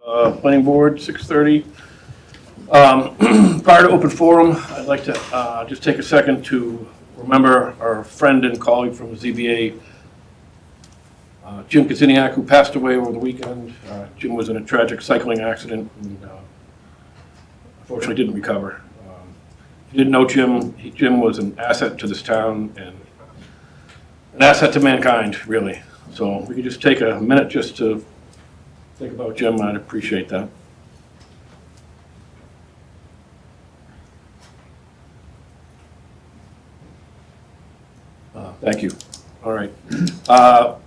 Planning Board, 6:30. Prior to open forum, I'd like to just take a second to remember our friend and colleague from the ZBA, Jim Kaziniak, who passed away over the weekend. Jim was in a tragic cycling accident and unfortunately didn't recover. If you didn't know Jim, Jim was an asset to this town and an asset to mankind, really. So we could just take a minute just to think about Jim. I'd appreciate that. Thank you. All right.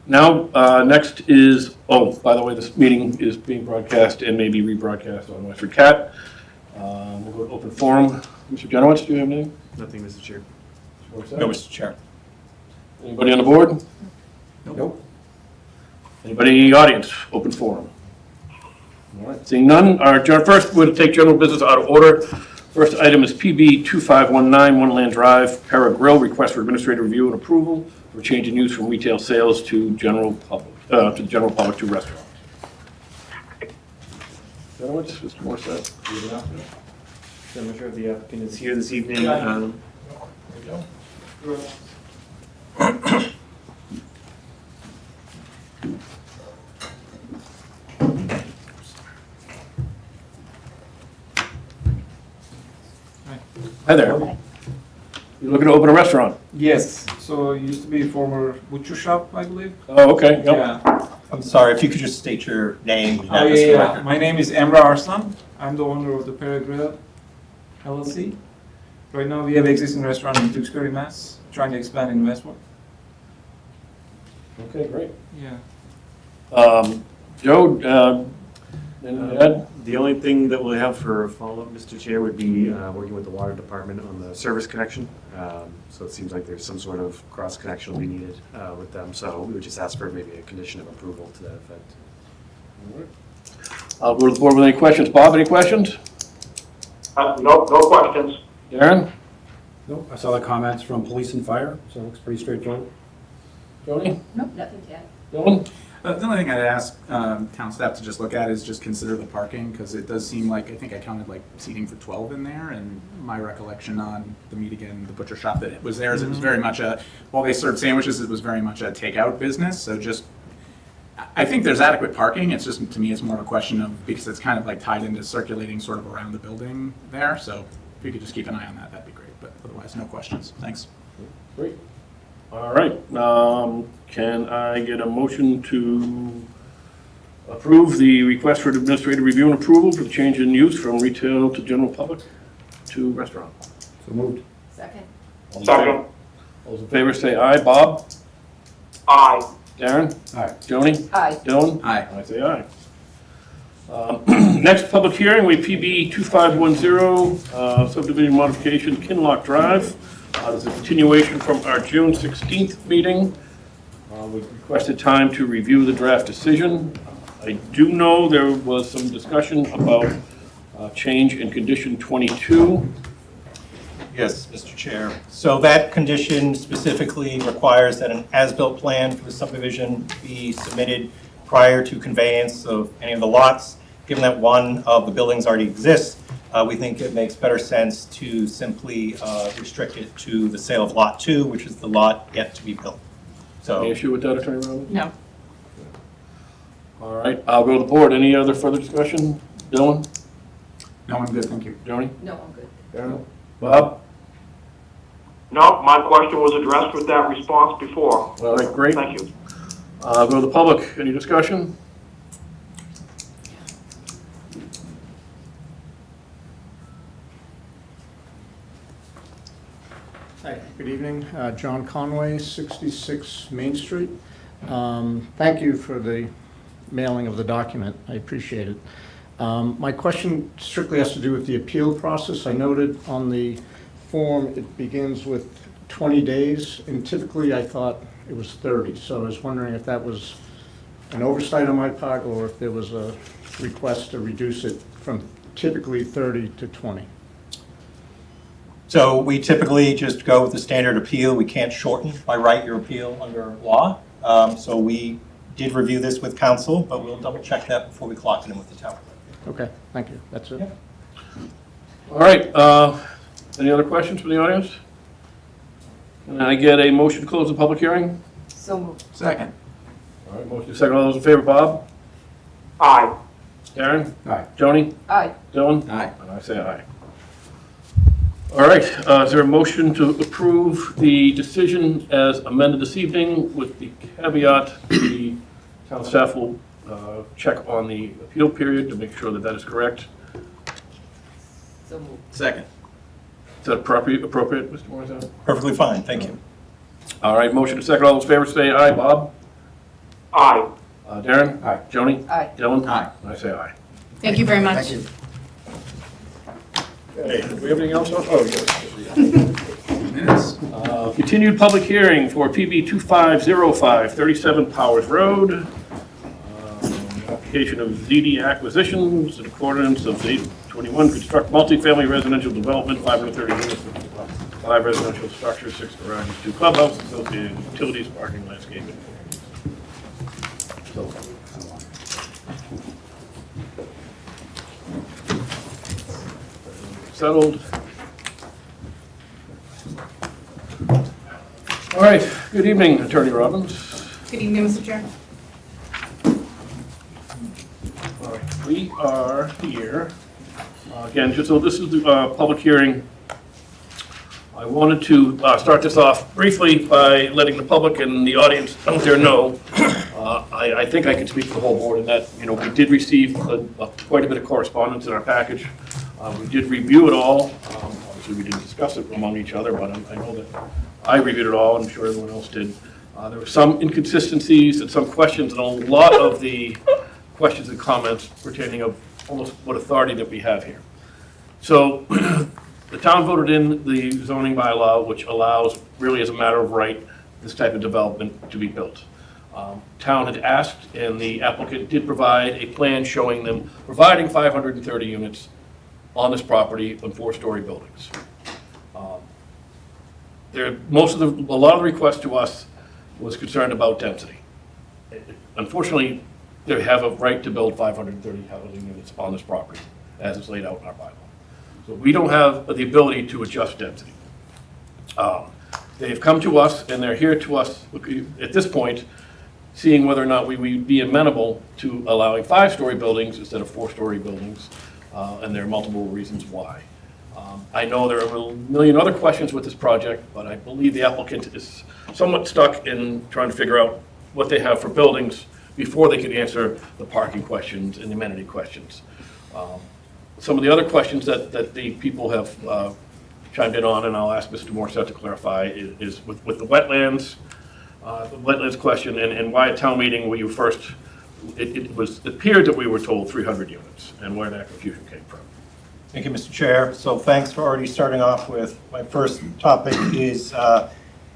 Now, next is, oh, by the way, this meeting is being broadcast and may be rebroadcast on WestfordCAT. We'll go to open forum. Mr. Genowitz, do you have anything? Nothing, Mr. Chair. No, Mr. Chair. Anybody on the board? Nope. Anybody in the audience? Open forum. All right. Seeing none, our first we'll take general business out of order. First item is PB 2519 One Land Drive, Para Grill, request for administrative review and approval for change in use from retail sales to general public to restaurants. Genowitz, Mr. Morissette. So I'm not sure if the applicant is here this evening. There you go. Hi there. You're looking to open a restaurant? Yes, so it used to be a former butcher shop, I believe. Oh, okay. Yep. Yeah. I'm sorry, if you could just state your name. Oh, yeah. My name is Emre Arslan. I'm the owner of the Para Grill LLC. Right now we have an existing restaurant in Tewksbury, Mass. Trying to expand in Westford. Okay, great. Yeah. Joe, anything to add? The only thing that we'll have for follow-up, Mr. Chair, would be working with the water department on the service connection. So it seems like there's some sort of cross-connection will be needed with them. So we would just ask for maybe a condition of approval to that effect. All right. I'll go to the board with any questions. Bob, any questions? No questions. Darren? Nope, I saw the comments from police and fire, so it looks pretty straightforward. Jody? Nope, nothing to add. Dylan? The only thing I'd ask town staff to just look at is just consider the parking, because it does seem like, I think I counted like seating for 12 in there, and my recollection on the meet again, the butcher shop that was there, is it was very much while they served sandwiches, it was very much a takeout business, so just, I think there's adequate parking, it's just, to me, it's more of a question of, because it's kind of like tied into circulating sort of around the building there, so if you could just keep an eye on that, that'd be great, but otherwise, no questions. Thanks. Great. All right. Can I get a motion to approve the request for administrative review and approval for the change in use from retail to general public to restaurant? So moved. Second. Second. All those in favor say aye. Bob? Aye. Darren? Aye. Joni? Aye. Dylan? Aye. I say aye. Next public hearing, we PB 2510, subdivision modification, Kinlock Drive. This is a continuation from our June 16th meeting. We requested time to review the draft decision. I do know there was some discussion about change in condition 22. Yes, Mr. Chair. So that condition specifically requires that an as-built plan for the subdivision be submitted prior to conveyance of any of the lots. Given that one of the buildings already exists, we think it makes better sense to simply restrict it to the sale of Lot 2, which is the lot yet to be built. So, Any issue with that, Attorney Rollins? No. All right, I'll go to the board. Any other further discussion? Dylan? No, I'm good, thank you. Joni? No, I'm good. Darren? Bob? No, my question was addressed with that response before. All right, great. Thank you. I'll go to the public. Any discussion? Hi, good evening. John Conway, 66 Main Street. Thank you for the mailing of the document. I appreciate it. My question strictly has to do with the appeal process. I noted on the form it begins with 20 days, and typically I thought it was 30. So I was wondering if that was an oversight on my part or if there was a request to reduce it from typically 30 to 20. so we typically just go with the standard appeal. We can't shorten by right your appeal under law. So we did review this with council, but we'll double check that before we clock it in with the town. Okay, thank you. That's it. Yeah. All right, any other questions from the audience? Can I get a motion to close the public hearing? So moved. Second. All right, motion second. All those in favor, Bob? Aye. Darren? Aye. Joni? Aye. Dylan? Aye. And I say aye. All right, is there a motion to approve the decision as amended this evening with the caveat the town staff will check on the appeal period to make sure that that is correct? So moved. Second. Is that appropriate, Mr. Morrison? Perfectly fine, thank you. All right, motion to second. All those in favor say aye. Bob? Aye. Darren? Aye. Joni? Aye. Dylan? Aye. And I say aye. Thank you very much. Okay, do we have anything else? Oh, yes. Minutes. Continued public hearing for PB 2505, 37 Powers Road. Application of ZD Acquisitions in accordance of 821, construct multifamily residential development, 530 units, 5 residential structures, 6 garages, 2 clubhouses, associated utilities, parking, landscaping. So, settled. All right, good evening, Attorney Robbins. Good evening, Mr. Chair. All right, we are here, again, just so this is the public hearing. I wanted to start this off briefly by letting the public and the audience out there know. I think I can speak for the whole board in that, you know, we did receive quite a bit of correspondence in our package. We did review it all. Obviously, we didn't discuss it among each other, but I know that I reviewed it all. I'm sure everyone else did. There were some inconsistencies and some questions, and a lot of the questions and comments pertaining of almost what authority that we have here. So the town voted in the zoning bylaw, which allows, really as a matter of right, this type of development to be built. Town had asked, and the applicant did provide a plan showing them providing 530 units on this property on 4-story buildings. A lot of the request to us was concerned about density. Unfortunately, they have a right to build 530 housing units on this property, as it's laid out in our bylaw. So we don't have the ability to adjust density. They've come to us, and they're here to us at this point, seeing whether or not we would be amenable to allowing 5-story buildings instead of 4-story buildings, and there are multiple reasons why. I know there are a million other questions with this project, but I believe the applicant is somewhat stuck in trying to figure out what they have for buildings before they can answer the parking questions and the amenity questions. Some of the other questions that the people have chimed in on, and I'll ask Mr. Morissette to clarify, is with the wetlands question, and why at town meeting were you first, it appeared that we were told 300 units, and where that confusion came from. Thank you, Mr. Chair. So thanks for already starting off with my first topic is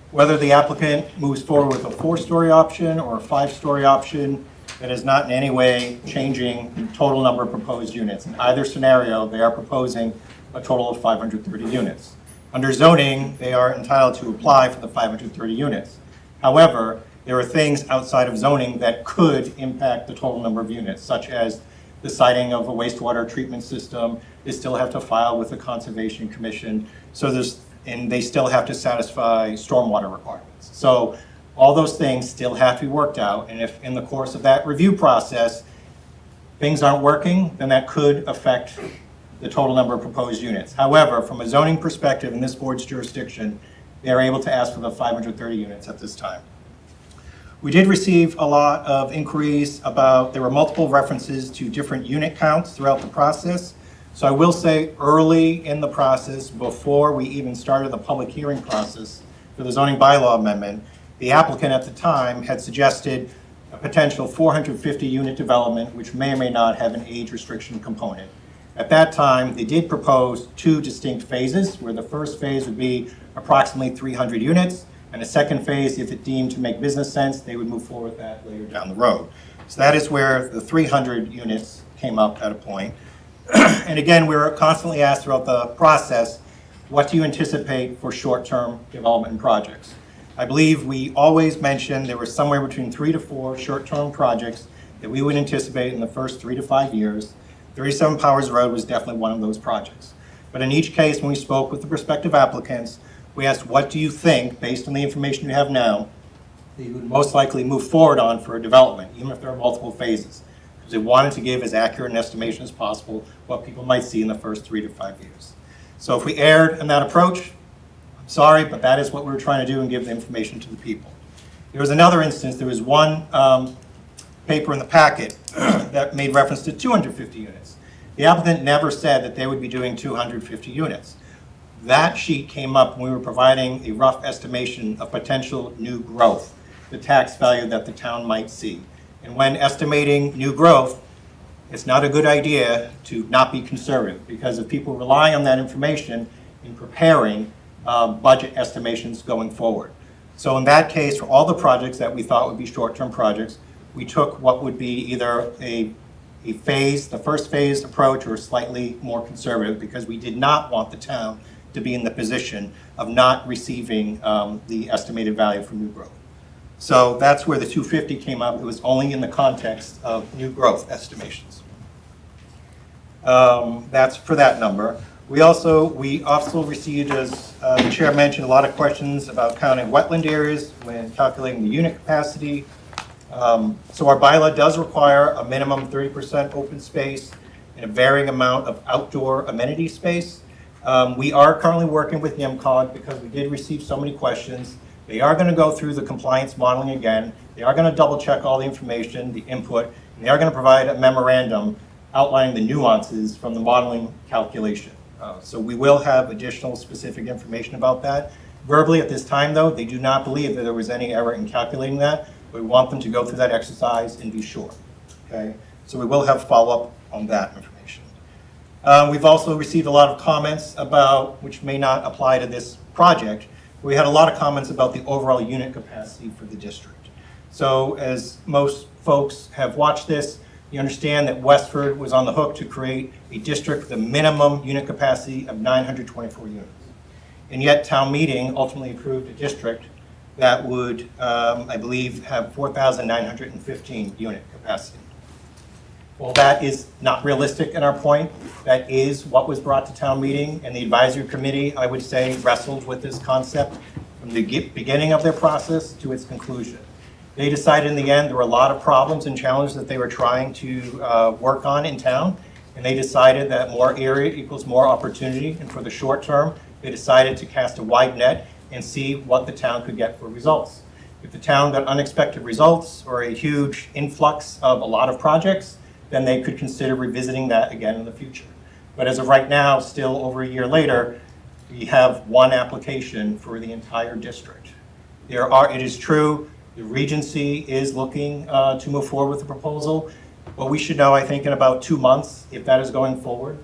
whether the applicant moves forward with a 4-story option or a 5-story option that is not in any way changing the total number of proposed units. In either scenario, they are proposing a total of 530 units. Under zoning, they are entitled to apply for the 530 units. However, there are things outside of zoning that could impact the total number of units, such as the siting of a wastewater treatment system. They still have to file with the Conservation Commission, and they still have to satisfy stormwater requirements. So all those things still have to be worked out, and if in the course of that review process, things aren't working, then that could affect the total number of proposed units. However, from a zoning perspective in this board's jurisdiction, they are able to ask for the 530 units at this time. We did receive a lot of inquiries there were multiple references to different unit counts throughout the process. So I will say early in the process, before we even started the public hearing process for the zoning bylaw amendment, the applicant at the time had suggested a potential 450 unit development, which may or may not have an age restriction component. At that time, they did propose 2 distinct phases, where the first phase would be approximately 300 units, and a second phase, if it deemed to make business sense, they would move forward with that later down the road. So that is where the 300 units came up at a point. And again, we were constantly asked throughout the process, what do you anticipate for short-term development projects? I believe we always mentioned there were somewhere between 3 to 4 short-term projects that we would anticipate in the first 3 to 5 years. 37 Powers Road was definitely one of those projects. But in each case, when we spoke with the prospective applicants, we asked, what do you think, based on the information you have now, that you would most likely move forward on for a development, even if there are multiple phases? Because they wanted to give as accurate an estimation as possible what people might see in the first 3 to 5 years. So if we erred in that approach, I'm sorry, but that is what we were trying to do and give the information to the people. There was another instance, there was one paper in the packet that made reference to 250 units. The applicant never said that they would be doing 250 units. That sheet came up when we were providing a rough estimation of potential new growth, the tax value that the town might see. And when estimating new growth, it's not a good idea to not be conservative, because if people rely on that information in preparing budget estimations going forward. So in that case, for all the projects that we thought would be short-term projects, we took what would be either a phase, the first phase approach, or slightly more conservative, because we did not want the town to be in the position of not receiving the estimated value for new growth. So that's where the 250 came up. It was only in the context of new growth estimations. That's for that number. We also received, as the chair mentioned, a lot of questions about counting wetland areas when calculating the unit capacity. So our bylaw does require a minimum 30% open space and a varying amount of outdoor amenity space. We are currently working with NIMCOG because we did receive so many questions. They are going to go through the compliance modeling again. They are going to double check all the information, the input, and they are going to provide a memorandum outlining the nuances from the modeling calculation. So we will have additional specific information about that. Verbally at this time, though, they do not believe that there was any error in calculating that. We want them to go through that exercise and be sure. Okay? So we will have follow-up on that information. We've also received a lot of comments about, which may not apply to this project, we had a lot of comments about the overall unit capacity for the district. So as most folks have watched this, you understand that Westford was on the hook to create a district with a minimum unit capacity of 924 units. And yet town meeting ultimately approved a district that would, I believe, have 4,915 unit capacity. Well, that is not realistic in our point. That is what was brought to town meeting, and the advisory committee, I would say, wrestled with this concept from the beginning of their process to its conclusion. They decided in the end there were a lot of problems and challenges that they were trying to work on in town, and they decided that more area equals more opportunity, and for the short term, they decided to cast a wide net and see what the town could get for results. If the town got unexpected results or a huge influx of a lot of projects, then they could consider revisiting that again in the future. But as of right now, still over a year later, we have one application for the entire district. It is true, the Regency is looking to move forward with the proposal, but we should know, I think, in about 2 months if that is going forward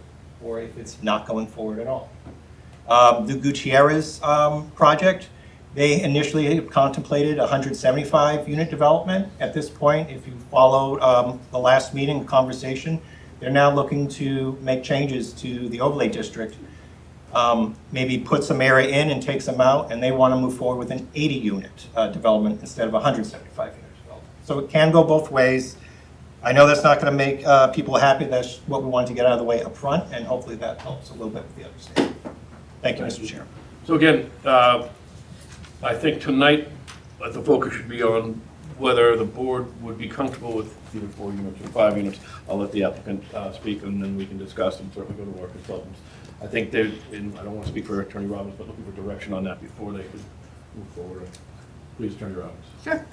or if it's not going forward at all. The Gutierrez project, they initially contemplated 175 unit development. At this point, if you followed the last meeting conversation, they're now looking to make changes to the overlay district, maybe put some area in and take some out, and they want to move forward with an 80 unit development instead of 175 unit development. So it can go both ways. I know that's not going to make people happy. That's what we wanted to get out of the way up front, and hopefully that helps a little bit with the understanding. Thank you, Mr. Chair. So again, I think tonight the focus should be on whether the board would be comfortable with either 4 units or 5 units. I'll let the applicant speak, and then we can discuss and certainly go to our consultants. I think I don't want to speak for Attorney Robbins, but looking for direction on that before they could move forward. Please, Attorney Robbins. Sure.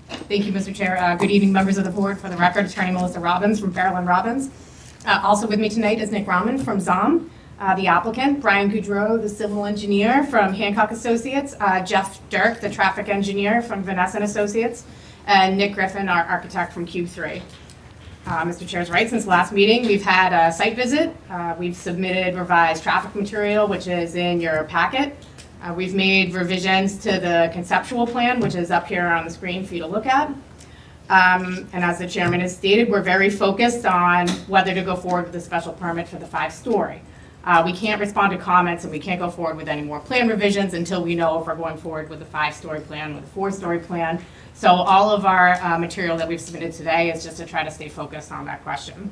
Thank you, Mr. Chair. Good evening, members of the board. For the record, Attorney Melissa Robbins from Farrell & Robbins. Also with me tonight is Nick Rahman from ZOM, the applicant, Brian Goudreau, the civil engineer from Hancock Associates, Jeff Dirk, the traffic engineer from Vanessa & Associates, and Nick Griffin, our architect from Q3. Mr. Chair's right, since the last meeting, we've had a site visit. We've submitted revised traffic material, which is in your packet. We've made revisions to the conceptual plan, which is up here on the screen for you to look at. And as the chairman has stated, we're very focused on whether to go forward with a special permit for the 5-story. We can't respond to comments, and we can't go forward with any more plan revisions until we know if we're going forward with a 5-story plan, with a 4-story plan. So all of our material that we've submitted today is just to try to stay focused on that question.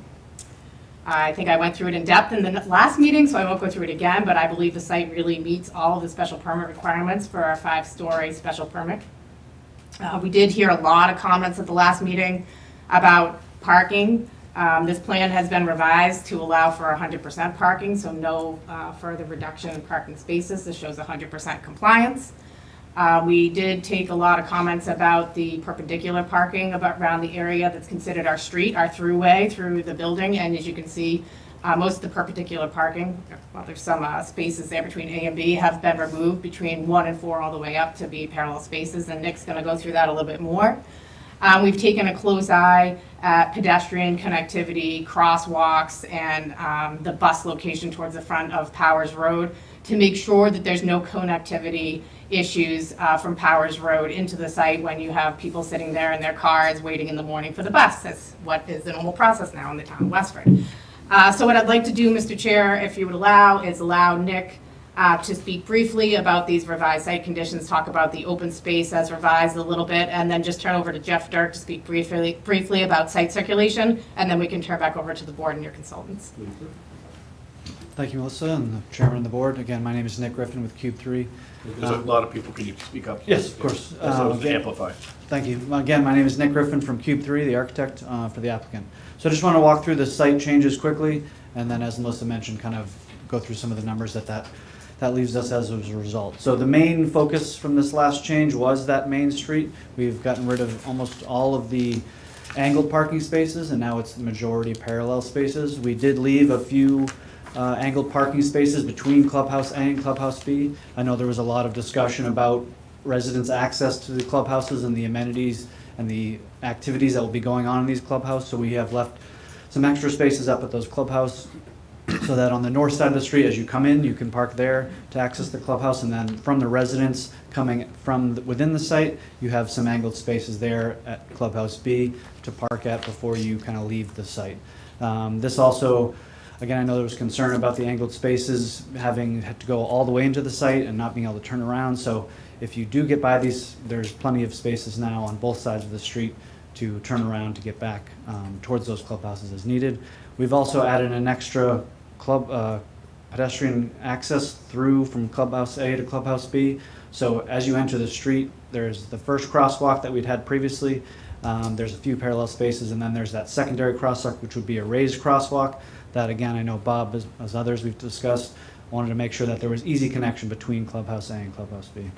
I think I went through it in depth in the last meeting, so I won't go through it again, but I believe the site really meets all of the special permit requirements for our 5-story special permit. We did hear a lot of comments at the last meeting about parking. This plan has been revised to allow for 100% parking, so no further reduction in parking spaces. This shows 100% compliance. We did take a lot of comments about the perpendicular parking around the area that's considered our street, our throughway through the building, and as you can see, most of the perpendicular parking, well, there's some spaces there between A and B, have been removed between 1 and 4 all the way up to be parallel spaces, and Nick's going to go through that a little bit more. We've taken a close eye at pedestrian connectivity, crosswalks, and the bus location towards the front of Powers Road to make sure that there's no connectivity issues from Powers Road into the site when you have people sitting there in their cars waiting in the morning for the bus. That's what is the normal process now in the town of Westford. So what I'd like to do, Mr. Chair, if you would allow, is allow Nick to speak briefly about these revised site conditions, talk about the open space as revised a little bit, and then just turn over to Jeff Dirk to speak briefly about site circulation, and then we can turn back over to the board and your consultants. Thank you, Melissa, and the chairman of the board. Again, my name is Nick Griffin with Cube 3. There's a lot of people, can you speak up? Yes, of course. So to amplify. Thank you. Again, my name is Nick Griffin from Cube 3, the architect for the applicant. So I just want to walk through the site changes quickly, and then as Melissa mentioned, kind of go through some of the numbers that leaves us as a result. So the main focus from this last change was that Main Street. We've gotten rid of almost all of the angled parking spaces, and now it's the majority parallel spaces. We did leave a few angled parking spaces between Clubhouse A and Clubhouse B. I know there was a lot of discussion about residents' access to the clubhouses and the amenities and the activities that will be going on in these clubhouses. So we have left some extra spaces up at those clubhouse so that on the north side of the street, as you come in, you can park there to access the clubhouse, and then from the residents coming from within the site, you have some angled spaces there at Clubhouse B to park at before you kind of leave the site. This also, again, I know there was concern about the angled spaces having had to go all the way into the site and not being able to turn around. So if you do get by these, there's plenty of spaces now on both sides of the street to turn around to get back towards those clubhouses as needed. We've also added an extra pedestrian access through from Clubhouse A to Clubhouse B. So as you enter the street, there's the first crosswalk that we'd had previously. There's a few parallel spaces, and then there's that secondary crosswalk, which would be a raised crosswalk. That, again, I know Bob, as others we've discussed, wanted to make sure that there was easy connection between Clubhouse A and Clubhouse B.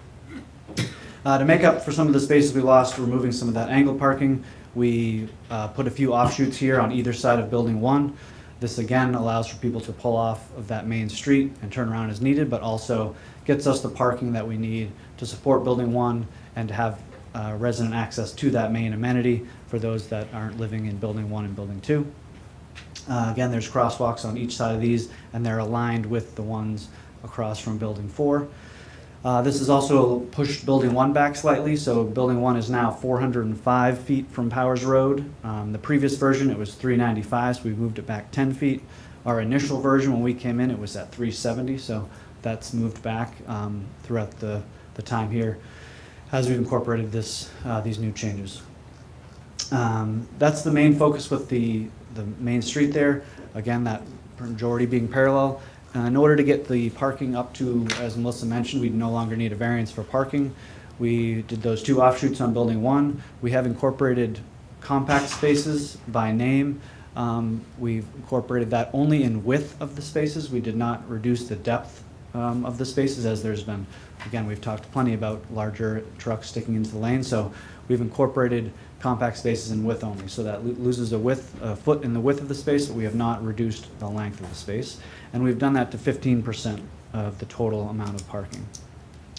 To make up for some of the spaces we lost, removing some of that angled parking, we put a few offshoots here on either side of Building 1. This, again, allows for people to pull off of that main street and turn around as needed, but also gets us the parking that we need to support Building 1 and to have resident access to that main amenity for those that aren't living in Building 1 and Building 2. Again, there's crosswalks on each side of these, and they're aligned with the ones across from Building 4. This has also pushed Building 1 back slightly, so Building 1 is now 405 feet from Powers Road. The previous version, it was 395, so we moved it back 10 feet. Our initial version, when we came in, it was at 370, so that's moved back throughout the time here as we've incorporated these new changes. That's the main focus with the main street there. Again, that majority being parallel. In order to get the parking up to, as Melissa mentioned, we no longer need a variance for parking. We did those 2 offshoots on Building 1. We have incorporated compact spaces by name. We've incorporated that only in width of the spaces. We did not reduce the depth of the spaces, as there's been, again, we've talked plenty about larger trucks sticking into the lane. So we've incorporated compact spaces in width only. So that loses a foot in the width of the space, but we have not reduced the length of the space. And we've done that to 15% of the total amount of parking.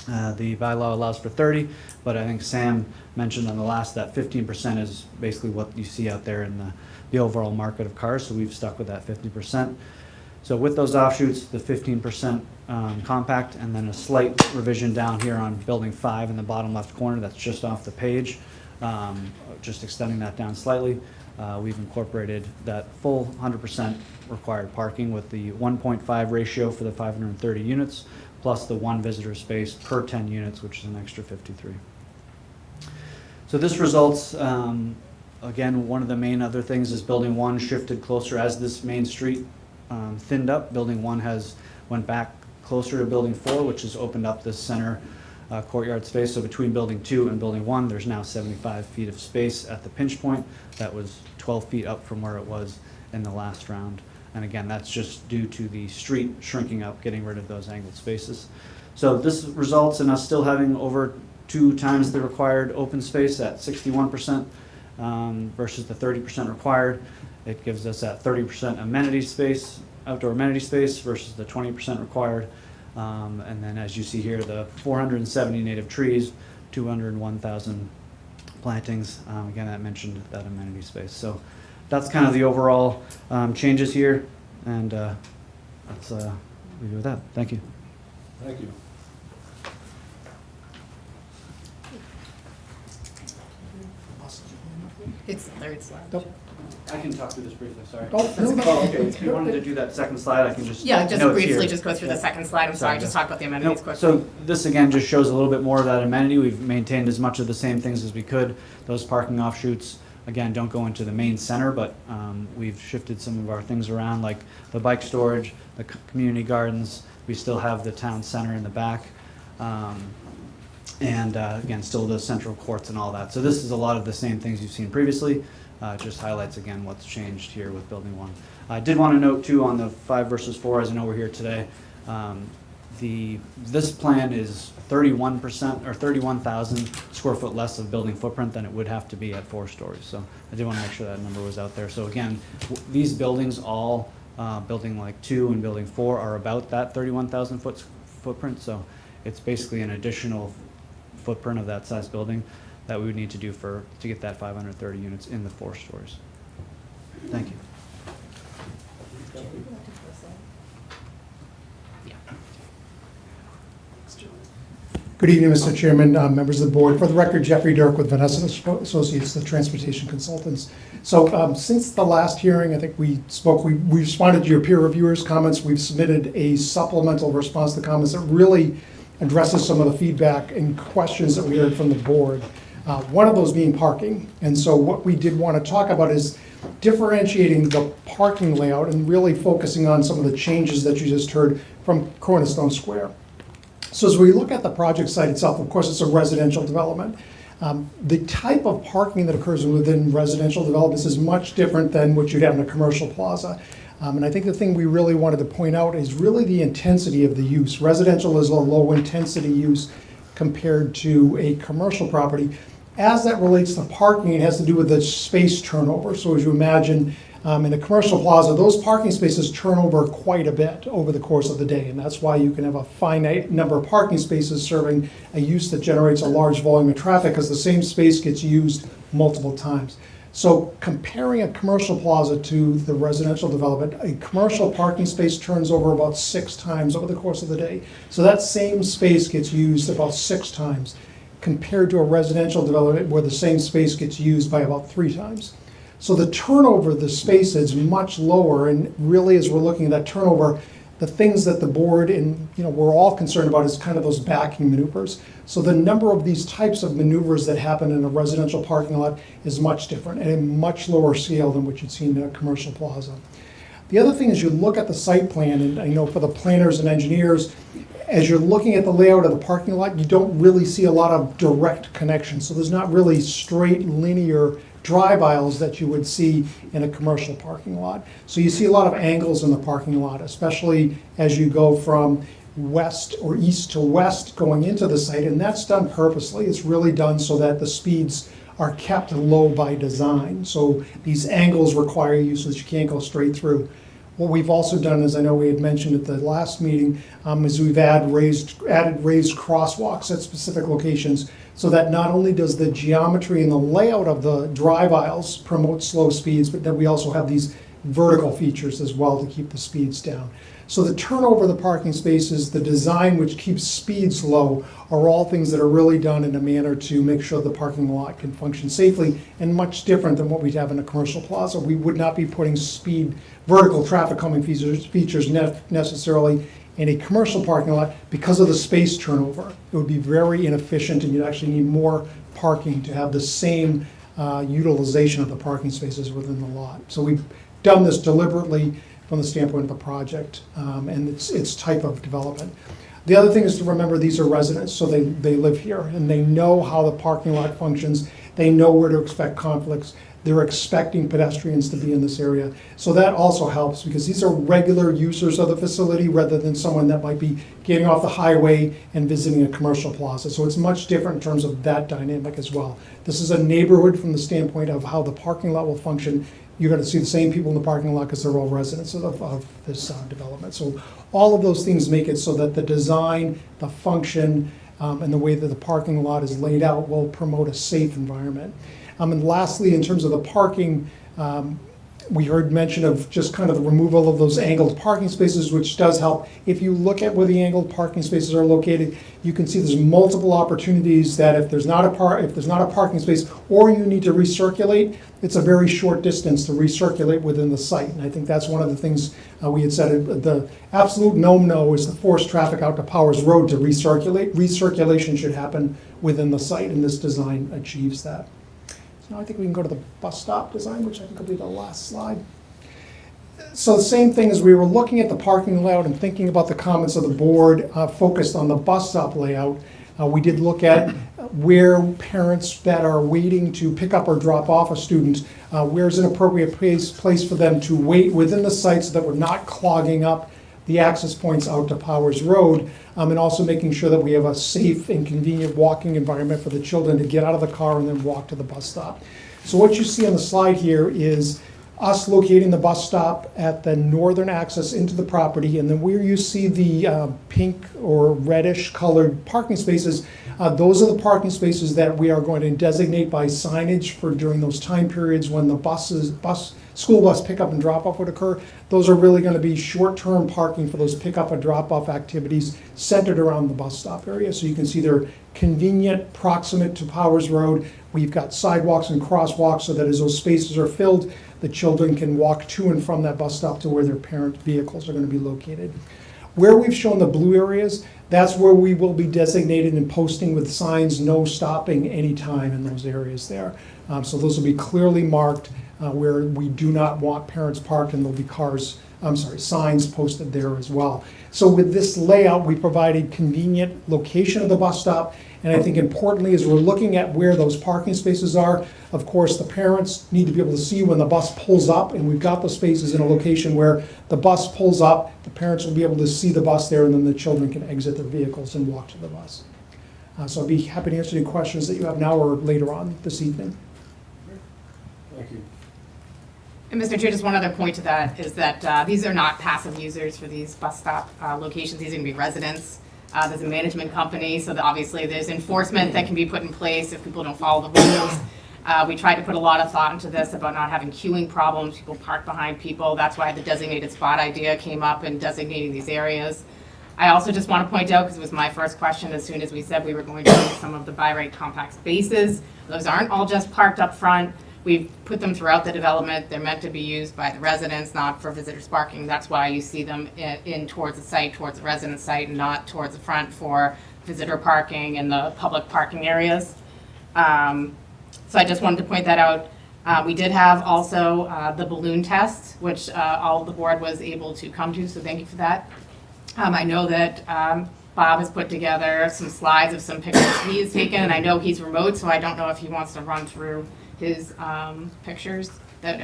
The bylaw allows for 30, but I think Sam mentioned on the last that 15% is basically what you see out there in the overall market of cars, so we've stuck with that 50%. So with those offshoots, the 15% compact, and then a slight revision down here on Building 5 in the bottom left corner, that's just off the page, just extending that down slightly. we've incorporated that full 100% required parking with the 1.5 ratio for the 530 units, plus the 1 visitor space per 10 units, which is an extra 53. So this results, again, one of the main other things is Building 1 shifted closer as this main street thinned up. Building 1 went back closer to Building 4, which has opened up this center courtyard space. So between Building 2 and Building 1, there's now 75 feet of space at the pinch point. That was 12 feet up from where it was in the last round. And again, that's just due to the street shrinking up, getting rid of those angled spaces. So this results in us still having over 2 times the required open space at 61% versus the 30% required. It gives us that 30% amenity space, outdoor amenity space versus the 20% required. And then as you see here, the 470 native trees, 201,000 plantings. Again, that mentioned that amenity space. So that's kind of the overall changes here. And let's leave it with that. Thank you. Thank you. It's the third slide. Nope. I can talk through this briefly, sorry. Oh, no, no. Oh, okay. If you wanted to do that second slide, I can just. Yeah, just notes briefly, here. just go through the Yeah. second slide. I'm sorry, just talk about the amenities Nope. quickly. So this again just shows a little bit more of that amenity. We've maintained as much of the same things as we could. Those parking offshoots, again, don't go into the main center, but we've shifted some of our things around, like the bike storage, the community gardens. We still have the town center in the back. And again, still the central courts and all that. So this is a lot of the same things you've seen previously. Just highlights again what's changed here with Building 1. I did want to note too on the 5 versus 4, as I know we're here today, this plan is 31% or 31,000 square foot less of building footprint than it would have to be at 4 stories. So I did want to make sure that number was out there. So again, these buildings all, building like 2 and building 4 are about that 31,000 footprint. So it's basically an additional footprint of that size building that we would need to do to get that 530 units in the 4 stories. Thank you. Good evening, Mr. Chairman, members of the board. For the record, Jeffrey Dirk with Vanessa Associates, the transportation consultants. So since the last hearing, I think we spoke, we responded to your peer reviewers' comments. We've submitted a supplemental response to comments that really addresses some of the feedback and questions that we heard from the board. One of those being parking. And so what we did want to talk about is differentiating the parking layout and really focusing on some of the changes that you just heard from Cornerstone Square. So as we look at the project site itself, of course, it's a residential development. The type of parking that occurs within residential developments is much different than what you'd have in a commercial plaza. And I think the thing we really wanted to point out is really the intensity of the use. Residential is a low intensity use compared to a commercial property. As that relates to parking, it has to do with the space turnover. So as you imagine, in a commercial plaza, those parking spaces turn over quite a bit over the course of the day, and that's why you can have a finite number of parking spaces serving a use that generates a large volume of traffic, because the same space gets used multiple times. So comparing a commercial plaza to the residential development, a commercial parking space turns over about 6 times over the course of the day. So that same space gets used about 6 times, compared to a residential development where the same space gets used by about 3 times. So the turnover of the space is much lower, and really as we're looking at that turnover, the things that the board and we're all concerned about is kind of those backing maneuvers. So the number of these types of maneuvers that happen in a residential parking lot is much different and a much lower scale than what you'd see in a commercial plaza. The other thing is you look at the site plan, and I know for the planners and engineers, as you're looking at the layout of the parking lot, you don't really see a lot of direct connection. So there's not really straight linear drive aisles that you would see in a commercial parking lot. So you see a lot of angles in the parking lot, especially as you go from west or east to west going into the site, and that's done purposely. It's really done so that the speeds are kept low by design. So these angles require you so that you can't go straight through. What we've also done, as I know we had mentioned at the last meeting, is we've added raised crosswalks at specific locations, so that not only does the geometry and the layout of the drive aisles promote slow speeds, but that we also have these vertical features as well to keep the speeds down. So the turnover of the parking spaces, the design which keeps speeds low, are all things that are really done in a manner to make sure the parking lot can function safely, and much different than what we'd have in a commercial plaza. We would not be putting vertical traffic calming features necessarily in a commercial parking lot because of the space turnover. It would be very inefficient, and you'd actually need more parking to have the same utilization of the parking spaces within the lot. So we've done this deliberately from the standpoint of the project and its type of development. The other thing is to remember these are residents, so they live here, and they know how the parking lot functions. They know where to expect conflicts. They're expecting pedestrians to be in this area. So that also helps, because these are regular users of the facility rather than someone that might be getting off the highway and visiting a commercial plaza. So it's much different in terms of that dynamic as well. This is a neighborhood from the standpoint of how the parking lot will function. You're going to see the same people in the parking lot because they're all residents of this development. So all of those things make it so that the design, the function, and the way that the parking lot is laid out will promote a safe environment. And lastly, in terms of the parking, we heard mention of just kind of the removal of those angled parking spaces, which does help. If you look at where the angled parking spaces are located, you can see there's multiple opportunities that if there's not a parking space, or you need to recirculate, it's a very short distance to recirculate within the site. And I think that's one of the things we had said. The absolute no is to force traffic out to Powers Road to recirculate. Recirculation should happen within the site, and this design achieves that. Now I think we can go to the bus stop design, which I think will be the last slide. So the same thing as we were looking at the parking layout and thinking about the comments of the board focused on the bus stop layout. We did look at where parents that are waiting to pick up or drop off a student, where's an appropriate place for them to wait within the site so that we're not clogging up the access points out to Powers Road, and also making sure that we have a safe and convenient walking environment for the children to get out of the car and then walk to the bus stop. So what you see on the slide here is us locating the bus stop at the northern access into the property, and then where you see the pink or reddish colored parking spaces, those are the parking spaces that we are going to designate by signage for during those time periods when the school bus pickup and drop off would occur. Those are really going to be short-term parking for those pickup and drop off activities centered around the bus stop area. So you can see they're convenient, proximate to Powers Road. We've got sidewalks and crosswalks so that as those spaces are filled, the children can walk to and from that bus stop to where their parent vehicles are going to be located. Where we've shown the blue areas, that's where we will be designated and posting with signs, no stopping anytime in those areas there. So those will be clearly marked where we do not want parents parked, and there'll be signs posted there as well. So with this layout, we provided convenient location of the bus stop, and I think importantly, as we're looking at where those parking spaces are, of course, the parents need to be able to see when the bus pulls up, and we've got the spaces in a location where the bus pulls up, the parents will be able to see the bus there, and then the children can exit their vehicles and walk to the bus. So I'd be happy to answer any questions that you have now or later on this evening. Thank you. And Mr. Chair, just one other point to that is that these are not passive users for these bus stop locations. These are going to be residents. There's a management company, so that obviously there's enforcement that can be put in place if people don't follow the rules. We tried to put a lot of thought into this about not having queuing problems, people park behind people. That's why the designated spot idea came up in designating these areas. I also just want to point out, because it was my first question, as soon as we said we were going to use some of the by right compact spaces, those aren't all just parked up front. We've put them throughout the development. They're meant to be used by the residents, not for visitors parking. That's why you see them in towards the site, towards the resident site, and not towards the front for visitor parking and the public parking areas. So I just wanted to point that out. We did have also the balloon test, which all of the board was able to come to, so thank you for that. I know that Bob has put together some slides of some pictures he has taken, and I know he's remote, so I don't know if he wants to run through his pictures that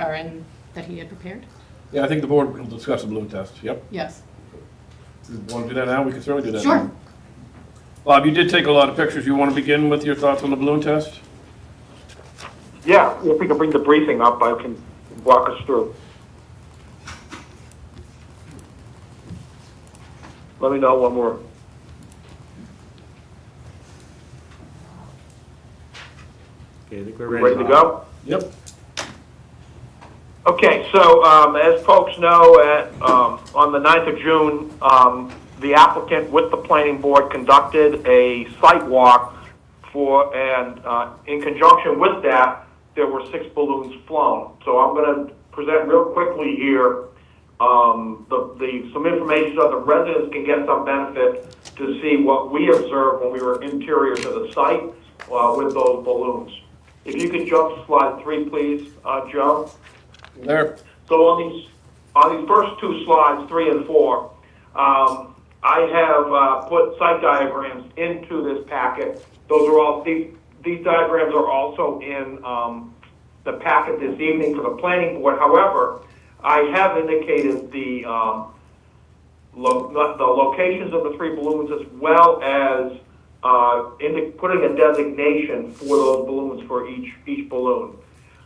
he had prepared. Yeah, I think the board will discuss the balloon test. Yep. Yes. If you want to do that now, we can certainly do that. Sure. Now. Bob, you did take a lot of pictures. You want to begin with your thoughts on the balloon test? Yeah, if we can bring the briefing up, I can walk us through. Let me know when we're... Okay, I think we're ready to go? Yep. Okay, so as folks know, on the 9th of June, the applicant with the planning board conducted a site walk and in conjunction with that, there were 6 balloons flown. So I'm going to present real quickly here some information so the residents can get some benefit to see what we observed when we were interior to the site with those balloons. If you could jump to slide 3, please, Joe. There. So on these first 2 slides, 3 and 4, I have put site diagrams into this packet. Those are all these diagrams are also in the packet this evening for the planning board. However, I have indicated the locations of the 3 balloons as well as putting a designation for those balloons for each balloon.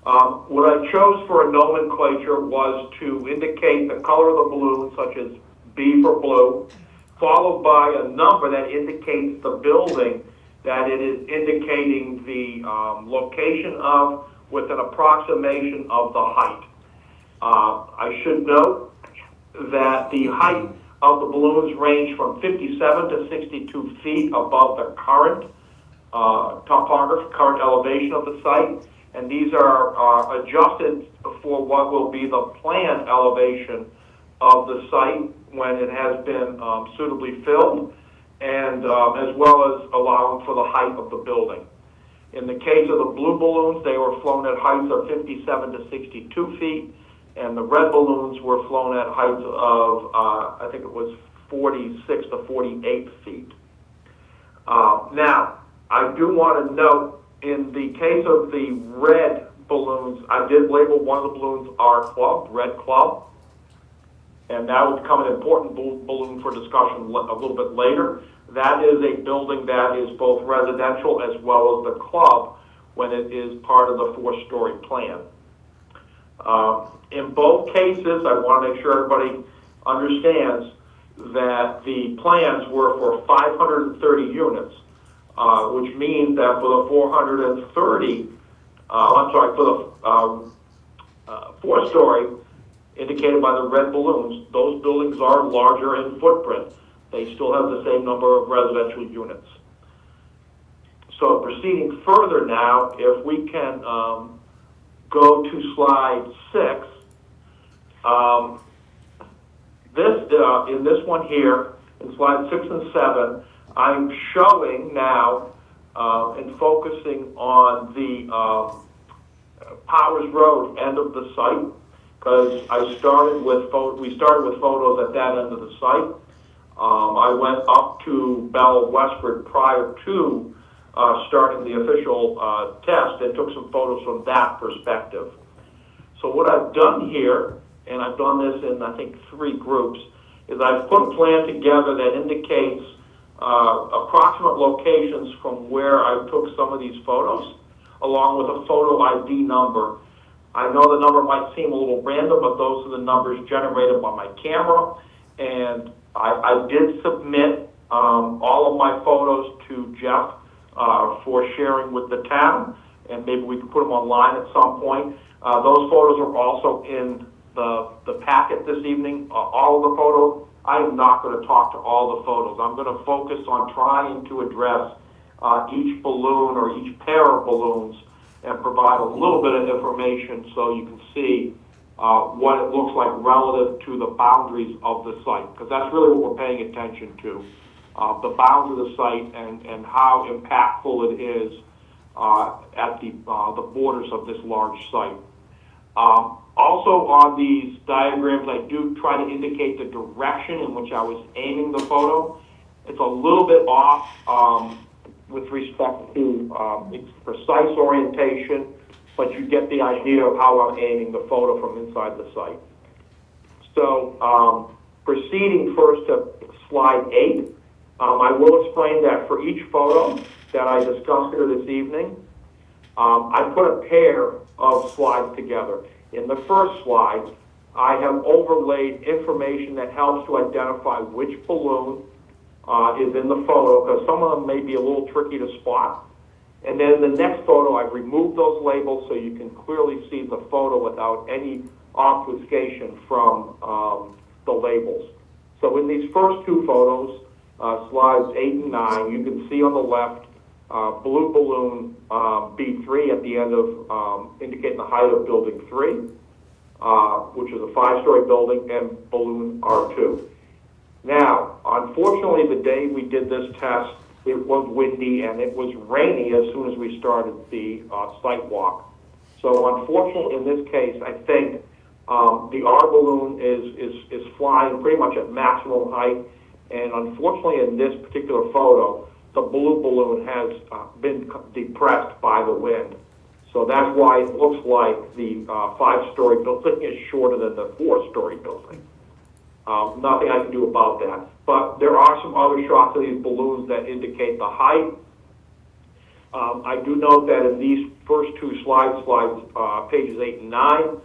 What I chose for a nomenclature was to indicate the color of the balloon, such as B for blue, followed by a number that indicates the building that it is indicating the location of with an approximation of the height. I should note that the height of the balloons range from 57 to 62 feet above the current topography, current elevation of the site. And these are adjusted for what will be the planned elevation of the site when it has been suitably filled, and as well as allowing for the height of the building. In the case of the blue balloons, they were flown at heights of 57 to 62 feet, and the red balloons were flown at heights of, I think it was 46 to 48 feet. Now, I do want to note, in the case of the red balloons, I did label one of the balloons R Club, Red Club, and that would become an important balloon for discussion a little bit later. That is a building that is both residential as well as the club when it is part of the 4-story plan. In both cases, I want to make sure everybody understands that the plans were for 530 units. Which means that for the 430, for the 4-story, indicated by the red balloons, those buildings are larger in footprint. They still have the same number of residential units. So proceeding further now, if we can go to slide 6, in this one here, in slide 6 and 7, I'm showing now and focusing on the Powers Road end of the site, because we started with photos at that end of the site. I went up to Westford prior to starting the official test and took some photos from that perspective. So what I've done here, and I've done this in I think 3 groups, is I've put a plan together that indicates approximate locations from where I took some of these photos, along with a photo ID number. I know the number might seem a little random, but those are the numbers generated by my camera, and I did submit all of my photos to Jeff for sharing with the town, and maybe we can put them online at some point. Those photos are also in the packet this evening, all of the photos. I am not going to talk to all the photos. I'm going to focus on trying to address each balloon or each pair of balloons and provide a little bit of information so you can see what it looks like relative to the boundaries of the site, because that's really what we're paying attention to, the bounds of the site and how impactful it is at the borders of this large site. Also on these diagrams, I do try to indicate the direction in which I was aiming the photo. It's a little bit off with respect to its precise orientation, but you get the idea of how I'm aiming the photo from inside the site. So proceeding first to slide 8, I will explain that for each photo that I discussed here this evening, I put a pair of slides together. In the first slide, I have overlaid information that helps to identify which balloon is in the photo, because some of them may be a little tricky to spot. And then in the next photo, I've removed those labels so you can clearly see the photo without any obfuscation from the labels. So in these first two photos, slides 8 and 9, you can see on the left blue balloon B3 at the end of indicating the height of building 3, which is a 5-story building, and balloon R2. Now, unfortunately, the day we did this test, it was windy and it was rainy as soon as we started the site walk. So unfortunately, in this case, I think the R balloon is flying pretty much at maximum height, and unfortunately, in this particular photo, the blue balloon has been depressed by the wind. So that's why it looks like the 5-story building is shorter than the 4-story building. Nothing I can do about that. But there are some other shots of these balloons that indicate the height. I do note that in these first two slides, pages 8 and 9,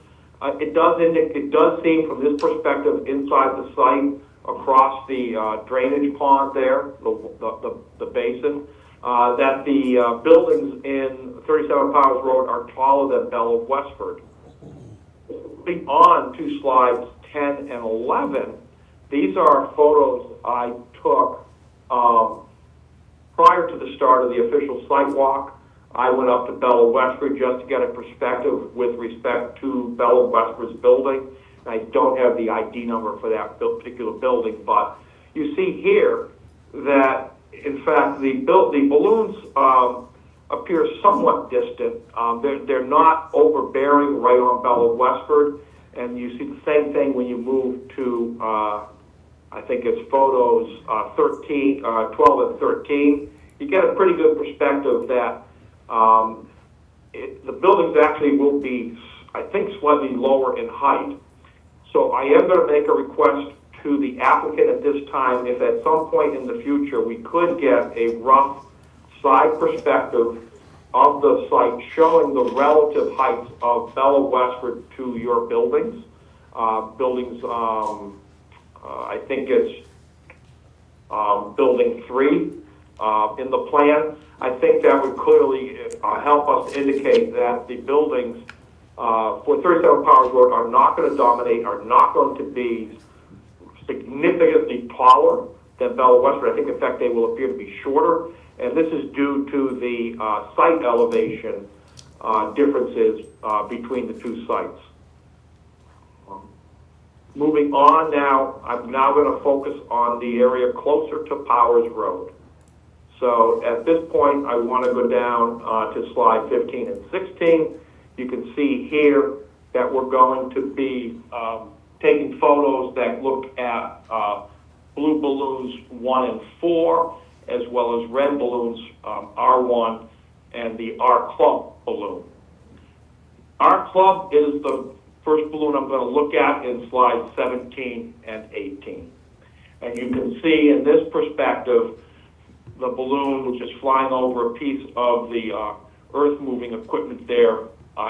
it does seem from this perspective inside the site across the drainage pond there, the basin, that the buildings in 37 Powers Road are taller than Bell of Westford. Moving on to slides 10 and 11, these are photos I took prior to the start of the official site walk. I went up to Bell of Westford just to get a perspective with respect to Bell of Westford's building. I don't have the ID number for that particular building, but you see here that, in fact, the balloons appear somewhat distant. They're not overbearing right on Bell of Westford, and you see the same thing when you move to, I think it's photos 12 and 13. You get a pretty good perspective that the buildings actually will be, I think, slightly lower in height. So I am going to make a request to the applicant at this time if at some point in the future we could get a rough side perspective of the site showing the relative heights of Bell of Westford to your buildings. I think it's building 3 in the plan. I think that would clearly help us indicate that the buildings for 37 Powers Road are not going to dominate, are not going to be significantly taller than Bell of Westford. I think, in fact, they will appear to be shorter, and this is due to the site elevation differences between the two sites. Moving on now, I'm now going to focus on the area closer to Powers Road. So at this point, I want to go down to slide 15 and 16. You can see here that we're going to be taking photos that look at blue balloons 1 and 4, as well as red balloons R1 and the R Club balloon. R Club is the first balloon I'm going to look at in slides 17 and 18. And you can see in this perspective the balloon which is flying over a piece of the earth-moving equipment there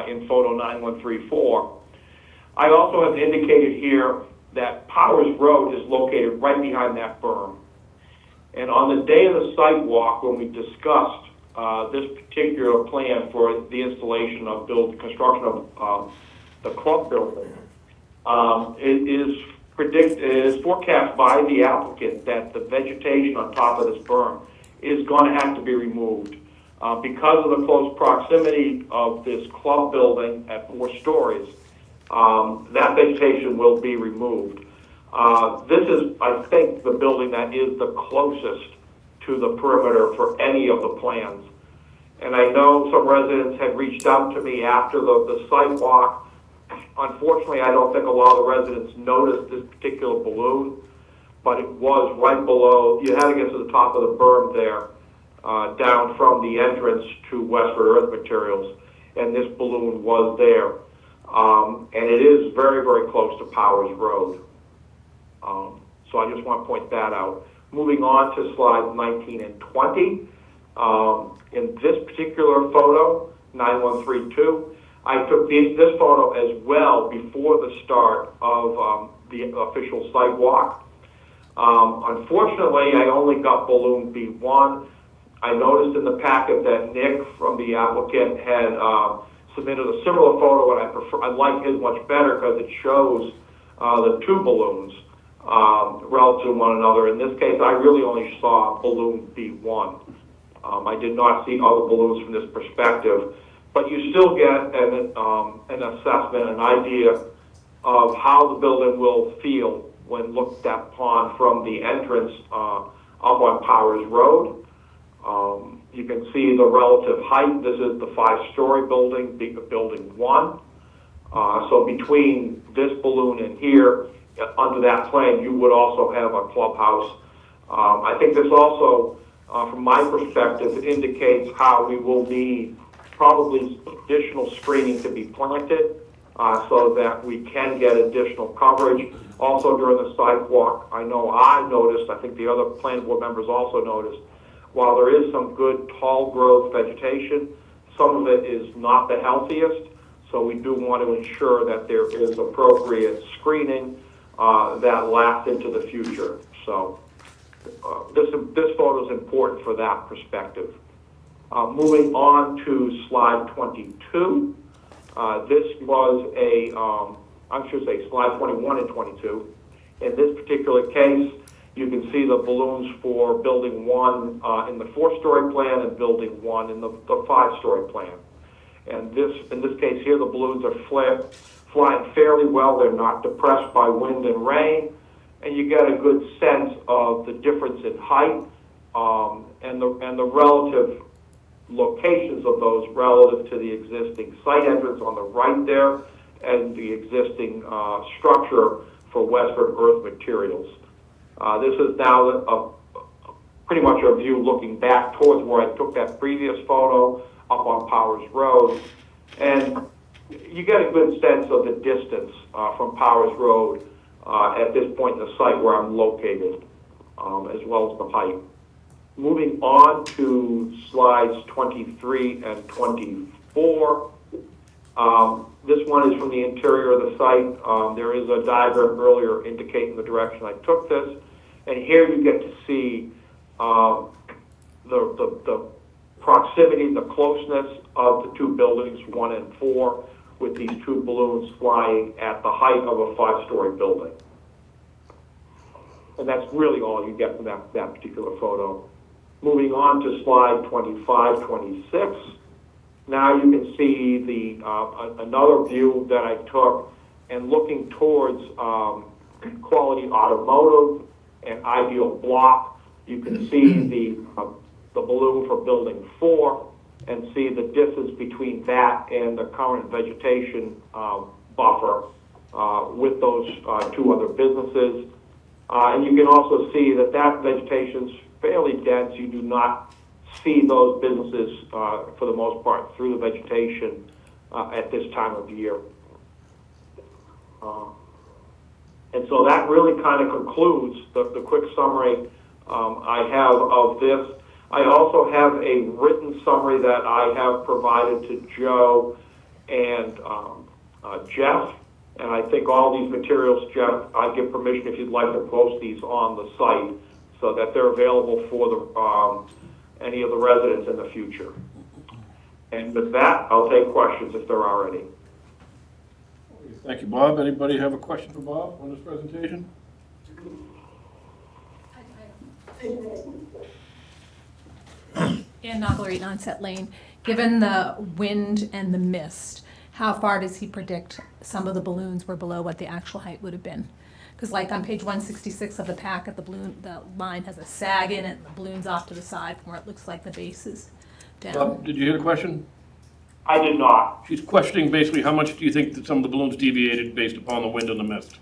in photo 9134. I also have indicated here that Powers Road is located right behind that berm. And on the day of the site walk, when we discussed this particular plan for the installation of construction of the club building, it is forecast by the applicant that the vegetation on top of this berm is going to have to be removed. Because of the close proximity of this club building at 4 stories, that vegetation will be removed. This is, I think, the building that is the closest to the perimeter for any of the plans. And I know some residents had reached out to me after the site walk. Unfortunately, I don't think a lot of the residents noticed this particular balloon, but it was right below. You had to get to the top of the berm there, down from the entrance to Westford Earth Materials, and this balloon was there. And it is very, very close to Powers Road. So I just want to point that out. Moving on to slides 19 and 20. In this particular photo, 9132, I took this photo as well before the start of the official site walk. Unfortunately, I only got balloon B1. I noticed in the packet that Nick from the applicant had submitted a similar photo, and I like his much better because it shows the two balloons relative to one another. In this case, I really only saw balloon B1. I did not see other balloons from this perspective, but you still get an assessment, an idea of how the building will feel when looked upon from the entrance up on Powers Road. You can see the relative height. This is the 5-story building, building 1. So between this balloon and here, under that plane, you would also have a clubhouse. I think this also, from my perspective, indicates how we will need probably additional screening to be planted so that we can get additional coverage. Also during the sidewalk, I know I noticed, I think the other planning board members also noticed, while there is some good tall growth vegetation, some of it is not the healthiest. So we do want to ensure that there is appropriate screening that lasts into the future. So this photo is important for that perspective. Moving on to slide 22. This was I should say slide 21 and 22. In this particular case, you can see the balloons for building 1 in the 4-story plan and building 1 in the 5-story plan. And in this case here, the balloons are flying fairly well. They're not depressed by wind and rain. And you get a good sense of the difference in height and the relative locations of those relative to the existing site entrance on the right there and the existing structure for Westford Earth Materials. This is now pretty much a view looking back towards where I took that previous photo up on Powers Road. And you get a good sense of the distance from Powers Road at this point in the site where I'm located, as well as the height. Moving on to slides 23 and 24. This one is from the interior of the site. There is a diagram earlier indicating the direction I took this. And here you get to see the proximity, the closeness of the two buildings, 1 and 4, with these two balloons flying at the height of a 5-story building. And that's really all you get from that particular photo. Moving on to slide 25, 26. Now you can see another view that I took, and looking towards Quality Automotive and Ideal Block, you can see the balloon for building 4 and see the distance between that and the current vegetation buffer with those two other businesses. And you can also see that vegetation is fairly dense. You do not see those businesses, for the most part, through the vegetation at this time of year. And so that really kind of concludes the quick summary I have of this. I also have a written summary that I have provided to Joe and Jeff. And I think all these materials, Jeff, I give permission if you'd like to post these on the site so that they're available for any of the residents in the future. And with that, I'll take questions if there are any. Thank you, Bob. Anybody have a question for Bob on this presentation? Ann Noglery, Onset Lane. Given the wind and the mist, how far does he predict some of the balloons were below what the actual height would have been? Because like on page 166 of the packet, the line has a sag in it, and the balloon's off to the side from where it looks like the base is down. Bob, did you hear the question? I did not. She's questioning basically how much do you think that some of the balloons deviated based upon the wind and the mist?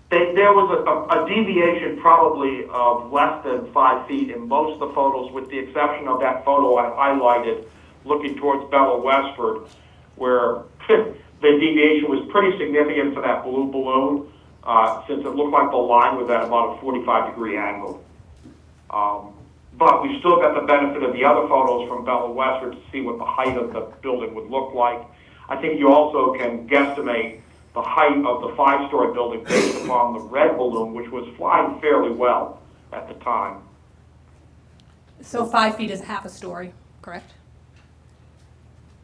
There was a deviation probably of less than 5 feet in most of the photos, with the exception of that photo I highlighted looking towards Bella Westford, where the deviation was pretty significant for that blue balloon, since it looked like the line was at about a 45-degree angle. But we still got the benefit of the other photos from Bella Westford to see what the height of the building would look like. I think you also can guesstimate the height of the 5-story building based upon the red balloon, which was flying fairly well at the time. So 5 feet is half a story, correct?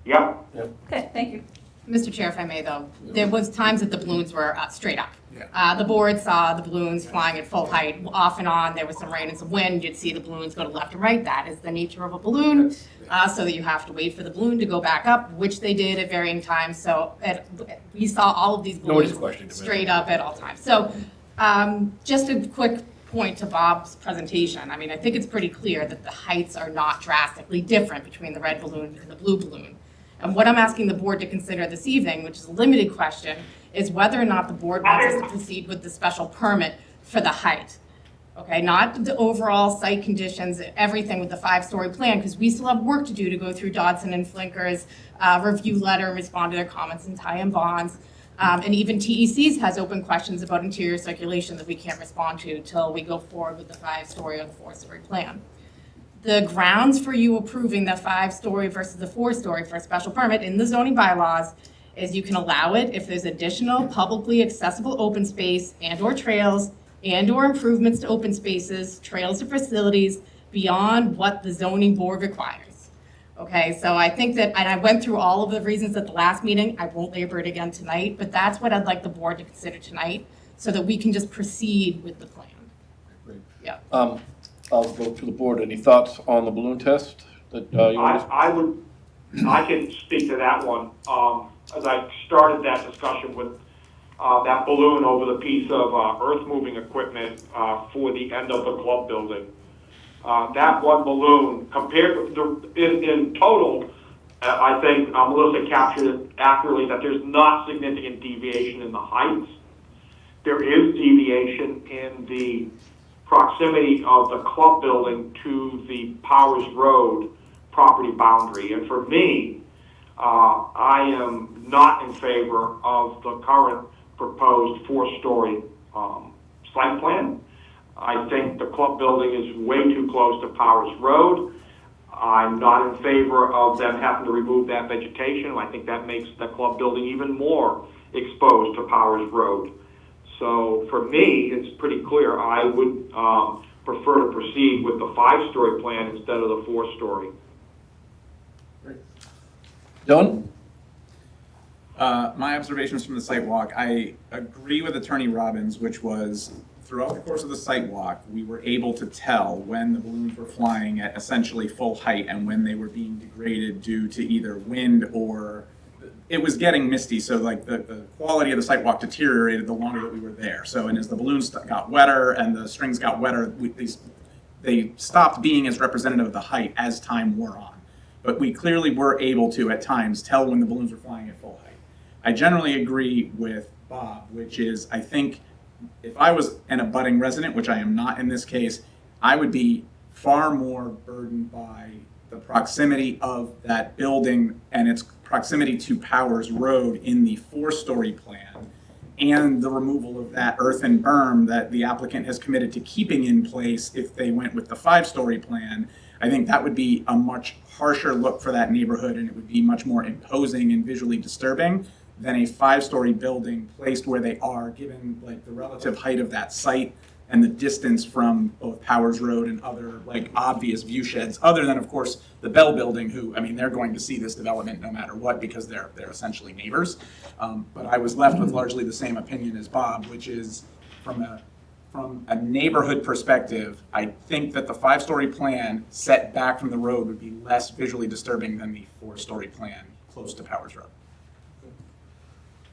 Yep. Okay, thank you. Mr. Chair, if I may, though, there was times that the balloons were straight up. Yeah. The board saw the balloons flying at full height, off and on. There was some rain and some wind. You'd see the balloons go to left and right. That is the nature of a balloon, so that you have to wait for the balloon to go back up, which they did at varying times. So we saw all of these Nobody's balloons questioning it. straight up at all times. So just a quick point to Bob's presentation. I mean, I think it's pretty clear that the heights are not drastically different between the red balloon and the blue balloon. And what I'm asking the board to consider this evening, which is a limited question, is whether or not the board wants us to proceed with the special permit for the height. Okay, not the overall site conditions, everything with the 5-story plan, because we still have work to do to go through Dodson and Flinker's review letter, respond to their comments and tie in bonds. And even TEC's has open questions about interior circulation that we can't respond to till we go forward with the 5-story or the 4-story plan. The grounds for you approving the 5-story versus the 4-story for a special permit in the zoning bylaws is you can allow it if there's additional publicly accessible open space and/or trails and/or improvements to open spaces, trails or facilities beyond what the zoning board requires. Okay, so I think that, and I went through all of the reasons at the last meeting, I won't labor it again tonight, but that's what I'd like the board to consider tonight so that we can just proceed with the plan. Great. Yeah. I'll go to the board. Any thoughts on the balloon test that you want to? I can speak to that one. As I started that discussion with that balloon over the piece of earth-moving equipment for the end of the club building. That one balloon, compared to, in total, I think Melissa captured it accurately that there's not significant deviation in the heights. There is deviation in the proximity of the club building to the Powers Road property boundary. And for me, I am not in favor of the current proposed 4-story site plan. I think the club building is way too close to Powers Road. I'm not in favor of them having to remove that vegetation. I think that makes the club building even more exposed to Powers Road. So for me, it's pretty clear I would prefer to proceed with the 5-story plan instead of the 4-story. Dylan? My observations from the site walk, I agree with Attorney Robbins, which was throughout the course of the site walk, we were able to tell when the balloons were flying at essentially full height and when they were being degraded due to either wind or it was getting misty. So like the quality of the site walk deteriorated the longer that we were there. So, and as the balloons got wetter and the strings got wetter, they stopped being as representative of the height as time wore on. But we clearly were able to, at times, tell when the balloons were flying at full height. I generally agree with Bob, which is, I think, if I was an abutting resident, which I am not in this case, I would be far more burdened by the proximity of that building and its proximity to Powers Road in the 4-story plan and the removal of that earthen berm that the applicant has committed to keeping in place if they went with the 5-story plan. I think that would be a much harsher look for that neighborhood, and it would be much more imposing and visually disturbing than a 5-story building placed where they are, given like the relative height of that site and the distance from both Powers Road and other like obvious view sheds, other than of course the Bell Building, who, I mean, they're going to see this development no matter what because they're essentially neighbors. But I was left with largely the same opinion as Bob, which is from a neighborhood perspective, I think that the 5-story plan set back from the road would be less visually disturbing than the 4-story plan close to Powers Road.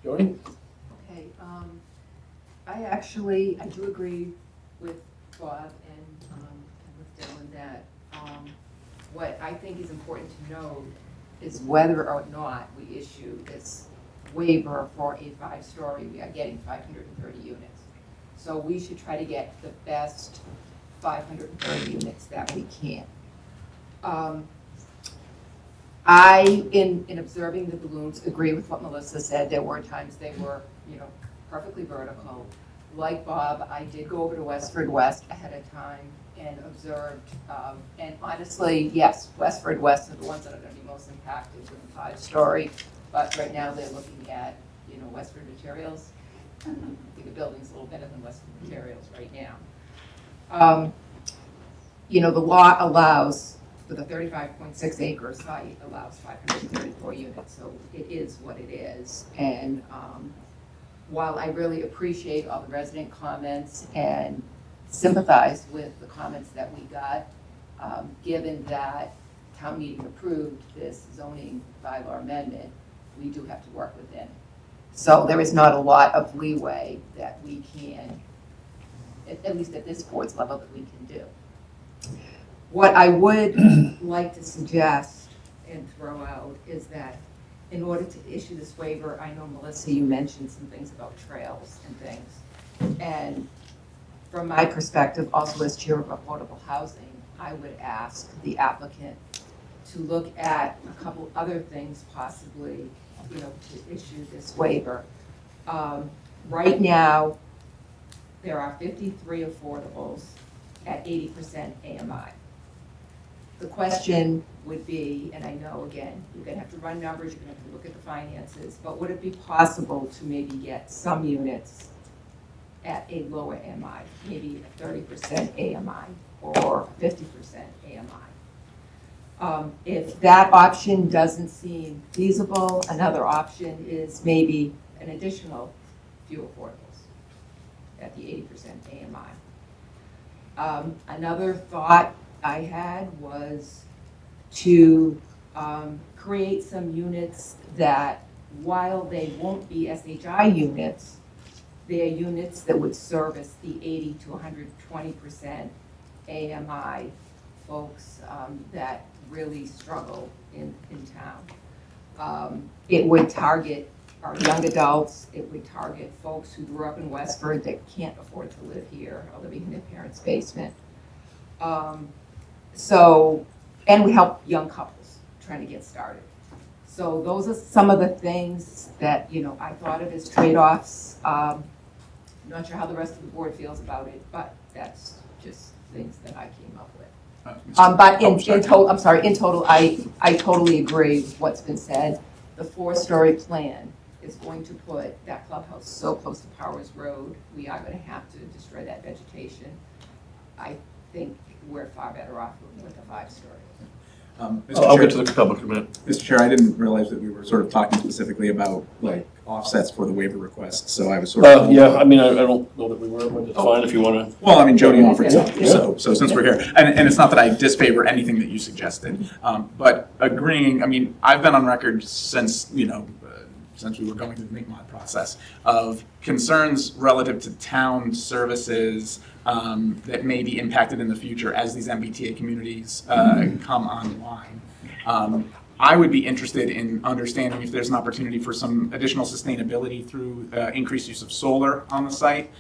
Jody? Okay, I do agree with Bob and with Dylan that what I think is important to know is whether or not we issue this waiver for a 5-story, we are getting 530 units. So we should try to get the best 530 units that we can. In observing the balloons, agree with what Melissa said. There were times they were, perfectly vertical. Like Bob, I did go over to Westford West ahead of time and observed. And honestly, yes, Westford West are the ones that are going to be most impacted with the 5-story. But right now they're looking at, Westford Materials. I think the building's a little better than Westford Materials right now. The law allows for the 35.6 acre site allows 534 units, so it is what it is. And while I really appreciate all the resident comments and sympathize with the comments that we got, given that town meeting approved this zoning bylaw amendment, we do have to work within. So there is not a lot of leeway that we can, at least at this board's level, that we can do. What I would like to suggest and throw out is that in order to issue this waiver, I know, Melissa, you mentioned some things about trails and things. And from my perspective, also as chair of affordable housing, I would ask the applicant to look at a couple other things possibly, you know, to issue this waiver. Right now, there are 53 affordables at 80% AMI. The question would be, and I know, again, you're gonna have to run numbers, you're gonna have to look at the finances, but would it be possible to maybe get some units at a lower AMI, maybe a 30% AMI or 50% AMI? If that option doesn't seem feasible, another option is maybe an additional few affordables at the 80% AMI. Another thought I had was to create some units that, while they won't be SHI units, they're units that would service the 80 to 120% AMI folks that really struggle in town. It would target our young adults, it would target folks who grew up in Westford that can't afford to live here or living in their parents' basement. And we help young couples trying to get started. So those are some of the things that, you know, I thought of as trade-offs. Not sure how the rest of the board feels about it, but that's just things that I came up with. But in total, I totally agree with what's been said. The 4-story plan is going to put that clubhouse so close to Powers Road, we are going to have to destroy that vegetation. I think we're far better off with a 5-story. I'll get to the public in a minute. Mr. Chair, I didn't realize that we were sort of talking specifically about like offsets for the waiver request, so I was sort of. Yeah, I mean, I don't know that we were, but it's fine if you want to. Well, I mean, Jody offered something, Yeah. so since we're here, and it's not that I disfavor anything that you suggested, but agreeing, I mean, I've been on record since, you know, since we were going through the MICMOD process, of concerns relative to town services that may be impacted in the future as these MBTA communities come online. I would be interested in understanding if there's an opportunity for some additional sustainability through increased use of solar on the site.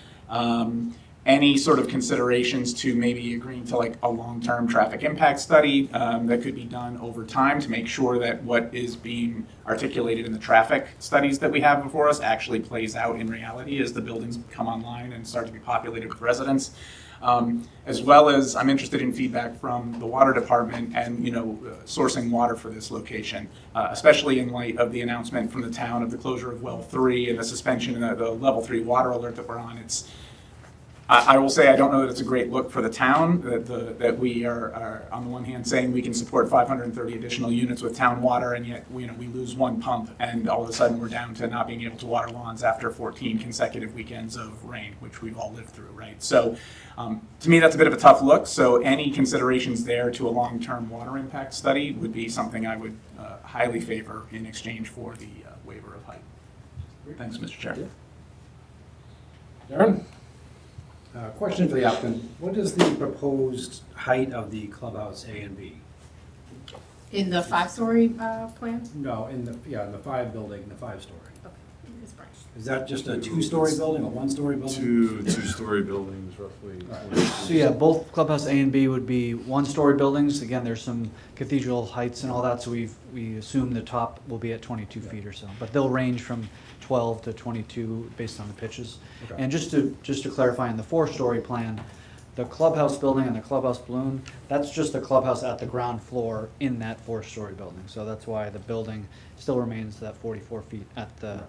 Any sort of considerations to maybe agreeing to like a long-term traffic impact study that could be done over time to make sure that what is being articulated in the traffic studies that we have before us actually plays out in reality as the buildings come online and start to be populated with residents. As well as I'm interested in feedback from the water department and, you know, sourcing water for this location, especially in light of the announcement from the town of the closure of well 3 and the suspension of the level 3 water alert that we're on. I will say I don't know that it's a great look for the town that we are on the one hand saying we can support 530 additional units with town water, and yet we lose one pump and all of a sudden we're down to not being able to water lawns after 14 consecutive weekends of rain, which we've all lived through, right? So to me that's a bit of a tough look. So any considerations there to a long-term water impact study would be something I would highly favor in exchange for the waiver of height. Thanks, Mr. Chair. Darren? Question for the applicant. What is the proposed height of the clubhouse A and B? In the 5-story plan? No, in the 5 building, the 5-story. Okay, Ms. Branch. Is that just a 2-story building, a 1-story building? Two-story buildings, roughly. So yeah, both clubhouse A and B would be 1-story buildings. Again, there's some cathedral heights and all that, so we assume the top will be at 22 feet or so. But they'll range from 12 to 22 based on the pitches. Okay. And just to clarify, in the 4-story plan, the clubhouse building and the clubhouse balloon, that's just the clubhouse at the ground floor in that 4-story building. So that's why the building still remains that 44 feet at the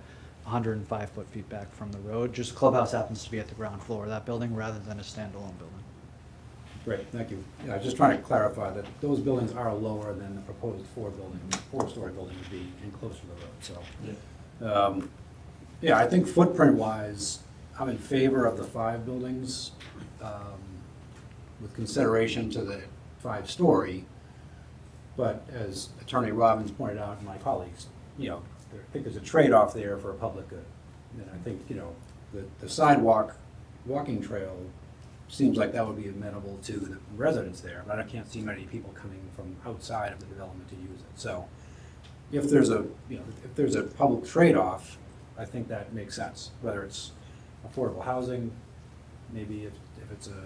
105 feet back from the road. Just clubhouse happens to be at the ground floor of that building rather than a standalone building. Great, thank you. Yeah, I was just trying to clarify that those buildings are lower than the proposed four-story building would be and closer to the road, so. Yeah, I think footprint-wise, I'm in favor of the 5 buildings with consideration to the 5-story. But as Attorney Robbins pointed out, and my colleagues, I think there's a trade-off there for a public good. And I think, the sidewalk, walking trail seems like that would be amenable to the residents there, but I can't see many people coming from outside of the development to use it. So if there's a public trade-off, I think that makes sense, whether it's affordable housing, maybe if it's a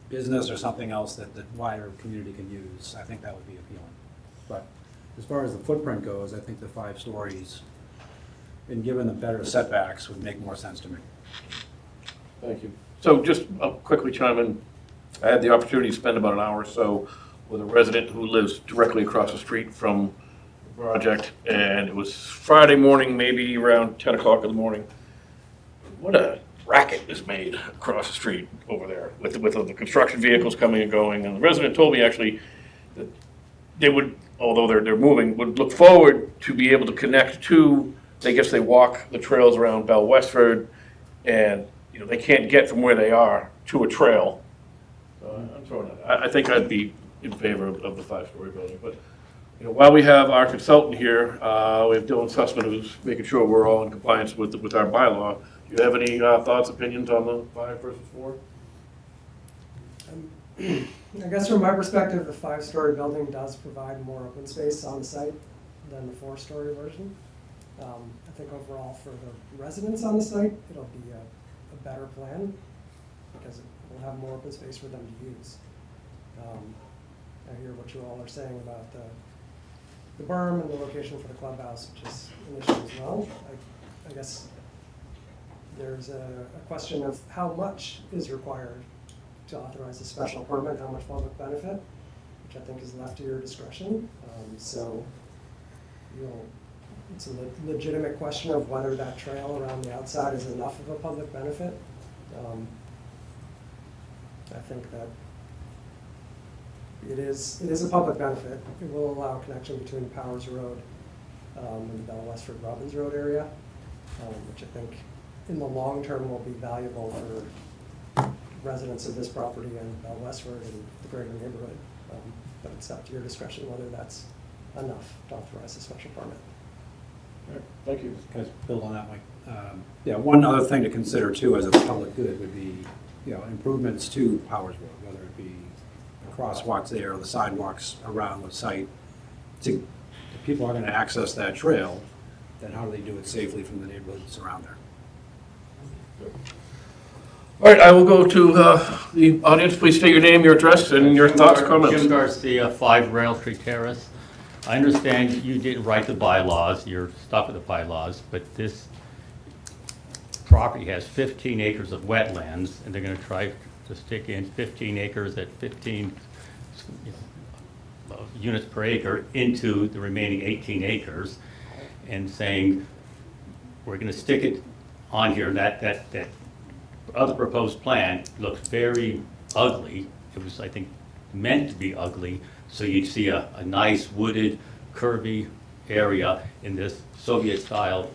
business or something else that the wider community can use, I think that would be appealing. But as far as the footprint goes, I think the 5 stories, and given the better setbacks, would make more sense to me. Thank you. So just I'll quickly chime in. I had the opportunity to spend about an hour or so with a resident who lives directly across the street from the project, and it was Friday morning, maybe around 10 o'clock in the morning. What a racket is made across the street over there with the construction vehicles coming and going. And the resident told me actually that they would, although they're moving, would look forward to be able to connect to, I guess they walk the trails around Bell Westford, and they can't get from where they are to a trail. So I'm throwing that. I think I'd be in favor of the 5-story building. But while we have our consultant here, we have Dylan Sussman, who's making sure we're all in compliance with our bylaw. Do you have any thoughts, opinions on the 5 versus 4? I guess from my perspective, the 5-story building does provide more open space on the site than the 4-story version. I think overall for the residents on the site, it'll be a better plan because it will have more open space for them to use. I hear what you all are saying about the berm and the location for the clubhouse, which is an issue as well. I guess there's a question of how much is required to authorize a special permit, how much public benefit, which I think is left to your discretion. It's a legitimate question of whether that trail around the outside is enough of a public benefit. I think that it is a public benefit. It will allow a connection between Powers Road and the Bell Westford Robbins Road area, which I think in the long term will be valuable for residents of this property and Bell Westford and the greater neighborhood. But it's up to your discretion whether that's enough to authorize a special permit. All right, thank you. Can I build on that, Mike? One other thing to consider too as a public good would be, improvements to Powers Road, whether it be the crosswalks there or the sidewalks around the site. If people are going to access that trail, then how do they do it safely from the neighborhoods around there? All right, I will go to the audience. Please state your name, your address, and your thoughts, comments. Jim Garcia, 5 Rail Street Terrace. I understand you didn't write the bylaws, you're stuck with the bylaws, but this property has 15 acres of wetlands, and they're going to try to stick in 15 acres at 15 units per acre into the remaining 18 acres, and saying, we're going to stick it on here. That other proposed plan looks very ugly. It was, I think, meant to be ugly, so you'd see a nice wooded, curvy area in this Soviet-style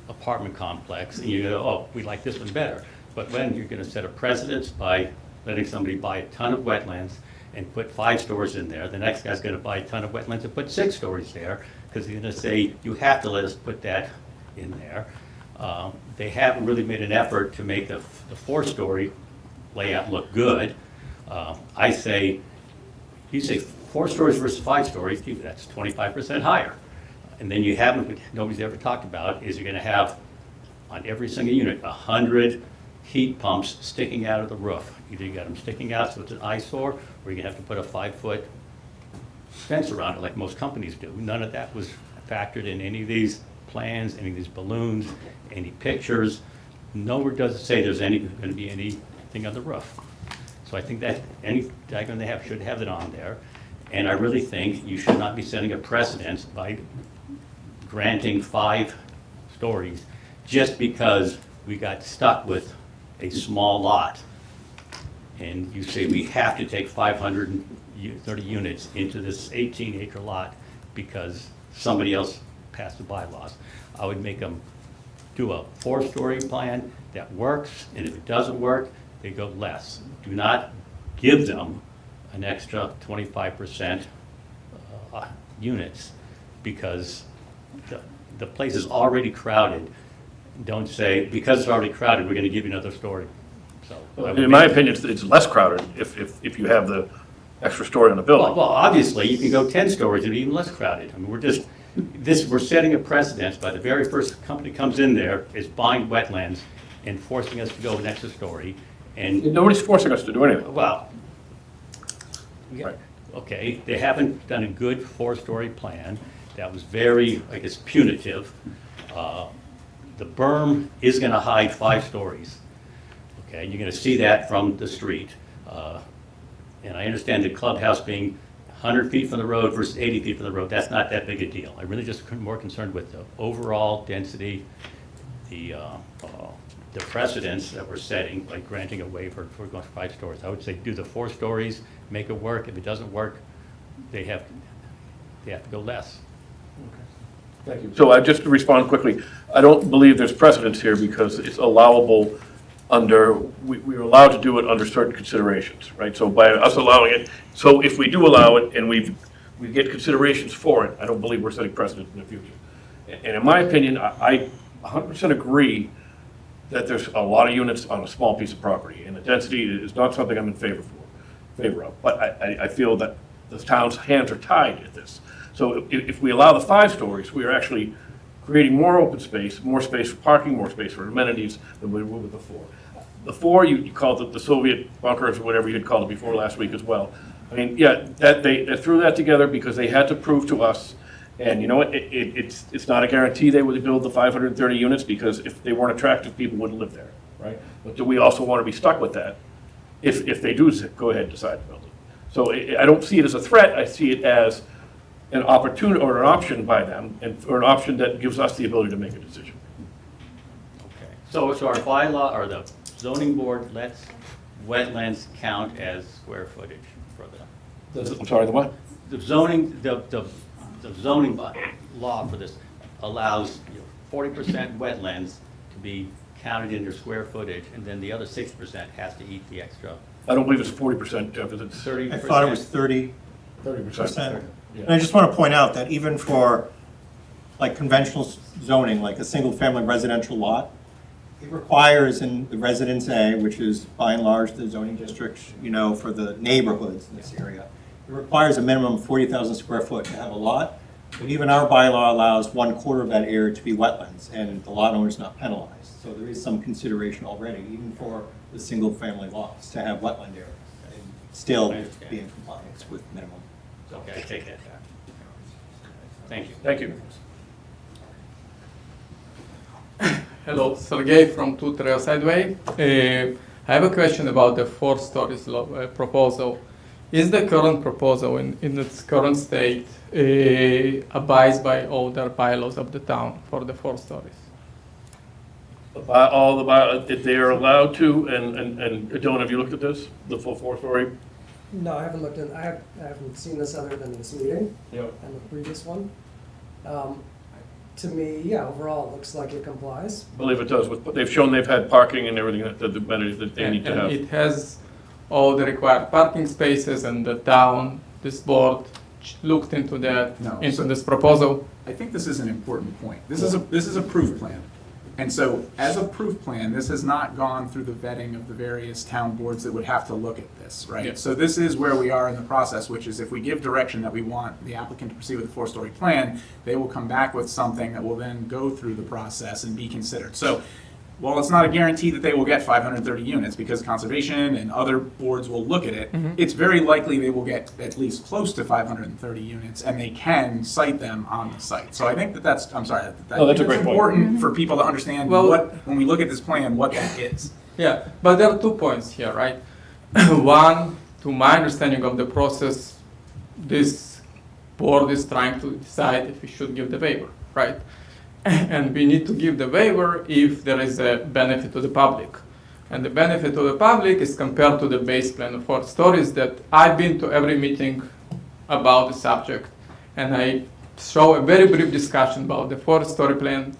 apartment complex, and you go, oh, we like this one better. But when you're going to set a precedence by letting somebody buy a ton of wetlands and put 5 stories in there, the next guy's going to buy a ton of wetlands and put 6 stories there, because he's going to say, you have to let us put that in there. They haven't really made an effort to make the 4-story layout look good. I say, you say 4 stories versus 5 stories, that's 25% higher. And then you haven't, what nobody's ever talked about, is you're going to have on every single unit 100 heat pumps sticking out of the roof. Either you got them sticking out so it's an eyesore, or you're going to have to put a 5-foot fence around it like most companies do. None of that was factored in any of these plans, any of these balloons, any pictures. Nowhere does it say there's going to be anything on the roof. So I think that any diagram they have should have it on there. And I really think you should not be setting a precedent by granting 5 stories just because we got stuck with a small lot and you say we have to take 530 units into this 18-acre lot because somebody else passed the bylaws, I would make them do a 4-story plan that works, and if it doesn't work, they go less. Do not give them an extra 25% units, because the place is already crowded. Don't say, because it's already crowded, we're going to give you another story. So, In my opinion, it's less crowded if you have the extra story on the building. well, obviously, you can go 10 stories and be even less crowded. I mean, we're setting a precedence by the very first company comes in there is buying wetlands and forcing us to go an extra story. And Nobody's forcing us to do anything. well, yeah, Right. okay, they haven't done a good 4-story plan. That was very, I guess, punitive. The berm is going to hide 5 stories. Okay, you're going to see that from the street. And I understand the clubhouse being 100 feet from the road versus 80 feet from the road. That's not that big a deal. I'm really just more concerned with the overall density, the precedents that we're setting, like granting a waiver for going 5 stories. I would say do the 4 stories, make it work. If it doesn't work, they have to go less. Thank you. So just to respond quickly, I don't believe there's precedence here because it's allowable we're allowed to do it under certain considerations, right? So by us allowing it, so if we do allow it and we get considerations for it, I don't believe we're setting precedent in the future. And in my opinion, I 100% agree that there's a lot of units on a small piece of property, and the density is not something I'm in favor of. But I feel that the town's hands are tied at this. So if we allow the 5 stories, we are actually creating more open space, more space for parking, more space for amenities than we would with the 4. The 4, you called it the Soviet bunkers or whatever you had called it before last week as well. I mean, yeah, they threw that together because they had to prove to us, and you know what, it's not a guarantee they would build the 530 units, because if they weren't attractive, people wouldn't live there, right? But do we also want to be stuck with that if they do go ahead and decide to build it? So I don't see it as a threat, I see it as an opportunity or an option by them, or an option that gives us the ability to make a decision. Okay. So our bylaw, or the zoning board lets wetlands count as square footage for I'm sorry, the what? the zoning, the zoning law for this allows 40% wetlands to be counted in your square footage, and then the other 6% has to eat the extra. I don't believe it's 40%, Jeff, it's 30%. I thought it was 30%. 30%. And I just want to point out that even for like conventional zoning, like a single-family residential lot, it requires in the Residence A, which is by and large the zoning district, for the neighborhoods in this area, it requires a minimum of 40,000 square foot to have a lot. But even our bylaw allows 1/4 of that area to be wetlands, and the lot owner is not penalized. So there is some consideration already, even for the single-family lots, to have wetland area and still be in compliance with minimum. Okay, I take that back. Thank you. Thank you. Hello, Sergey from 2 Trail Sideway. I have a question about the 4 stories proposal. Is the current proposal in its current state abides by all the bylaws of the town for the 4 stories? If they are allowed to, and Dylan, have you looked at this, the full 4-story? No, I haven't looked in, I haven't seen this other than this meeting Yep. and the previous one. To me, yeah, overall, it looks like it complies. I believe it does. They've shown they've had parking and everything, the amenities that they need to have. It has all the required parking spaces, and the town, this board looked into that, No, into so- this proposal. I think this is an important point. This is a proof plan. And so as a proof plan, this has not gone through the vetting of the various town boards that would have to look at this, right? Yeah. So this is where we are in the process, which is if we give direction that we want the applicant to proceed with a 4-story plan, they will come back with something that will then go through the process and be considered. So while it's not a guarantee that they will get 530 units, because conservation and other boards will look at it, it's very likely they will get at least close to 530 units, and they can cite them on the site. So I think that's No, that's a great point. important for people to understand when we look at this plan, what that is. Yeah, but there are 2 points here, right? One, to my understanding of the process, this board is trying to decide if we should give the waiver, right? And we need to give the waiver if there is a benefit to the public. And the benefit to the public is compared to the base plan of 4 stories that I've been to every meeting about the subject. And I show a very brief discussion about the 4-story plan.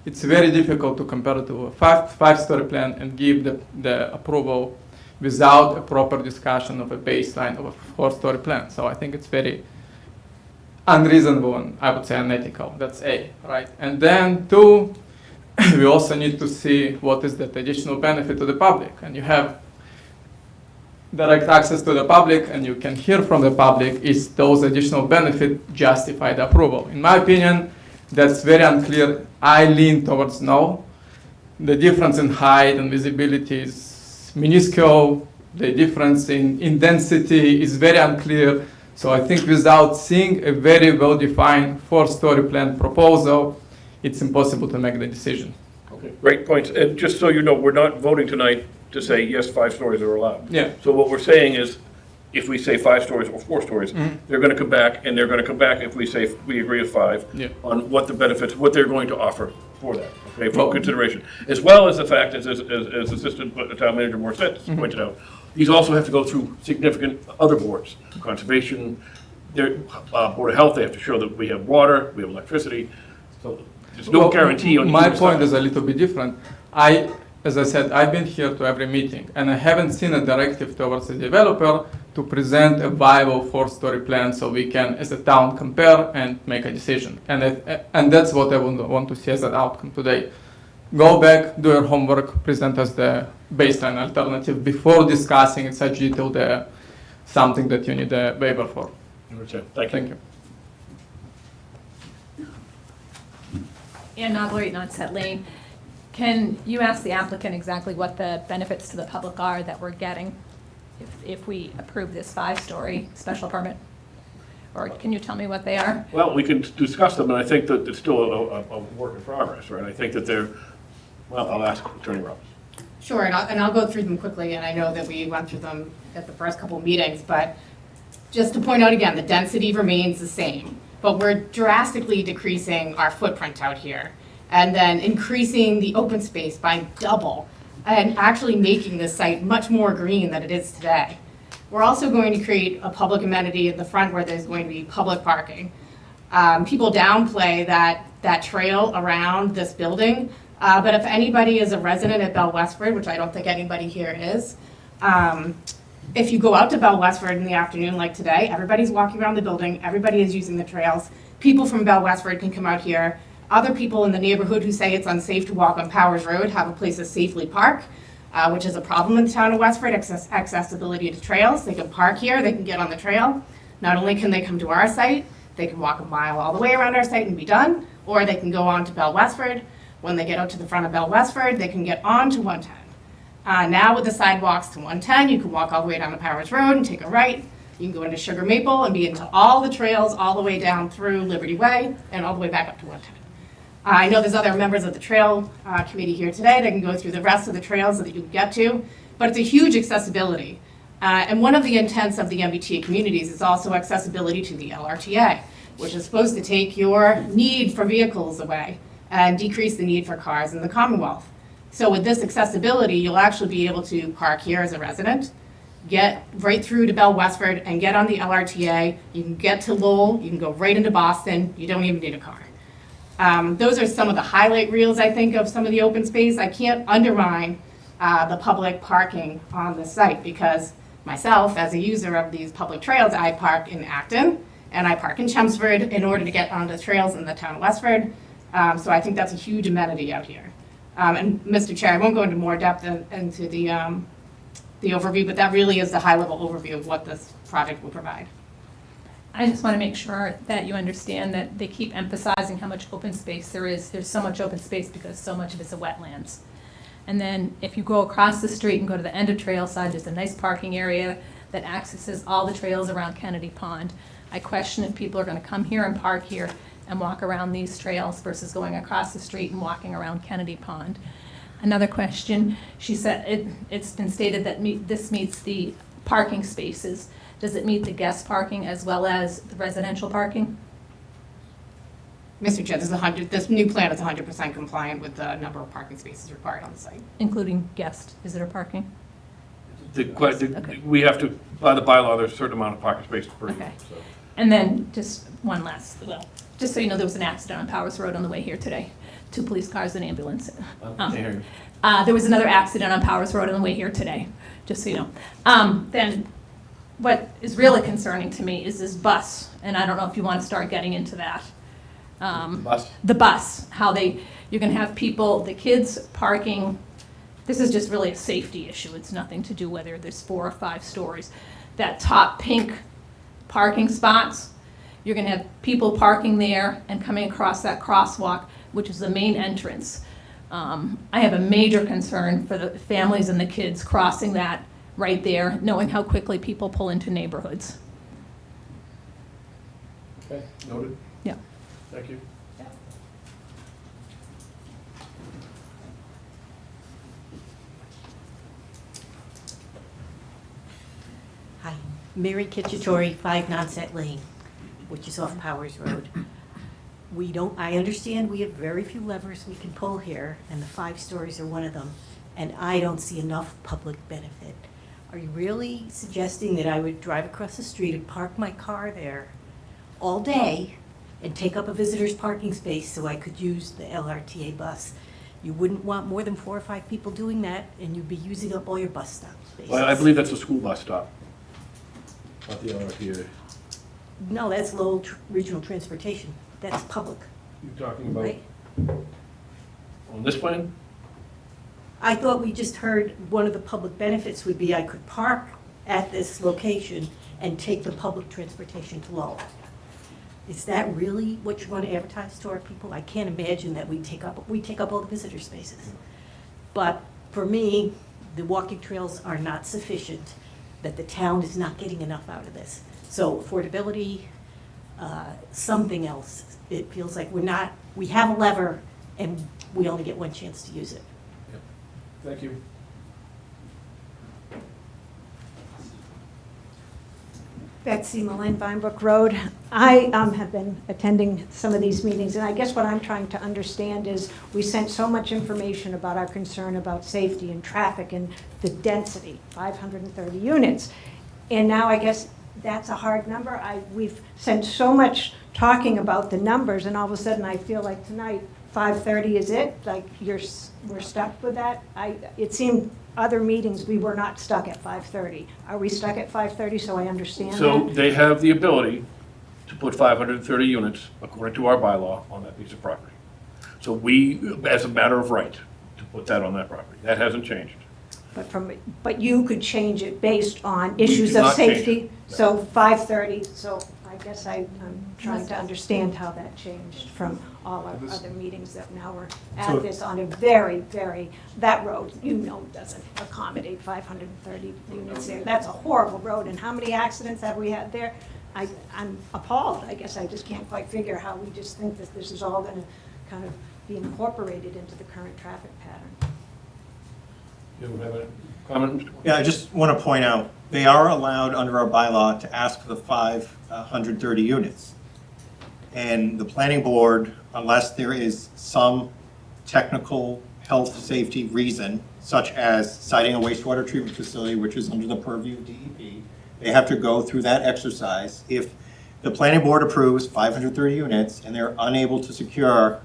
It's very difficult to compare it to a five-story plan and give the approval without a proper discussion of a baseline of a 4-story plan. So I think it's very unreasonable and I would say unethical. That's A, right? And then 2, we also need to see what is the additional benefit to the public. And you have direct access to the public and you can hear from the public, is those additional benefits justify the approval? In my opinion, that's very unclear. I lean towards no. The difference in height and visibility is minuscule. The difference in density is very unclear. So I think without seeing a very well-defined 4-story plan proposal, it's impossible to make the decision. Okay, great points. And just so you know, we're not voting tonight to say, yes, 5 stories are allowed. Yeah. So what we're saying is, if we say 5 stories or 4 stories, they're going to come back, and they're going to come back if we say we agree with 5 Yeah. on what the benefits, what they're going to offer for that, okay, for consideration. As well as the fact, as Assistant Town Manager Morissette pointed out, these also have to go through significant other boards, conservation, their Board of Health. They have to show that we have water, we have electricity. So there's no guarantee on My either point side. is a little bit different. As I said, I've been here to every meeting, and I haven't seen a directive towards the developer to present a viable 4-story plan so we can, as a town, compare and make a decision. And that's what I want to see as an outcome today. Go back, do your homework, present us the baseline alternative before discussing in such detail something that you need a waiver for. Thank you. Thank you. And Navarrete on Set Lane. Can you ask the applicant exactly what the benefits to the public are that we're getting if we approve this 5-story special permit? Or can you tell me what they are? Well, we can discuss them, and I think that it's still a work in progress, right? I think that they're, well, I'll ask Attorney Robbins. Sure, and I'll go through them quickly, and I know that we went through them at the first couple of meetings, but just to point out again, the density remains the same, but we're drastically decreasing our footprint out here, and then increasing the open space by double, and actually making this site much more green than it is today. We're also going to create a public amenity at the front where there's going to be public parking. People downplay that trail around this building, but if anybody is a resident at Bell Westford, which I don't think anybody here is, if you go out to Bell Westford in the afternoon like today, everybody's walking around the building, everybody is using the trails. People from Bell Westford can come out here. Other people in the neighborhood who say it's unsafe to walk on Powers Road have a place to safely park, which is a problem in the town of Westford, accessibility to trails. They can park here, they can get on the trail. Not only can they come to our site, they can walk a mile all the way around our site and be done, or they can go on to Bell Westford. When they get out to the front of Bell Westford, they can get on to 110. Now with the sidewalks to 110, you can walk all the way down to Powers Road and take a right. You can go into Sugar Maple and be into all the trails all the way down through Liberty Way and all the way back up to 110. I know there's other members of the trail committee here today that can go through the rest of the trails that you can get to, but it's a huge accessibility. And one of the intents of the MBTA communities is also accessibility to the LRTA, which is supposed to take your need for vehicles away and decrease the need for cars in the Commonwealth. So with this accessibility, you'll actually be able to park here as a resident, get right through to Bell Westford and get on the LRTA. You can get to Lowell, you can go right into Boston, you don't even need a car. Those are some of the highlight reels, I think, of some of the open space. I can't undermine the public parking on the site because myself, as a user of these public trails, I park in Acton and I park in Chelmsford in order to get onto trails in the town of Westford. So I think that's a huge amenity out here. And Mr. Chair, I won't go into more depth into the overview, but that really is the high-level overview of what this project will provide. I just want to make sure that you understand that they keep emphasizing how much open space there is. There's so much open space because so much of it's a wetlands. And then if you go across the street and go to the end of Trailside, there's a nice parking area that accesses all the trails around Kennedy Pond. I question if people are going to come here and park here and walk around these trails versus going across the street and walking around Kennedy Pond. Another question, she said it's been stated that this meets the parking spaces. Does it meet the guest parking as well as the residential parking? Mr. Chair, this new plan is 100% compliant with the number of parking spaces required on the site. Including guest visitor parking? We have to, by the bylaw, there's a certain amount of parking spaces per unit. Okay. So. And then just one last, well, just so you know, there was an accident on Powers Road on the way here today. 2 police cars and ambulance. There was another accident on Powers Road on the way here today, just so you know. Then what is really concerning to me is this bus, and I don't know if you want to start getting into that. The bus, how you're going to have people, the kids parking. This is just really a safety issue. It's nothing to do whether there's 4 or 5 stories. That top pink parking spots, you're going to have people parking there and coming across that crosswalk, which is the main entrance. I have a major concern for the families and the kids crossing that right there, knowing how quickly people pull into neighborhoods. Okay, noted. Yeah. Thank you. Hi, Mary Kitchatori, 5 Nonset Lane, which is off Powers Road. I understand we have very few levers we can pull here, and the 5 stories are one of them, and I don't see enough public benefit. Are you really suggesting that I would drive across the street and park my car there all day and take up a visitor's parking space so I could use the LRTA bus? You wouldn't want more than 4 or 5 people doing that, and you'd be using up all your bus stop spaces. Well, I believe that's a school bus stop, not the LRTA. No, that's Lowell Regional Transportation. That's public. You're talking about Right? on this plan? I thought we just heard one of the public benefits would be I could park at this location and take the public transportation to Lowell. Is that really what you're going to advertise to our people? I can't imagine that we take up all the visitor spaces. But for me, the walking trails are not sufficient, that the town is not getting enough out of this. So affordability, something else. It feels like we have a lever and we only get one chance to use it. Yep. Thank you. Betsy Malin, Vinebrook Road. I have been attending some of these meetings, and I guess what I'm trying to understand is we sent so much information about our concern about safety and traffic and the density, 530 units. And now I guess that's a hard number. We've sent so much talking about the numbers, and all of a sudden I feel like tonight 530 is it? Like we're stuck with that? It seemed other meetings we were not stuck at 530. Are we stuck at 530 so I understand So that? they have the ability to put 530 units, according to our bylaw, on that piece of property. So we, as a matter of right, to put that on that property. That hasn't changed. But you could change it based on issues do of not change safety? it. So 530, so I guess I'm trying to understand how that changed from all our other meetings that now we're So- at this on a very, that road, doesn't accommodate 530 units there. That's a horrible road, and how many accidents have we had there? I'm appalled. I guess I just can't quite figure how we just think that this is all going to kind of be incorporated into the current traffic pattern. You have a comment, Mr. Moore? Yeah, I just want to point out, they are allowed under our bylaw to ask for the 530 units. And the planning board, unless there is some technical health safety reason, such as citing a wastewater treatment facility, which is under the purview of DEP, they have to go through that exercise. If the planning board approves 530 units and they're unable to secure,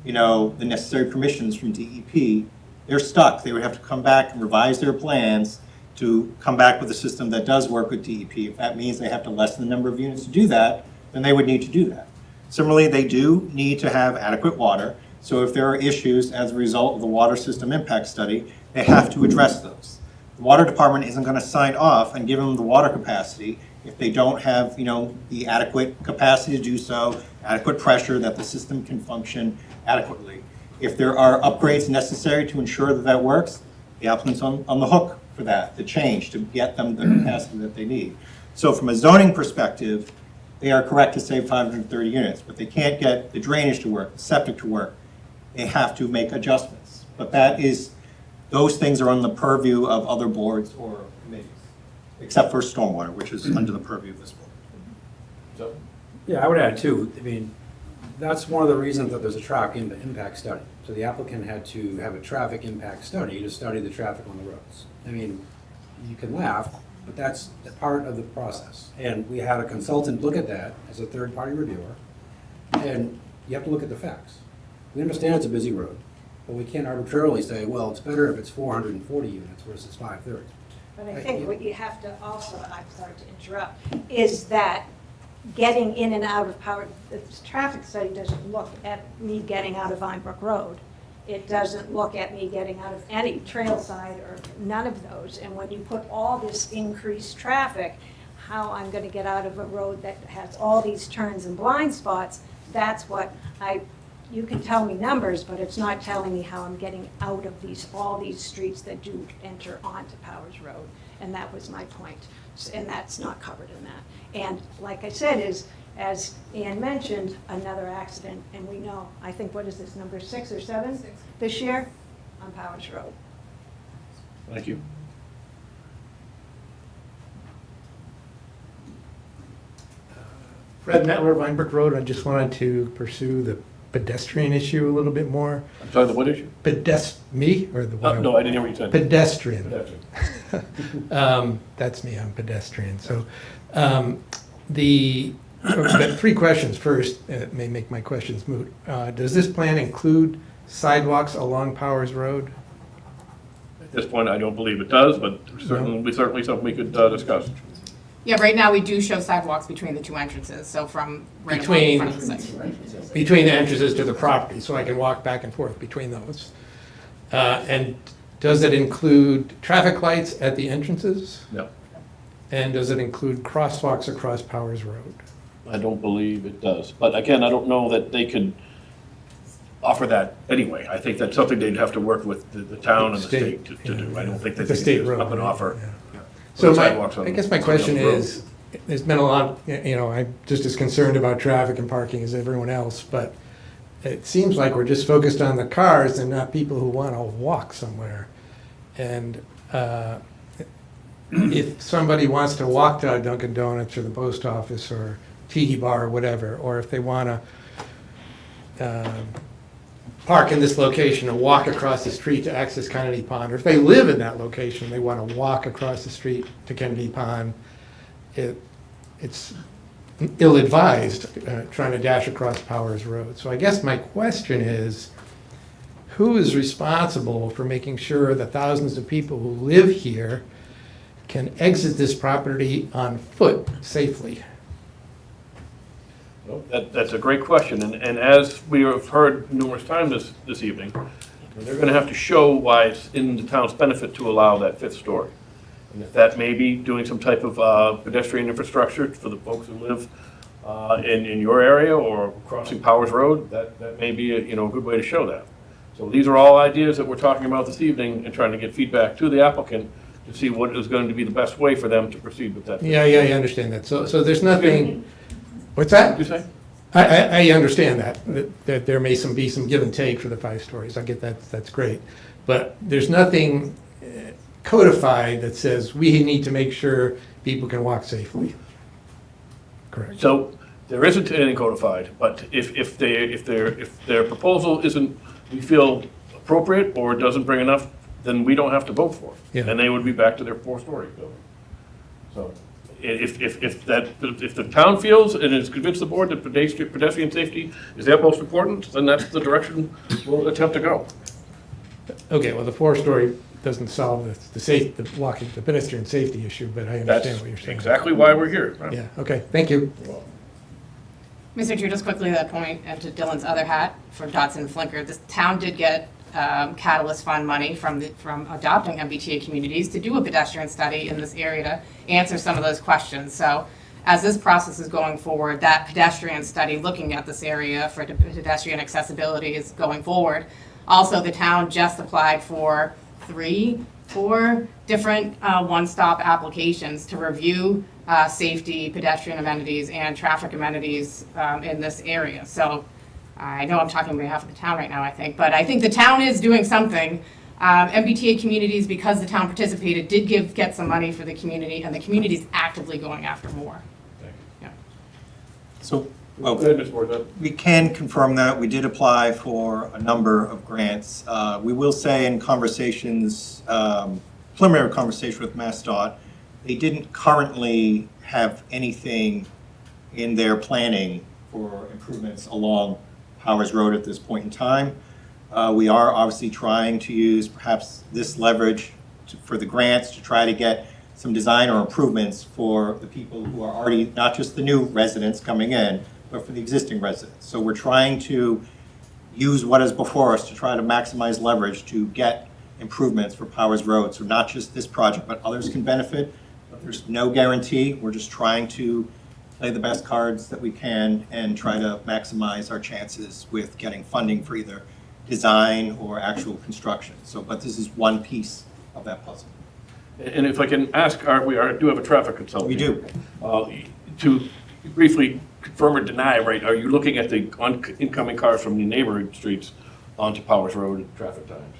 the necessary permissions from DEP, they're stuck. They would have to come back and revise their plans to come back with a system that does work with DEP. If that means they have to lessen the number of units to do that, then they would need to do that. Similarly, they do need to have adequate water. So if there are issues as a result of the water system impact study, they have to address those. The water department isn't going to sign off and give them the water capacity if they don't have, the adequate capacity to do so, adequate pressure that the system can function adequately. If there are upgrades necessary to ensure that that works, the applicant's on the hook for that, the change, to get them the capacity that they need. So from a zoning perspective, they are correct to say 530 units, but they can't get the drainage to work, the septic to work. They have to make adjustments. But those things are on the purview of other boards or committees, except for stormwater, which is under the purview of this board. So, Yeah, I would add too, that's one of the reasons that there's a traffic impact study. So the applicant had to have a traffic impact study to study the traffic on the roads. I mean, you can laugh, but that's a part of the process. And we had a consultant look at that as a third-party reviewer, and you have to look at the facts. We understand it's a busy road, but we can't arbitrarily say, well, it's better if it's 440 units versus 530. But I think what you have to also, and I'm sorry to interrupt, is that getting in and out of Power, the traffic study doesn't look at me getting out of Vinebrook Road. It doesn't look at me getting out of any trailside or none of those. And when you put all this increased traffic, how I'm going to get out of a road that has all these turns and blind spots, that's what you can tell me numbers, but it's not telling me how I'm getting out of all these streets that do enter onto Powers Road. And that was my point. And that's not covered in that. And like I said, as Ann mentioned, another accident, and we know, I think, what is this, number 6 or 7 this year on Powers Road. Thank you. Fred Mettler, Vinebrook Road. I just wanted to pursue the pedestrian issue a little bit more. I'm sorry, the what issue? Me or the what? No, I didn't hear what you said. Pedestrian. Pedestrian. That's me, I'm pedestrian. So I've got 3 questions. First, it may make my questions moot. Does this plan include sidewalks along Powers Road? At this point, I don't believe it does, but certainly something we could discuss. Yeah, right now we do show sidewalks between the 2 entrances, so from right along the front of the site. Between the entrances to the property, so I can walk back and forth between those. And does it include traffic lights at the entrances? No. And does it include crosswalks across Powers Road? I don't believe it does. But again, I don't know that they could offer that anyway. I think that's something they'd have to work with the town and the state to do. I don't think they The could state just road, up and right, offer. So sidewalks I guess my question is, there's been a lot, I'm just as concerned about traffic and parking as everyone else, but it seems like we're just focused on the cars and not people who want to walk somewhere. And if somebody wants to walk to a Dunkin' Donuts or the post office or Tiki Bar or whatever, or if they want to park in this location and walk across the street to access Kennedy Pond, or if they live in that location, they want to walk across the street to Kennedy Pond, it's ill-advised trying to dash across Powers Road. So I guess my question is, who is responsible for making sure that thousands of people who live here can exit this property on foot safely? Well, that's a great question, and as we have heard numerous times this evening, they're going to have to show why it's in the town's benefit to allow that 5th story. And if that may be doing some type of pedestrian infrastructure for the folks who live in your area or crossing Powers Road, that may be a good way to show that. So these are all ideas that we're talking about this evening and trying to get feedback to the applicant to see what is going to be the best way for them to proceed with that. Yeah, I understand that. So there's nothing. What's that? What did you say? I understand that there may be some give and take for the 5 stories. I get that. That's great, but there's nothing codified that says we need to make sure people can walk safely. Correct. So there isn't anything codified, but if their proposal isn't, we feel, appropriate or doesn't bring enough, then we don't have to vote for it. Yeah. And they would be back to their 4-story building. So if the town feels and is convinced the board that pedestrian safety is their most important, then that's the direction we'll attempt to go. Okay, well, the 4-story doesn't solve the pedestrian safety issue, but I understand what you're saying. Exactly why we're here. Yeah, okay, thank you. Mr. Chair, just quickly that point, and to Dylan's other hat for Dotson and Flinker, this town did get Catalyst Fund money from adopting MBTA communities to do a pedestrian study in this area to answer some of those questions. So as this process is going forward, that pedestrian study looking at this area for pedestrian accessibility is going forward. Also, the town just applied for 4 different one-stop applications to review safety, pedestrian amenities, and traffic amenities in this area. So I know I'm talking on behalf of the town right now, I think, but I think the town is doing something. MBTA communities, because the town participated, did get some money for the community, and the community is actively going after more. So Well, Go ahead, Ms. Borza. we can confirm that. We did apply for a number of grants. We will say in conversations, preliminary conversation with MassDOT, they didn't currently have anything in their planning for improvements along Powers Road at this point in time. We are obviously trying to use perhaps this leverage for the grants to try to get some design or improvements for the people who are already, not just the new residents coming in, but for the existing residents. So we're trying to use what is before us to try to maximize leverage to get improvements for Powers Road. So not just this project, but others can benefit, but there's no guarantee. We're just trying to play the best cards that we can and try to maximize our chances with getting funding for either design or actual construction. So, but this is one piece of that puzzle. And if I can ask, we do have a traffic consultant. We do. To briefly confirm or deny, right, are you looking at the incoming cars from the neighborhood streets onto Powers Road traffic times?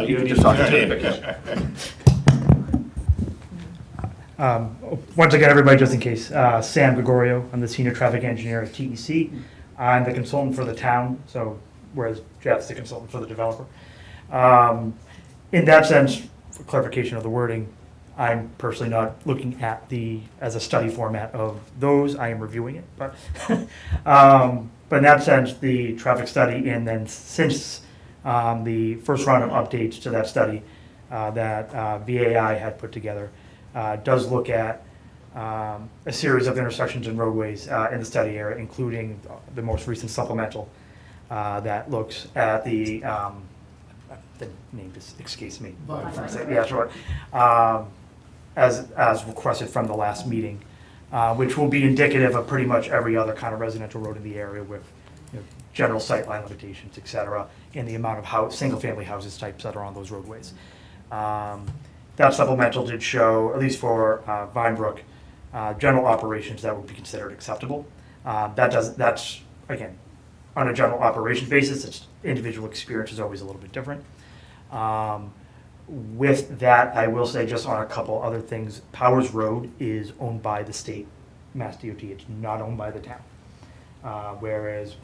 You can just talk to Tim. Once again, everybody, just in case, Sam Gregorio, I'm the senior traffic engineer at TEC. I'm the consultant for the town, so whereas Jeff's the consultant for the developer. In that sense, for clarification of the wording, I'm personally not looking at as a study format of those. I am reviewing it, but in that sense, the traffic study, and then since the first round of updates to that study that VAI had put together, does look at a series of intersections and roadways in the study area, including the most recent supplemental that looks at the name just escapes me. Yeah, sure. As requested from the last meeting, which will be indicative of pretty much every other kind of residential road in the area with general sightline limitations, et cetera, and the amount of single-family houses types that are on those roadways. That supplemental did show, at least for Vinebrook, general operations that would be considered acceptable. That's, again, on a general operation basis, its individual experience is always a little bit different. With that, I will say just on a couple other things, Powers Road is owned by the state, Mass DOT. It's not owned by the town. Whereas,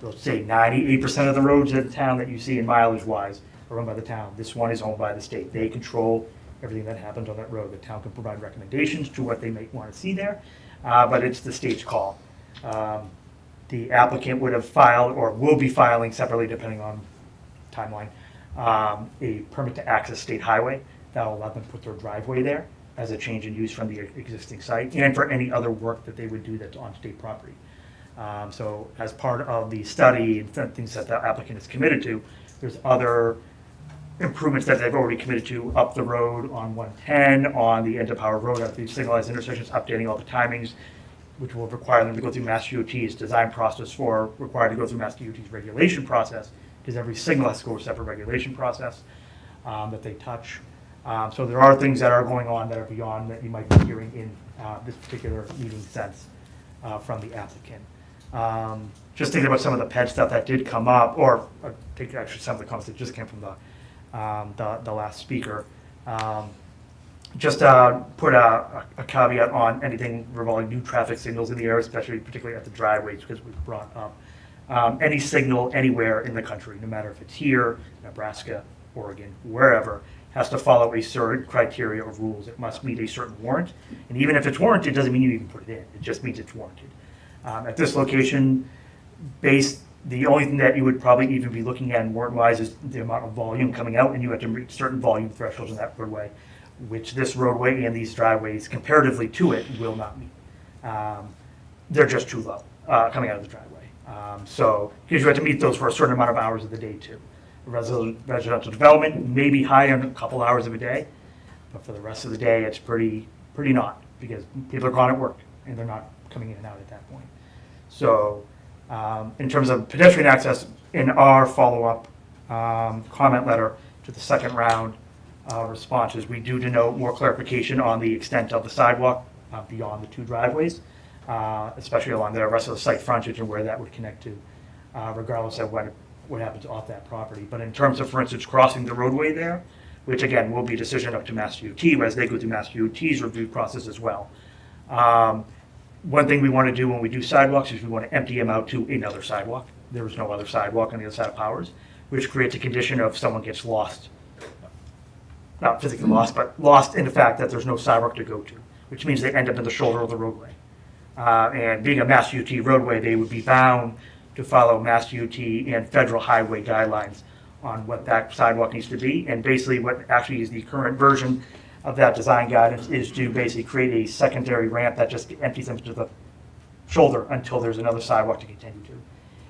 let's say 98% of the roads in the town that you see in mileage-wise are owned by the town. This one is owned by the state. They control everything that happens on that road. The town can provide recommendations to what they might want to see there, but it's the state's call. The applicant would have filed, or will be filing separately, depending on timeline, a permit to access state highway that will allow them to put their driveway there as a change in use from the existing site, and for any other work that they would do that's on state property. So as part of the study and things that the applicant is committed to, there's other improvements that they've already committed to up the road on 110, on the end of Power Road at the signalized intersections, updating all the timings, which will require them to go through Mass DOT's design process, or required to go through Mass DOT's regulation process, because every signal has to go through a separate regulation process that they touch. So there are things that are going on that are beyond that you might be hearing in this particular meeting sense from the applicant. Just thinking about some of the PED stuff that did come up, or take actually some of the comments that just came from the last speaker. Just put a caveat on anything revolving new traffic signals in the area, especially particularly at the driveways, because we've brought up any signal anywhere in the country, no matter if it's here, Nebraska, Oregon, wherever, has to follow a certain criteria of rules. It must meet a certain warrant, and even if it's warranted, it doesn't mean you even put it in. It just means it's warranted. At this location, the only thing that you would probably even be looking at warrant-wise is the amount of volume coming out, and you have to reach certain volume thresholds in that roadway, which this roadway and these driveways, comparatively to it, will not meet. They're just too low coming out of the driveway. So because you have to meet those for a certain amount of hours of the day too. Residential development may be high on a couple hours of a day, but for the rest of the day, it's pretty not, because people are gone at work and they're not coming in and out at that point. So in terms of pedestrian access, in our follow-up comment letter to the second round responses, we do denote more clarification on the extent of the sidewalk beyond the two driveways, especially along the rest of the site frontage and where that would connect to, regardless of what happens off that property. But in terms of, for instance, crossing the roadway there, which again will be a decision up to Mass DOT as they go through Mass DOT's review process as well. one thing we want to do when we do sidewalks is we want to empty them out to another sidewalk. There is no other sidewalk on the other side of Powers, which creates a condition of someone gets lost. Not physically lost, but lost in the fact that there's no sidewalk to go to, which means they end up in the shoulder of the roadway. And being a Mass DOT roadway, they would be bound to follow Mass DOT and federal highway guidelines on what that sidewalk needs to be. And basically what actually is the current version of that design guidance is to basically create a secondary ramp that just empties them to the shoulder until there's another sidewalk to continue to.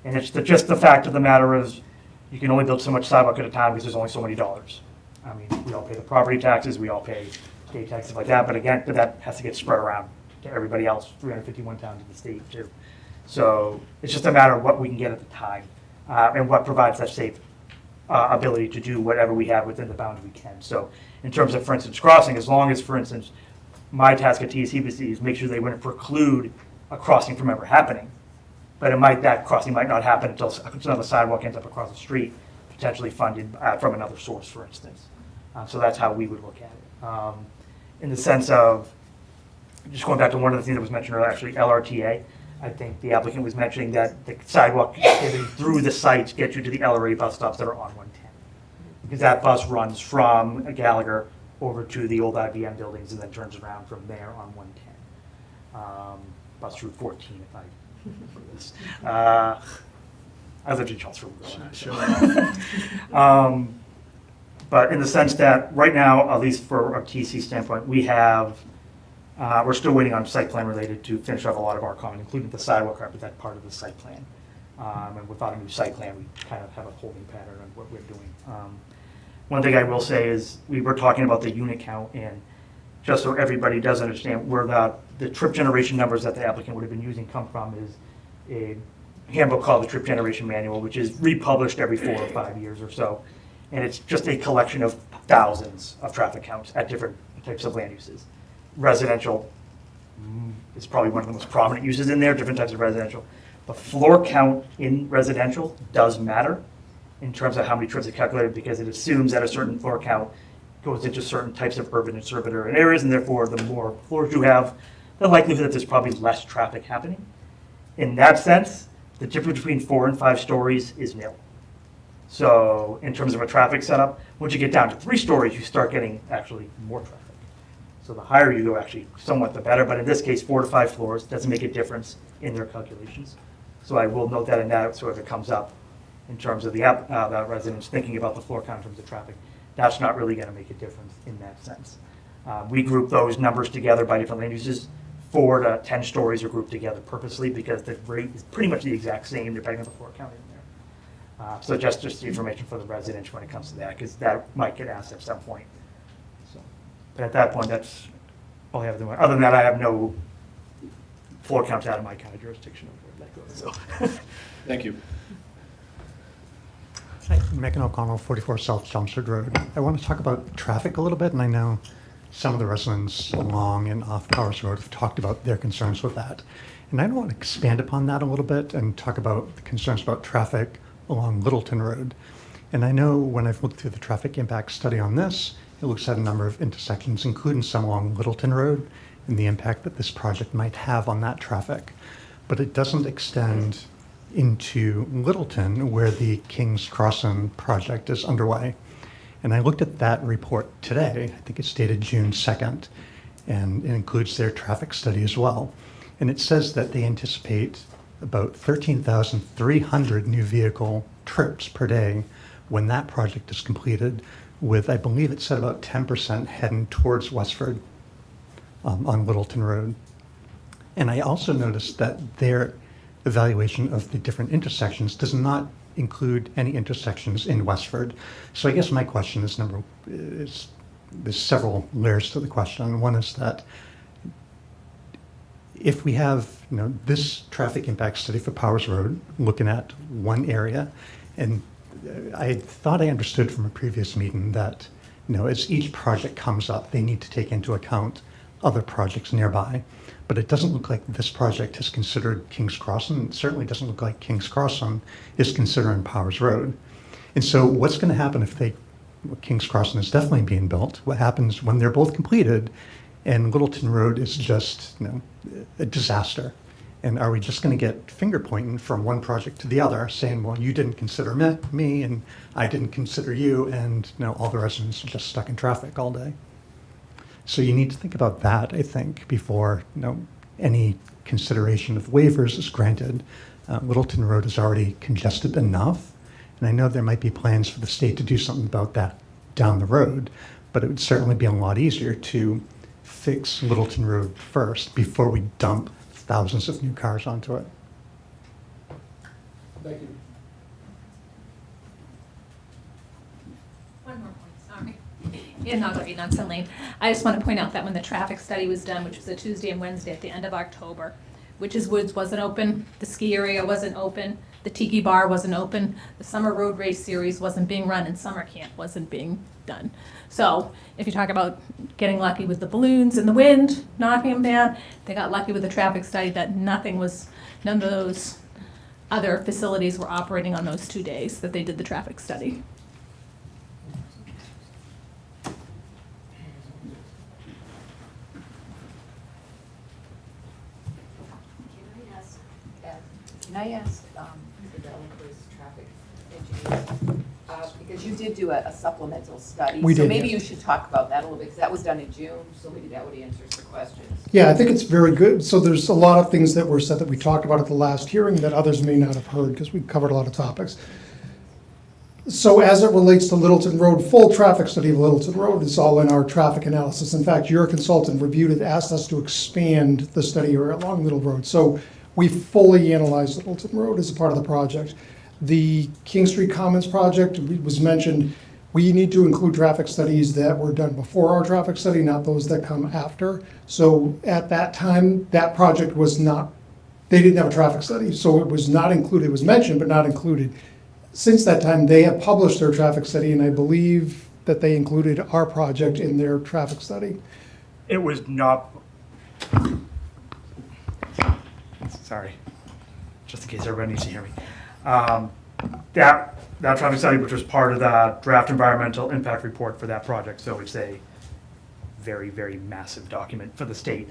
And it's just the fact of the matter is you can only build so much sidewalk at a time because there's only so many dollars. I mean, we all pay the property taxes, we all pay state taxes like that, but again, that has to get spread around to everybody else, 351 towns in the state too. So it's just a matter of what we can get at the time and what provides that safe ability to do whatever we have within the boundary we can. So in terms of, for instance, crossing, as long as, for instance, my task at TCBC is make sure they wouldn't preclude a crossing from ever happening. But that crossing might not happen until another sidewalk ends up across the street, potentially funded from another source, for instance. So that's how we would look at it. In the sense of, just going back to one of the things that was mentioned earlier, actually LRTA, I think the applicant was mentioning that the sidewalk connectivity through the sites gets you to the LRA bus stops that are on 110. Because that bus runs from Gallagher over to the old IBM buildings and then turns around from there on 110. Bus route 14, if I lived in Chelmsford. But in the sense that right now, at least for a TC standpoint, we're still waiting on site plan related to finish off a lot of our comment, including the sidewalk carpet, that part of the site plan. And without a new site plan, we kind of have a holding pattern on what we're doing. One thing I will say is we were talking about the unit count, and just so everybody does understand where the trip generation numbers that the applicant would have been using come from is a handbook called the Trip Generation Manual, which is republished every 4 or 5 years or so. And it's just a collection of thousands of traffic counts at different types of land uses. Residential is probably one of the most prominent uses in there, different types of residential. The floor count in residential does matter in terms of how many trips are calculated, because it assumes that a certain floor count goes into certain types of urban and suburban areas, and therefore the more floors you have, the likelihood that there's probably less traffic happening. In that sense, the difference between 4 and 5 stories is nil. So in terms of a traffic setup, once you get down to 3 stories, you start getting actually more traffic. So the higher you go, actually, somewhat the better. But in this case, 4 to 5 floors doesn't make a difference in their calculations. So I will note that in that, so if it comes up in terms of the residents thinking about the floor count in terms of traffic, that's not really going to make a difference in that sense. We group those numbers together by different land uses. 4 to 10 stories are grouped together purposely because the rate is pretty much the exact same depending on the floor count in there. So just the information for the residents when it comes to that, because that might get asked at some point. So, but at that point, that's all I have to do. Other than that, I have no floor counts out of my kind of jurisdiction of where that goes. So. Thank you. Hi, Megan O'Connell, 44 South Chelmsford Road. I want to talk about traffic a little bit, and I know some of the residents along and off Powers Road have talked about their concerns with that. And I want to expand upon that a little bit and talk about the concerns about traffic along Littleton Road. And I know when I've looked through the traffic impact study on this, it looks at a number of intersections, including some along Littleton Road, and the impact that this project might have on that traffic. But it doesn't extend into Littleton, where the King's Crossing project is underway. And I looked at that report today. I think it's dated June 2nd, and it includes their traffic study as well. And it says that they anticipate about 13,300 new vehicle trips per day when that project is completed, with, I believe it said, about 10% heading towards Westford on Littleton Road. And I also noticed that their evaluation of the different intersections does not include any intersections in Westford. So I guess my question is, there's several layers to the question. One is that if we have, this traffic impact study for Powers Road looking at one area, and I thought I understood from a previous meeting that, as each project comes up, they need to take into account other projects nearby. But it doesn't look like this project is considered King's Crossing. It certainly doesn't look like King's Crossing is considering Powers Road. And so what's going to happen if King's Crossing is definitely being built? What happens when they're both completed And Littleton Road is just, a disaster. And are we just going to get finger pointing from one project to the other, saying, well, you didn't consider me, and I didn't consider you, and all the residents are just stuck in traffic all day. So you need to think about that, I think, before any consideration of waivers is granted. Littleton Road is already congested enough, and I know there might be plans for the state to do something about that down the road, but it would certainly be a lot easier to fix Littleton Road first before we dump thousands of new cars onto it. Thank you. One more point, sorry. Yeah, not great, not so late. I just want to point out that when the traffic study was done, which was a Tuesday and Wednesday at the end of October, Witches Woods wasn't open, the ski area wasn't open, the Tiki Bar wasn't open, the Summer Road Race Series wasn't being run, and Summer Camp wasn't being done. So if you talk about getting lucky with the balloons and the wind, knocking them down, they got lucky with the traffic study that none of those other facilities were operating on those 2 days that they did the traffic study. Can I ask the developer's traffic engineer, because you did do a supplemental study. We So did, maybe yes. you should talk about that a little bit, because that was done in June, so maybe that would answer some questions. Yeah, I think it's very good. So there's a lot of things that were said that we talked about at the last hearing that others may not have heard, because we covered a lot of topics. So as it relates to Littleton Road, full traffic study of Littleton Road is all in our traffic analysis. In fact, your consultant reviewed it, asked us to expand the study area along Little Road. So we fully analyzed Littleton Road as a part of the project. The King Street Commons project was mentioned. We need to include traffic studies that were done before our traffic study, not those that come after. So at that time, that project was not, they didn't have a traffic study, so it was not included. It was mentioned, but not included. Since that time, they have published their traffic study, and I believe that they included our project in their traffic study. It was not, sorry, just in case everybody needs to hear me. That traffic study, which was part of the draft environmental impact report for that project, so it's a very, very massive document for the state.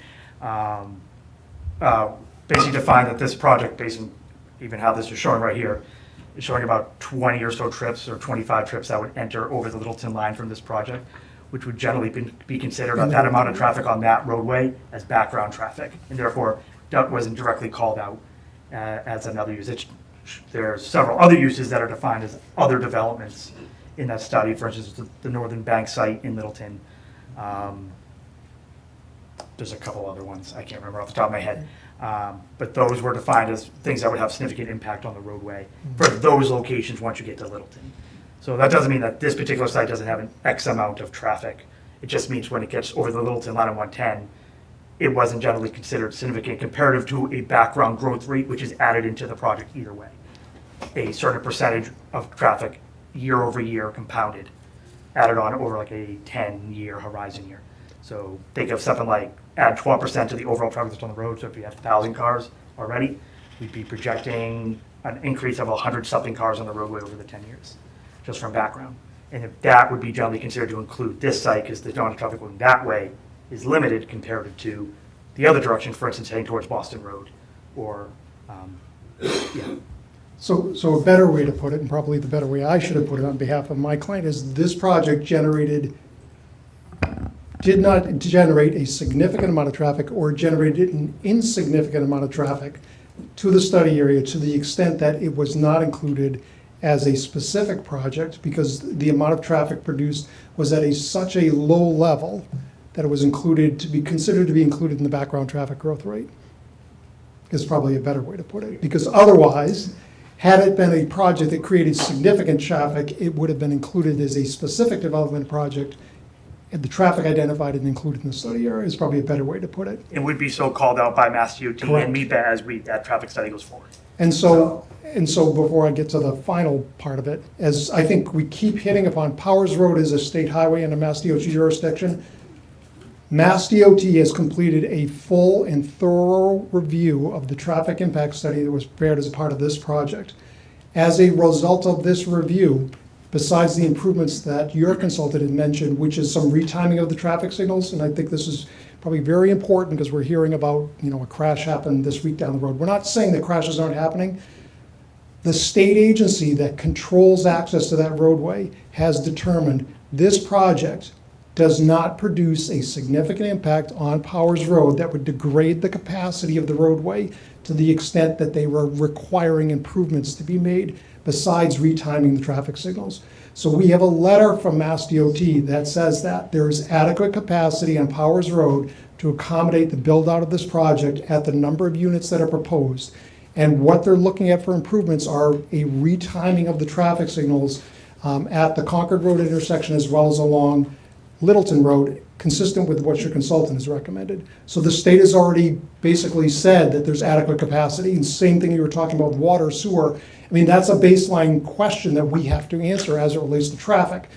Basically defined that this project, based on even how this is showing right here, is showing about 20 or so trips or 25 trips that would enter over the Littleton line from this project, which would generally be considered that amount of traffic on that roadway as background traffic, and therefore that wasn't directly called out as another use. There are several other uses that are defined as other developments in that study, for instance, the Northern Bank site in Littleton. There's a couple other ones, I can't remember off the top of my head. But those were defined as things that would have significant impact on the roadway for those locations once you get to Littleton. So that doesn't mean that this particular site doesn't have an X amount of traffic. It just means when it gets over the Littleton line of 110, it wasn't generally considered significant comparative to a background growth rate, which is added into the project either way. A certain percentage of traffic year over year compounded, added on over like a 10-year horizon year. So think of something like add 12% to the overall traffic that's on the road. So if you have 1,000 cars already, we'd be projecting an increase of 100-something cars on the roadway over the 10 years, just from background. And if that would be generally considered to include this site, because the amount of traffic going that way is limited compared to the other direction, for instance, heading towards Boston Road, or, yeah. So a better way to put it, and probably the better way I should have put it on behalf of my client, is this project did not generate a significant amount of traffic or generated an insignificant amount of traffic to the study area to the extent that it was not included as a specific project because the amount of traffic produced was at such a low level that it was considered to be included in the background traffic growth rate. Is probably a better way to put it. Because otherwise, had it been a project that created significant traffic, it would have been included as a specific development project. And the traffic identified and included in the study area is probably a better way to put it. It would be so called out by Mass DOT Correct. and MEPA as that traffic study goes forward. And so before I get to the final part of it, as I think we keep hitting upon, Powers Road is a state highway under Mass DOT jurisdiction. Mass DOT has completed a full and thorough review of the traffic impact study that was prepared as a part of this project. As a result of this review, besides the improvements that your consultant had mentioned, which is some retiming of the traffic signals, and I think this is probably very important because we're hearing about, a crash happened this week down the road. We're not saying that crashes aren't happening. The state agency that controls access to that roadway has determined this project does not produce a significant impact on Powers Road that would degrade the capacity of the roadway to the extent that they were requiring improvements to be made besides retiming the traffic signals. So we have a letter from Mass DOT that says that there is adequate capacity on Powers Road to accommodate the build out of this project at the number of units that are proposed. And what they're looking at for improvements are a retiming of the traffic signals at the Concord Road intersection as well as along Littleton Road, consistent with what your consultant has recommended. So the state has already basically said that there's adequate capacity, and same thing you were talking about water, sewer. I mean, that's a baseline question that we have to answer as it relates to traffic.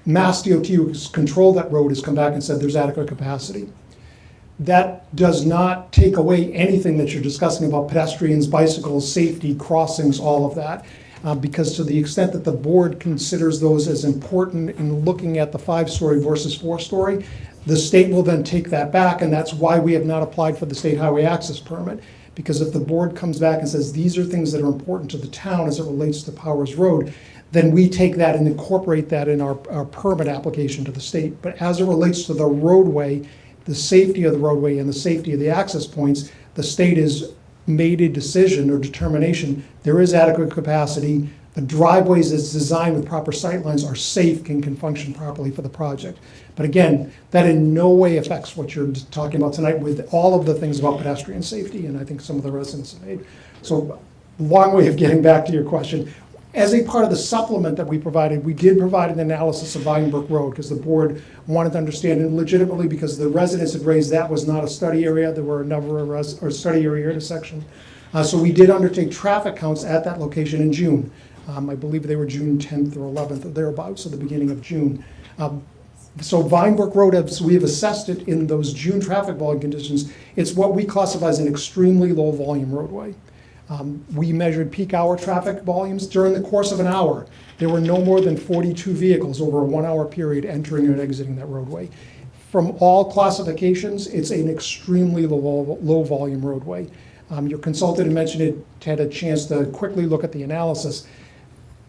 Mass DOT, who's controlled that road, has come back and said there's adequate capacity. That does not take away anything that you're discussing about pedestrians, bicycles, safety, crossings, all of that. Because to the extent that the board considers those as important in looking at the 5-story versus 4-story, the state will then take that back, and that's why we have not applied for the state highway access permit. Because if the board comes back and says these are things that are important to the town as it relates to Powers Road, then we take that and incorporate that in our permit application to the state. But as it relates to the roadway, the safety of the roadway and the safety of the access points, the state has made a decision or determination there is adequate capacity. The driveways as designed with proper sight lines are safe and can function properly for the project. But again, that in no way affects what you're talking about tonight with all of the things about pedestrian safety, and I think some of the residents have made. So, long way of getting back to your question. As a part of the supplement that we provided, we did provide an analysis of Vinebrook Road because the board wanted to understand it legitimately because the residents had raised that was not a study area. There were a number of study area intersection. So we did undertake traffic counts at that location in June. I believe they were June 10th or 11th or thereabouts, so the beginning of June. So Vinebrook Road, as we have assessed it in those June traffic volume conditions, it's what we classify as an extremely low volume roadway. We measured peak hour traffic volumes during the course of an hour. There were no more than 42 vehicles over a 1 hour period entering and exiting that roadway. From all classifications, it's an extremely low volume roadway. Your consultant had mentioned it, had a chance to quickly look at the analysis.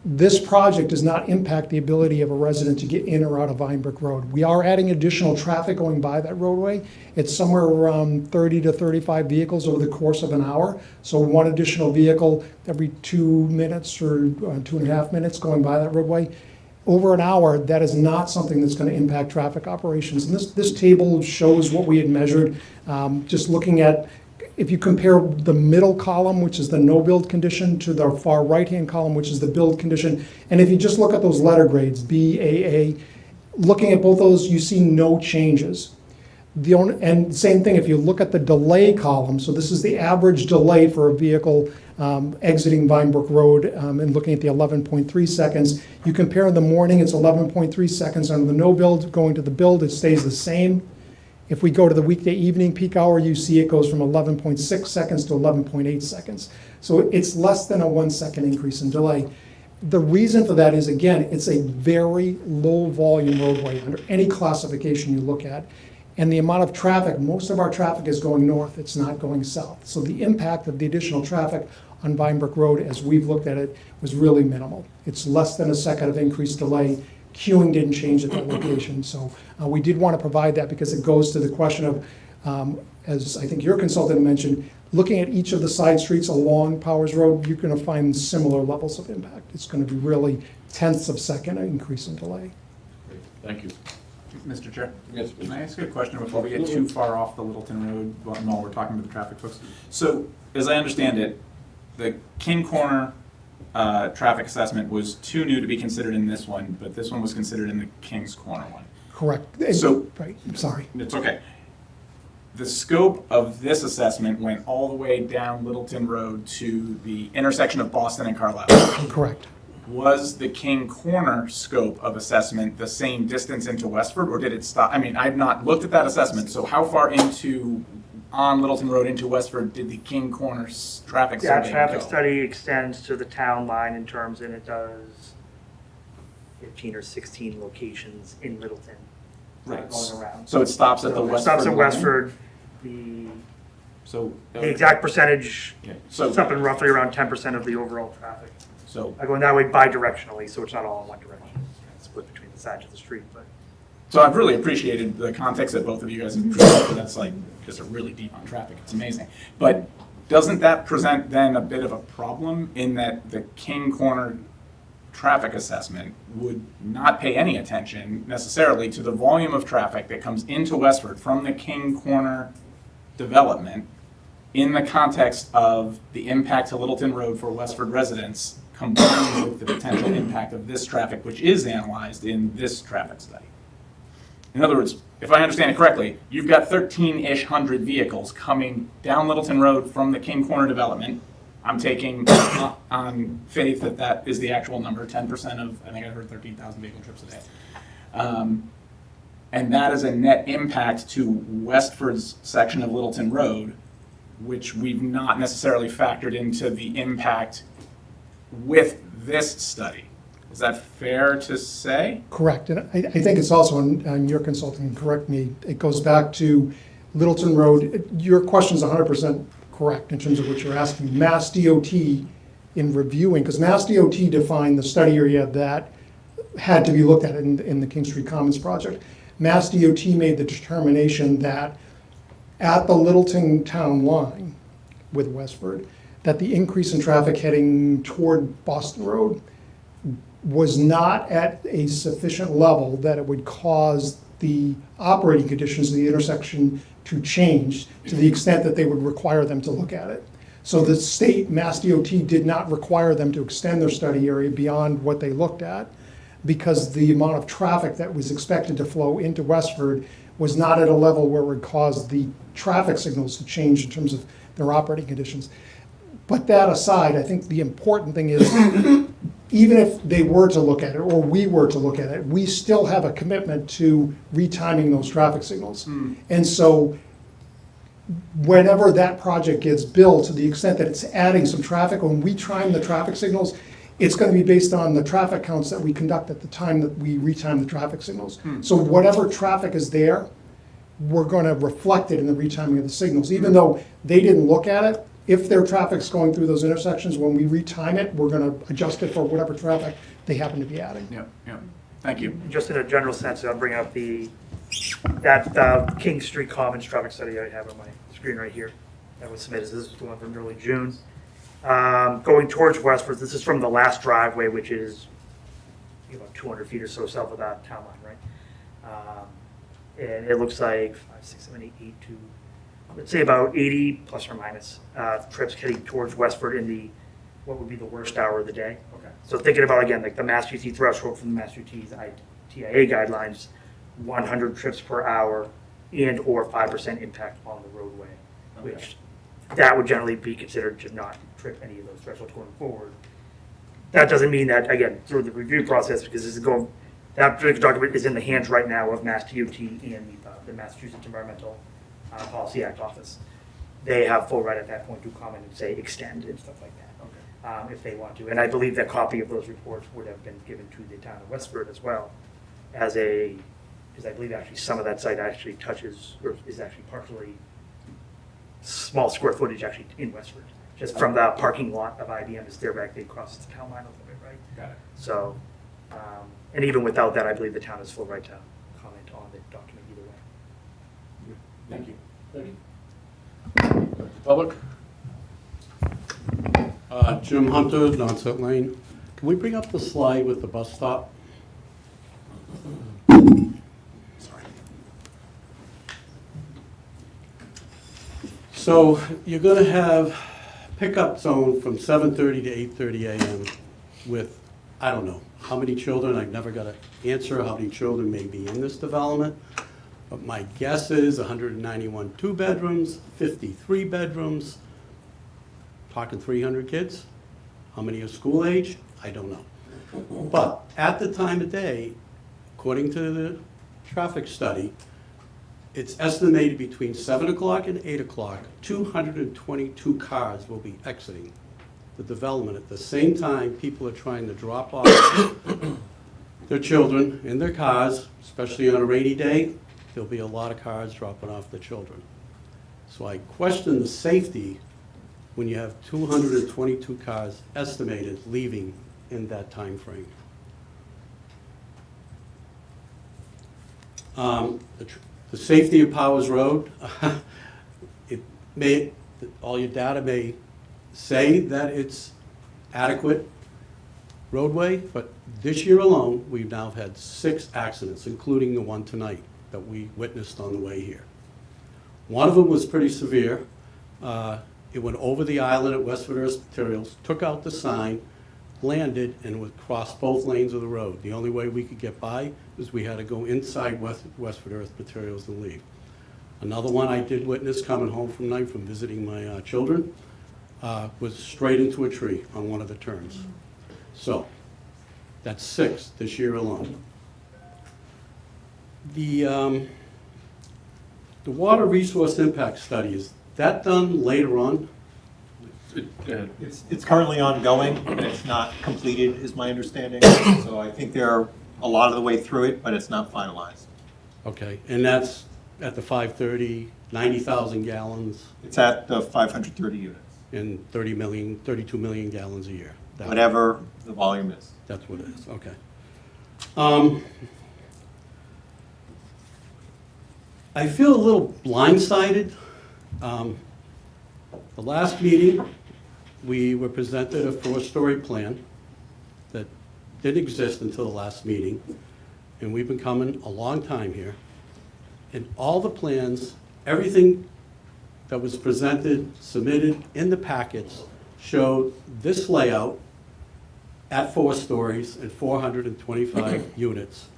This project does not impact the ability of a resident to get in or out of Vinebrook Road. We are adding additional traffic going by that roadway. It's somewhere around 30 to 35 vehicles over the course of an hour. So one additional vehicle every 2 minutes or 2.5 minutes going by that roadway. Over an hour, that is not something that's going to impact traffic operations. And this table shows what we had measured, just looking at, if you compare the middle column, which is the no build condition, to the far right-hand column, which is the build condition, and if you just look at those letter grades, B, A, A, looking at both those, you see no changes. And same thing, if you look at the delay column, so this is the average delay for a vehicle exiting Vinebrook Road and looking at the 11.3 seconds. You compare in the morning, it's 11.3 seconds. On the no build, going to the build, it stays the same. If we go to the weekday evening peak hour, you see it goes from 11.6 seconds to 11.8 seconds. So it's less than a 1 second increase in delay. The reason for that is, again, it's a very low volume roadway under any classification you look at. And the amount of traffic, most of our traffic is going north, it's not going south. So the impact of the additional traffic on Vinebrook Road, as we've looked at it, was really minimal. It's less than a second of increased delay. Queuing didn't change at that location. So we did want to provide that because it goes to the question of, as I think your consultant mentioned, looking at each of the side streets along Powers Road, you're going to find similar levels of impact. It's going to be really tenths of second increase in delay. Great. Thank you. Mr. Chair? Yes, Can I ask you a question before we get too far off the Littleton Road while we're talking to the traffic folks? So, as I understand it, the King Corner traffic assessment was too new to be considered in this one, but this one was considered in the King's Corner one. Correct. So, right, I'm sorry. It's okay. The scope of this assessment went all the way down Littleton Road to the intersection of Boston and Carlisle. Correct. Was the King Corner scope of assessment the same distance into Westford, or did it stop? I mean, I've not looked at that assessment, so how far on Littleton Road into Westford did the King Corner traffic survey That traffic go? study extends to the town line in terms, and it does 15 or 16 locations in Littleton Right. going around. So it stops at the It stops at Westford Westford. The So the exact percentage, so it's up in roughly around 10% of the overall traffic. So Going that way bi-directionally, so it's not all in one direction. It's split between the sides of the street, but. So I've really appreciated the context that both of you guys have provided. That's like just a really deep on traffic. It's amazing. But doesn't that present then a bit of a problem in that the King Corner traffic assessment would not pay any attention necessarily to the volume of traffic that comes into Westford from the King Corner development in the context of the impact to Littleton Road for Westford residents combined with the potential impact of this traffic, which is analyzed in this traffic study? In other words, if I understand it correctly, you've got 13-ish hundred vehicles coming down Littleton Road from the King Corner development. I'm taking on faith that that is the actual number, 10% of, I think I heard 13,000 vehicle trips a day. And that is a net impact to Westford's section of Littleton Road, which we've not necessarily factored into the impact with this study. Is that fair to say? Correct, and I think it's also, and your consultant can correct me, it goes back to Littleton Road. Your question is 100% correct in terms of what you're asking. Mass DOT in reviewing, because Mass DOT defined the study area that had to be looked at in the King Street Commons project. Mass DOT made the determination that at the Littleton town line with Westford, that the increase in traffic heading toward Boston Road was not at a sufficient level that it would cause the operating conditions of the intersection to change to the extent that they would require them to look at it. So the state, Mass DOT, did not require them to extend their study area beyond what they looked at because the amount of traffic that was expected to flow into Westford was not at a level where it would cause the traffic signals to change in terms of their operating conditions. But that aside, I think the important thing is even if they were to look at it, or we were to look at it, we still have a commitment to retiming those traffic signals. And so whenever that project gets built, to the extent that it's adding some traffic, when we time the traffic signals, it's going to be based on the traffic counts that we conduct at the time that we retime the traffic signals. So whatever traffic is there, we're going to reflect it in the retiming of the signals. Even though they didn't look at it, if their traffic's going through those intersections, when we retime it, we're going to adjust it for whatever traffic they happen to be adding. Yep. Thank you. Just in a general sense, I'll bring up that King Street Commons traffic study I have on my screen right here that was submitted. This is the one from early June. Going towards Westford, this is from the last driveway, which is 200 feet or so south of that town line, right? And it looks like 5, 6, 7, 8, 8, 2, let's say about 80 plus or minus trips heading towards Westford in what would be the worst hour of the day. Okay. So thinking about, again, like the Mass DOT threshold from the Mass DOT's TIA guidelines, 100 trips per hour and or 5% impact on the roadway, which that would generally be considered to not trip any of those thresholds going forward. That doesn't mean that, again, through the review process, because this is that particular document is in the hands right now of Mass DOT and the Massachusetts Environmental Policy Act office. They have full right at that point to comment and say extend and stuff like that, if they want to. And I believe that copy of those reports would have been given to the town of Westford as well, because I believe actually some of that site actually touches or is actually partially small square footage actually in Westford, just from the parking lot of IBM is directly across the town line a little bit, right? Got it. So, and even without that, I believe the town has full right to comment on the document either way. Thank you. Public? Jim Hunter, Nauset Lane. Can we bring up the slide with the bus stop? Sorry. So you're going to have pickup zone from 7:30 to 8:30 a.m. with, I don't know, how many children? I've never got an answer how many children may be in this development. But my guess is 191 two-bedrooms, 53 bedrooms, talking 300 kids. How many are school age? I don't know. But at the time of day, according to the traffic study, it's estimated between 7 o'clock and 8 o'clock, 222 cars will be exiting the development. At the same time, people are trying to drop off their children in their cars, especially on a rainy day, there'll be a lot of cars dropping off their children. So I question the safety when you have 222 cars estimated leaving in that time frame. The safety of Powers Road, all your data may say that it's adequate roadway, but this year alone, we've now had 6 accidents, including the one tonight that we witnessed on the way here. One of them was pretty severe. It went over the island at Westford Earth Materials, took out the sign, landed, and would cross both lanes of the road. The only way we could get by is we had to go inside Westford Earth Materials and leave. Another one I did witness coming home from night from visiting my children was straight into a tree on one of the turns. So that's 6 this year alone. The water resource impact study, is that done later on? It's currently ongoing, and it's not completed, is my understanding. So I think they're a lot of the way through it, but it's not finalized. Okay, and that's at the 530, 90,000 gallons? It's at the 530 units. And 32 million gallons a year? Whatever the volume is. That's what it is, okay. I feel a little blindsided. The last meeting, we were presented a 4-story plan that didn't exist until the last meeting, and we've been coming a long time here. And all the plans, everything that was presented, submitted in the packets, showed this layout at 4 stories and 425 units.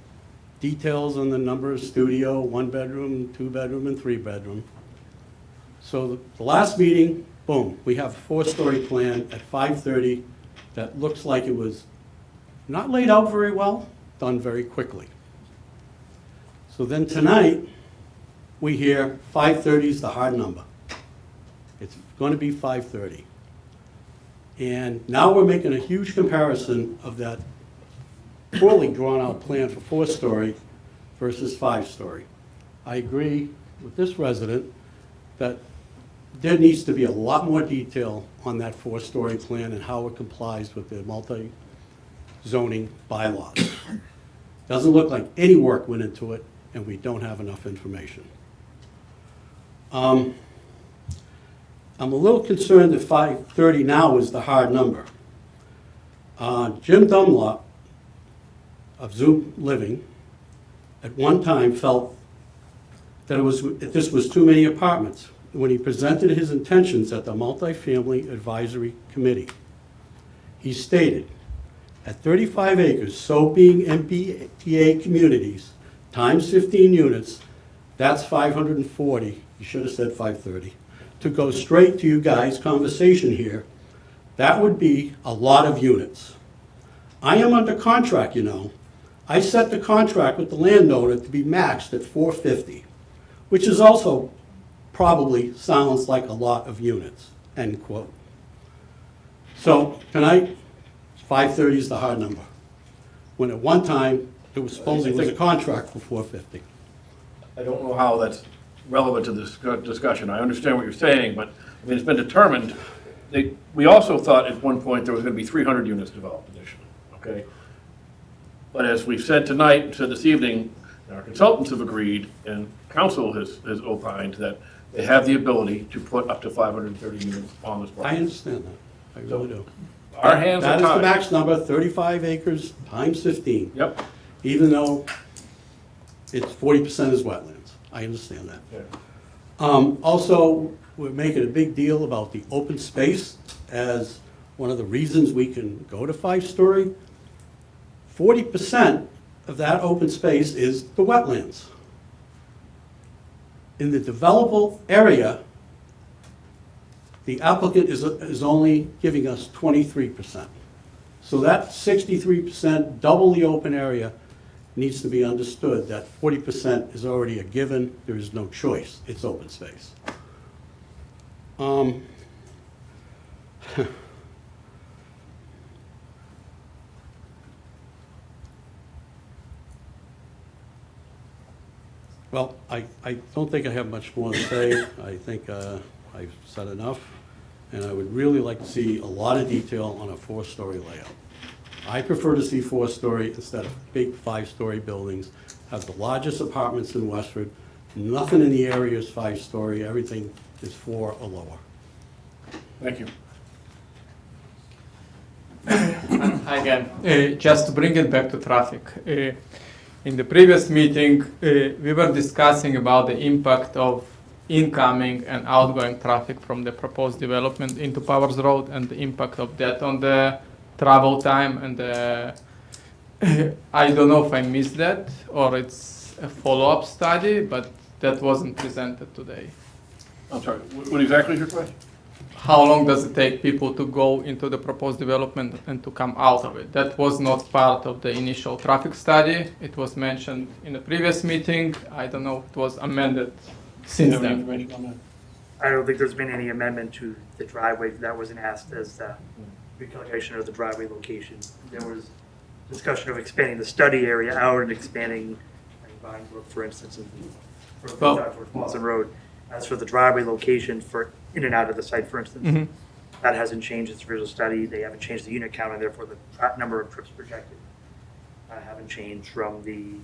Details on the number of studio, 1-bedroom, 2-bedroom, and 3-bedroom. So the last meeting, boom, we have a 4-story plan at 530 that looks like it was not laid out very well, done very quickly. So then tonight, we hear 530 is the hard number. It's going to be 530. And now we're making a huge comparison of that poorly drawn out plan for 4-story versus 5-story. I agree with this resident that there needs to be a lot more detail on that 4-story plan and how it complies with the multi-zoning bylaws. Doesn't look like any work went into it, and we don't have enough information. I'm a little concerned that 530 now is the hard number. Jim Dunlop of Zoom Living at one time felt that this was too many apartments when he presented his intentions at the Multifamily Advisory Committee. He stated, at 35 acres, so being MBTA communities, times 15 units, that's 540, you should have said 530. To go straight to you guys' conversation here, that would be a lot of units. I am under contract, you know. I set the contract with the landowner to be maxed at 450, which is also probably sounds like a lot of units, end quote. So tonight, 530 is the hard number, when at one time, it was supposedly was a contract for 450. I don't know how that's relevant to this discussion. I understand what you're saying, but I mean, it's been determined. We also thought at one point there was going to be 300 units developed initially, okay? But as we've said tonight and said this evening, our consultants have agreed and council has opined that they have the ability to put up to 530 units on this property. I understand that, I really do. Our hands are tied. That is the max number, 35 acres times 15. Yep. Even though it's 40% is wetlands. I understand that. Yeah. Also, we're making a big deal about the open space as one of the reasons we can go to 5-story. 40% of that open space is the wetlands. In the developable area, the applicant is only giving us 23%. So that 63%, double the open area, needs to be understood that 40% is already a given. There is no choice. It's open space. Well, I don't think I have much more to say. I think I've said enough, and I would really like to see a lot of detail on a 4-story layout. I prefer to see 4-story instead of big 5-story buildings. Have the largest apartments in Westford. Nothing in the area is 5-story. Everything is 4 or lower. Thank you. Again, just to bring it back to traffic. In the previous meeting, we were discussing about the impact of incoming and outgoing traffic from the proposed development into Powers Road and the impact of that on the travel time and I don't know if I missed that or it's a follow-up study, but that wasn't presented today. I'm sorry, what exactly is your question? How long does it take people to go into the proposed development and to come out of it? That was not part of the initial traffic study. It was mentioned in the previous meeting. I don't know if it was amended since then. I don't think there's been any amendment to the driveway. That wasn't asked as the recalculation of the driveway location. There was discussion of expanding the study area out and expanding Vinebrook, for instance, and Wilson Road. As for the driveway location for in and out of the site, for instance, that hasn't changed its original study. They haven't changed the unit count, and therefore the number of trips projected haven't changed from the, in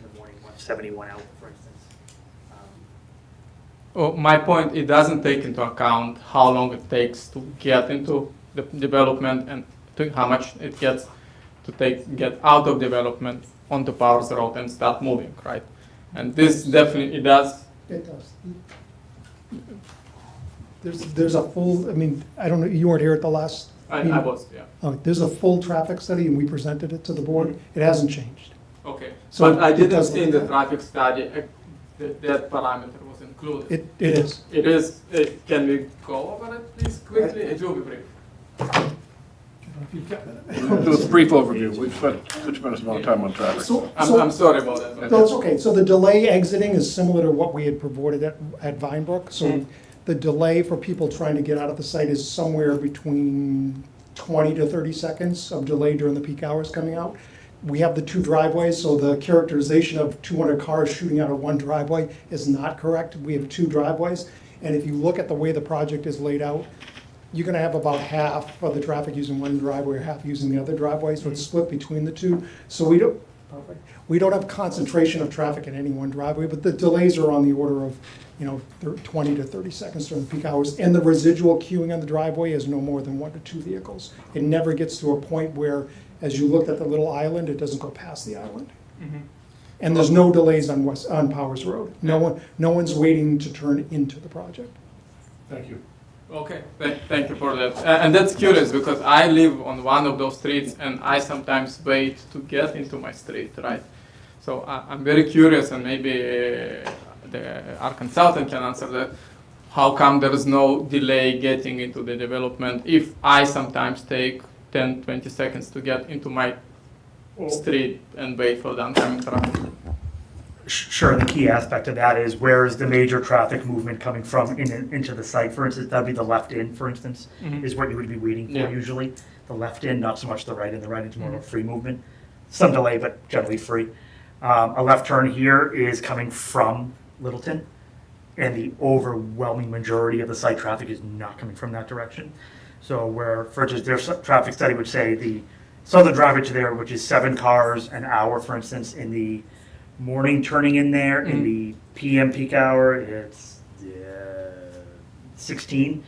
the morning 171 out, for instance. Oh, my point, it doesn't take into account how long it takes to get into the development and how much it gets to get out of development onto Powers Road and start moving, right? And this definitely, it does. It does. There's a full, I mean, I don't know, you weren't here at the last meeting? I was, yeah. Oh, there's a full traffic study, and we presented it to the board. It hasn't changed. Okay, So but I it didn't does see in look the good. traffic study that parameter was included. It is. It is. Can we go over it, please, quickly? It will be brief. Do a brief overview. We've spent such a tremendous amount of time on traffic. I'm sorry about that. No, it's okay. So the delay exiting is similar to what we had purported at Vinebrook. So the delay for people trying to get out of the site is somewhere between 20 to 30 seconds of delay during the peak hours coming out. We have the 2 driveways, so the characterization of 200 cars shooting out of one driveway is not correct. We have 2 driveways, and if you look at the way the project is laid out, you're gonna have about half of the traffic using one driveway or half using the other driveway, so it's split between the 2. So we don't have concentration of traffic in any one driveway, but the delays are on the order of, 20 to 30 seconds during the peak hours. And the residual queuing on the driveway is no more than 1 to 2 vehicles. It never gets to a point where, as you looked at the little island, it doesn't go past the island. And there's no delays on Powers Road. No one's waiting to turn into the project. Thank you. Okay, thank you for that. And that's curious because I live on one of those streets and I sometimes wait to get into my street, right? So I'm very curious, and maybe our consultant can answer that. How come there is no delay getting into the development if I sometimes take 10, 20 seconds to get into my street and wait for the oncoming traffic? Sure, the key aspect of that is where is the major traffic movement coming from into the site. For instance, that'd be the left in, for instance, is what you would be waiting for usually. The left in, not so much the right in. The right in is more of a free movement. Some delay, but generally free. A left turn here is coming from Littleton, and the overwhelming majority of the site traffic is not coming from that direction. So where, for instance, their traffic study would say the southern driveway to there, which is 7 cars an hour, for instance, in the morning turning in there, in the PM peak hour, it's 16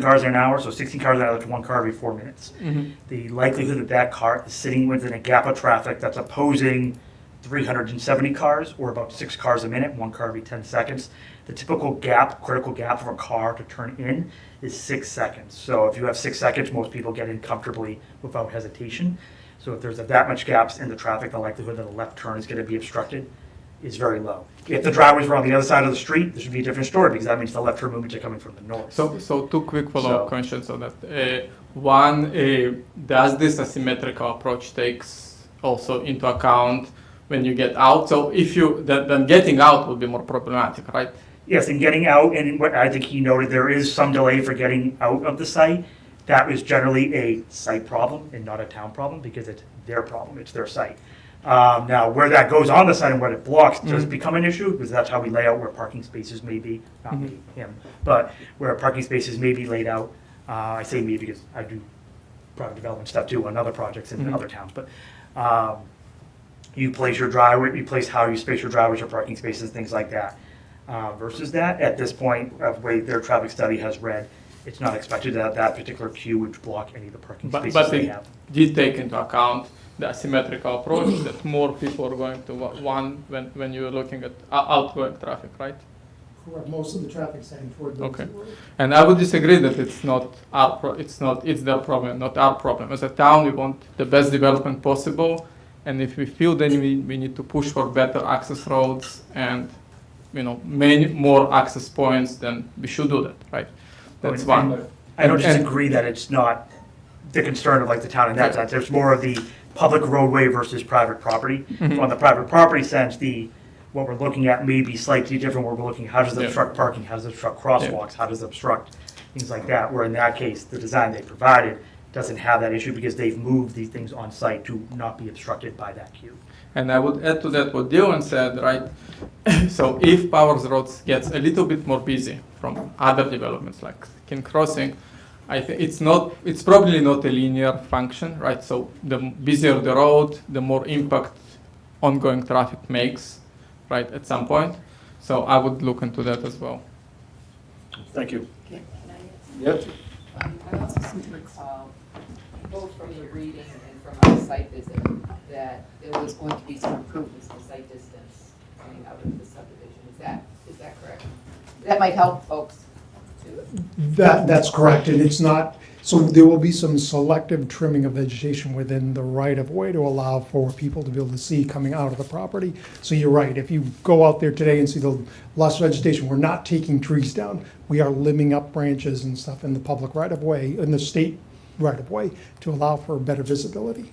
cars an hour, so 16 cars an hour to 1 car every 4 minutes. The likelihood that that car is sitting within a gap of traffic that's opposing 370 cars, or about 6 cars a minute, 1 car every 10 seconds. The typical gap, critical gap for a car to turn in is 6 seconds. So if you have 6 seconds, most people get in comfortably without hesitation. So if there's that much gaps in the traffic, the likelihood that a left turn is going to be obstructed is very low. If the driveways were on the other side of the street, this would be a different story because that means the left turn movements are coming from the north. So 2 quick follow-up questions on that. One, does this asymmetrical approach takes also into account when you get out? So if you, then getting out would be more problematic, right? Yes, and getting out, and what I think he noted, there is some delay for getting out of the site. That is generally a site problem and not a town problem because it's their problem, it's their site. Now, where that goes on the site and where it blocks does become an issue, because that's how we lay out where parking spaces may be, not me, him, but where parking spaces may be laid out. I say me because I do product development stuff too on other projects in other towns, but you place your driveway, you place how you space your driveways, your parking spaces, things like that. Versus that, at this point, of the way their traffic study has read, it's not expected that that particular queue would block any of the parking spaces But they it have. did take into account the asymmetrical approach that more people are going to one when you're looking at outgoing traffic, right? Correct, most of the traffic's heading toward those. Okay. And I would disagree that it's not it's their problem, not our problem. As a town, we want the best development possible, and if we feel then we need to push for better access roads and many more access points, then we should do that, right? That's one. I don't disagree that it's not the concern of like the town in that sense. There's more of the public roadway versus private property. Mhm. On the private property sense, what we're looking at may be slightly different. Where we're looking, how does it obstruct parking? How does it obstruct crosswalks? How does it obstruct things like that? Where in that case, the design they provided doesn't have that issue because they've moved these things on site to not be obstructed by that queue. And I would add to that what Dylan said, right? So if Powers Road gets a little bit more busy from other developments like King Crossing, I think it's probably not a linear function, right? So the busier the road, the more impact ongoing traffic makes, right, at some point. So I would look into that as well. Thank you. Can I Yep. I also seem to recall, both from the reading and from our site visit, that there was going to be some improvements in site distance coming out of the subdivision. Is that correct? That might help folks too. That's correct, and it's not, so there will be some selective trimming of vegetation within the right-of-way to allow for people to be able to see coming out of the property. So you're right, if you go out there today and see the lush vegetation, we're not taking trees down. We are limbing up branches and stuff in the public right-of-way, in the state right-of-way, to allow for better visibility.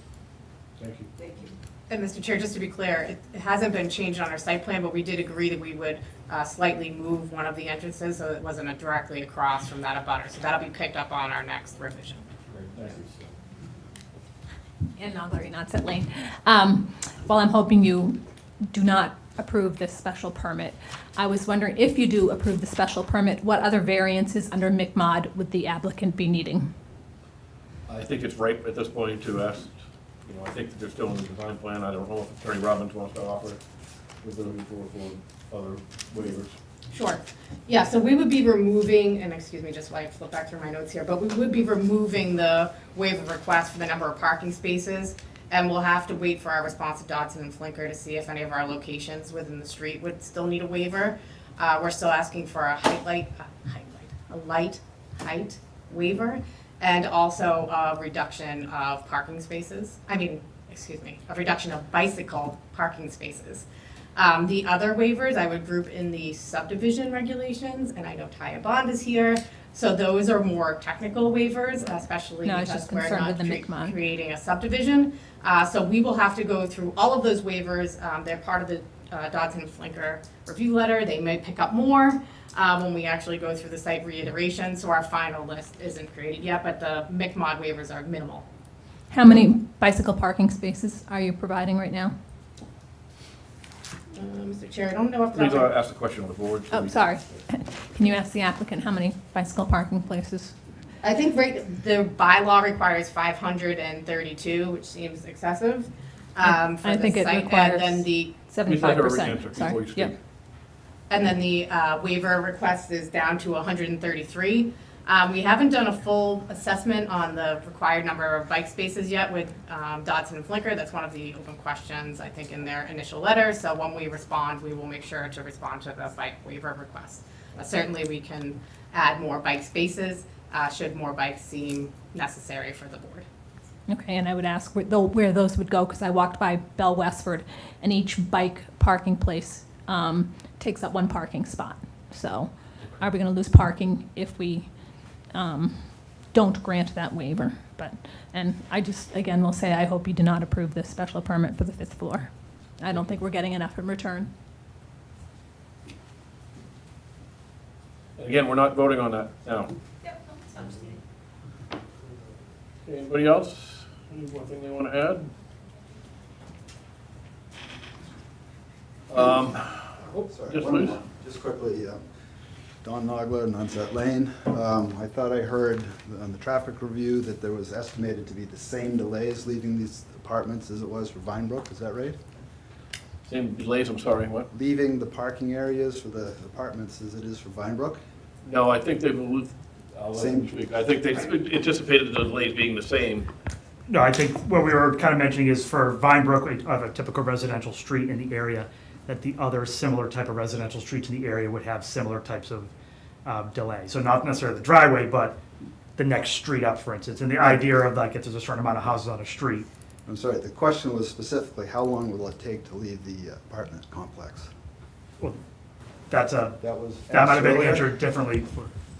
Thank you. Thank you. And Mr. Chair, just to be clear, it hasn't been changed on our site plan, but we did agree that we would slightly move one of the entrances so it wasn't directly across from that abutter. So that'll be picked up on our next revision. Thank you. And Larry Knotts Lane. While I'm hoping you do not approve this special permit, I was wondering if you do approve the special permit, what other variances under McMod would the applicant be needing? I think it's right at this point to ask, I think that they're still in the design plan. I don't know if Attorney Robbins wants to offer the ability for other waivers. Sure. Yeah, so we would be removing, and excuse me, just while I flip back through my notes here, but we would be removing the waiver request for the number of parking spaces, and we'll have to wait for our response to Dodson and Flinker to see if any of our locations within the street would still need a waiver. We're still asking for a light height waiver, and also a reduction of parking spaces. A reduction of bicycle parking spaces. The other waivers I would group in the subdivision regulations, and I know Taya Bond is here, so those are more technical waivers, especially No, I was because just we're concerned not with the McMod. creating a subdivision. So we will have to go through all of those waivers. They're part of the Dodson and Flinker review letter. They may pick up more when we actually go through the site reiteration, so our final list isn't created yet, but the McMod waivers are minimal. How many bicycle parking spaces are you providing right now? Mr. Chair, I don't know if Please that. ask the question of the board. Oh, sorry. Can you ask the applicant how many bicycle parking places? I think the bylaw requires 532, which seems excessive for I think the it site. requires And then the 75%. Sorry. Yep. And then the waiver request is down to 133. We haven't done a full assessment on the required number of bike spaces yet with Dodson and Flinker. That's one of the open questions, I think, in their initial letter. So when we respond, we will make sure to respond to the bike waiver request. Certainly, we can add more bike spaces should more bikes seem necessary for the board. Okay, and I would ask where those would go, because I walked by Bell Westford, and each bike parking place takes up one parking spot. So are we going to lose parking if we don't grant that waiver? And I just, again, will say I hope you do not approve this special permit for the 5th floor. I don't think we're getting enough in return. Again, we're not voting on that now. Anybody else? Any more thing they want to add? Sorry, Yes, one please. more. Just quickly, Don Nogler, Nunset Lane. I thought I heard on the traffic review that there was estimated to be the same delays leaving these apartments as it was for Vinebrook, is that right? Same delays, I'm sorry, what? Leaving the parking areas for the apartments as it is for Vinebrook? No, I think they've, I'll let Same. them speak. I think they anticipated the delays being the same. No, I think what we were kind of mentioning is for Vinebrook, we have a typical residential street in the area, that the other similar type of residential streets in the area would have similar types of delay. So not necessarily the driveway, but the next street up, for instance. And the idea of like, if there's a certain amount of houses on a street. I'm sorry, the question was specifically, how long will it take to leave the apartment complex? Well, that's a, That was that might have been asked earlier. answered differently.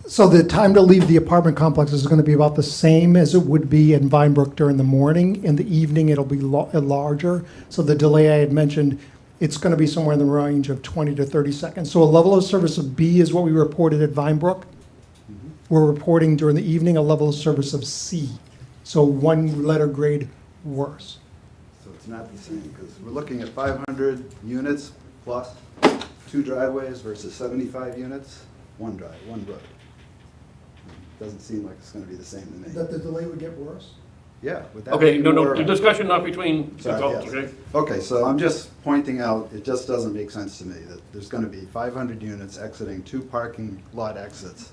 So the time to leave the apartment complex is going to be about the same as it would be in Vinebrook during the morning. In the evening, it'll be larger. So the delay I had mentioned, it's going to be somewhere in the range of 20 to 30 seconds. So a level of service of B is what we reported at Vinebrook. We're reporting during the evening a level of service of C. So one letter grade worse. So it's not the same, because we're looking at 500 units plus 2 driveways versus 75 units, one road. Doesn't seem like it's going to be the same to me. That the delay would get worse? Yeah. would that Okay, be no, more- the discussion not between Sorry, adults, yes. okay? Okay, so I'm just pointing out, it just doesn't make sense to me that there's going to be 500 units exiting 2 parking lot exits.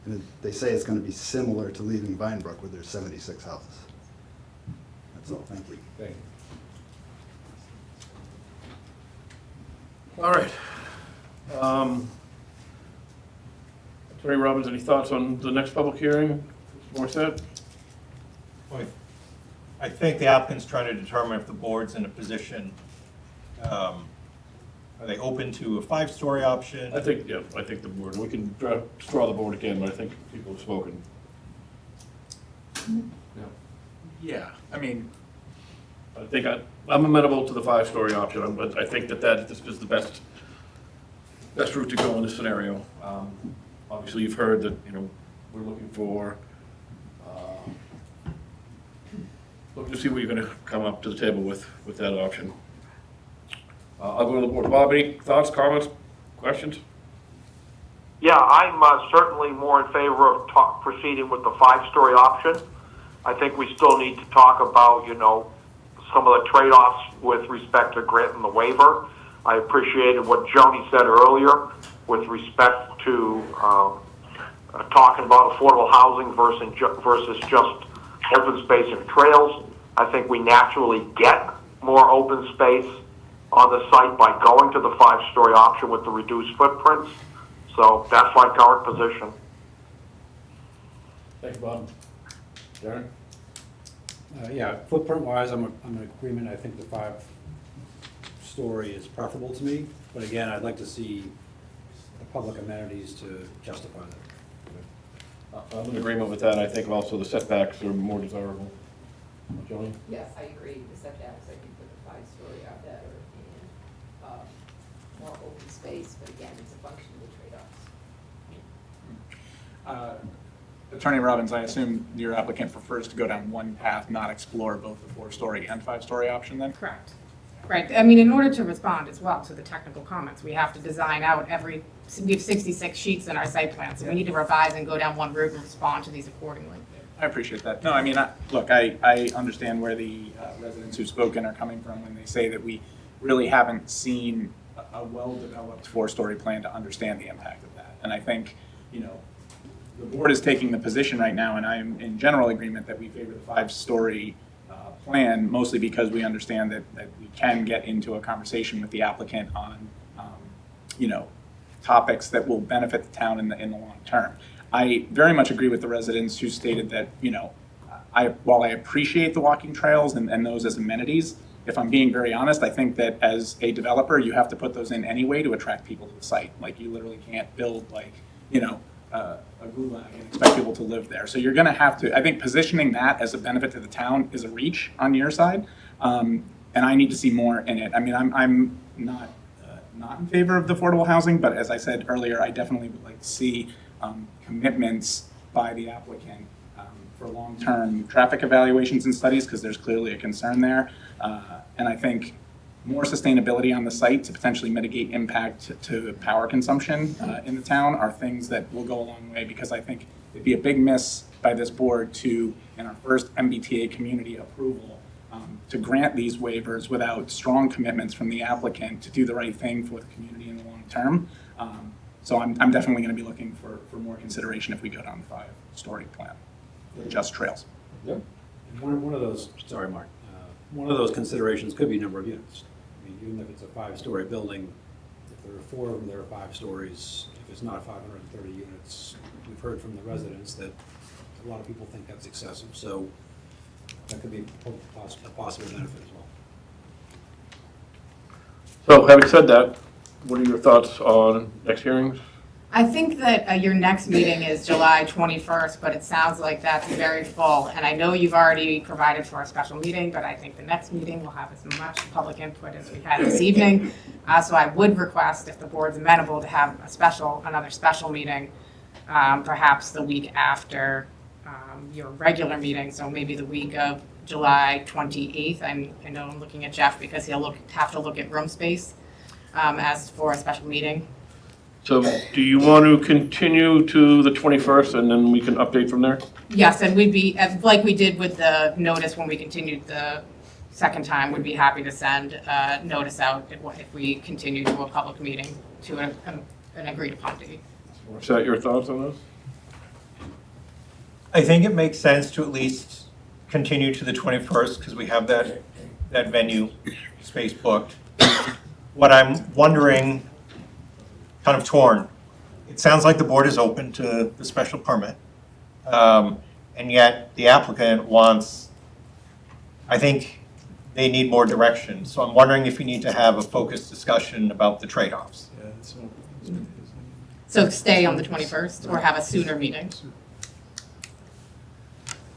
And they say it's going to be similar to leaving Vinebrook where there's 76 houses. That's all, thank you. Thank you. All right. Attorney Robbins, any thoughts on the next public hearing? More said? I think the applicant's trying to determine if the board's in a position, are they open to a 5-story option? I think, yeah, I think the board, we can straw the board again, but I think people have spoken. Yeah, I mean, I think I'm amenable to the 5-story option, but I think that this is the best route to go in this scenario. Obviously, you've heard that, we're looking for, looking to see what you're gonna come up to the table with that option. I'll go to the board. Bob, any thoughts, comments, questions? Yeah, I'm certainly more in favor of proceeding with the 5-story option. I think we still need to talk about, some of the trade-offs with respect to granting the waiver. I appreciated what Joni said earlier with respect to talking about affordable housing versus just open space and trails. I think we naturally get more open space on the site by going to the 5-story option with the reduced footprints. So that's my current position. Thank you, Bob. Darren? Yeah, footprint-wise, I'm in agreement. I think the 5-story is preferable to me. But again, I'd like to see the public amenities to justify that. I'm in agreement with that. I think also the setbacks are more desirable. Joni? Yes, I agree. The setbacks, I think, for the 5-story are better and more open space, but again, it's a function of the trade-offs. Attorney Robbins, I assume your applicant prefers to go down one path, not explore both the 4-story and 5-story option then? Correct. Right, I mean, in order to respond as well to the technical comments, we have to design out we have 66 sheets in our site plan, so we need to revise and go down one route and respond to these accordingly. I appreciate that. No, I mean, look, I understand where the residents who've spoken are coming from when they say that we really haven't seen a well-developed 4-story plan to understand the impact of that. And I think, the board is taking the position right now, and I'm in general agreement that we favor the 5-story plan, mostly because we understand that we can get into a conversation with the applicant on, topics that will benefit the town in the long term. I very much agree with the residents who stated that, while I appreciate the walking trails and those as amenities, if I'm being very honest, I think that as a developer, you have to put those in anyway to attract people to the site. Like, you literally can't build a gulag and expect people to live there. So you're going to have to, I think positioning that as a benefit to the town is a reach on your side. And I need to see more in it. I mean, I'm not in favor of the affordable housing, but as I said earlier, I definitely would like to see commitments by the applicant for long-term traffic evaluations and studies, because there's clearly a concern there. And I think more sustainability on the site to potentially mitigate impact to power consumption in the town are things that will go a long way, because I think it'd be a big miss by this board to, in our first MBTA community approval, to grant these waivers without strong commitments from the applicant to do the right thing for the community in the long term. So I'm definitely going to be looking for more consideration if we go down the 5-story plan, just trails. Yep. One of those, sorry, Mark, one of those considerations could be number of units. I mean, even if it's a 5-story building, if there are 4 of them, there are 5 stories. If it's not 530 units, we've heard from the residents that a lot of people think that's excessive. So that could be a possible benefit as well. So having said that, what are your thoughts on next hearings? I think that your next meeting is July 21st, but it sounds like that's very full. And I know you've already provided for a special meeting, but I think the next meeting will have as much public input as we had this evening. So I would request, if the board's amenable, to have another special meeting, perhaps the week after your regular meeting, so maybe the week of July 28th. I know I'm looking at Jeff because he'll have to look at room space as for a special meeting. So do you want to continue to the 21st and then we can update from there? Yes, and we'd be, like we did with the notice when we continued the second time, we'd be happy to send a notice out if we continue to a public meeting to an agreed upon date. Is that your thoughts on this? I think it makes sense to at least continue to the 21st because we have that venue space booked. What I'm wondering, kind of torn, it sounds like the board is open to the special permit, and yet the applicant wants, I think they need more direction. So I'm wondering if we need to have a focused discussion about the trade-offs. So stay on the 21st or have a sooner meeting?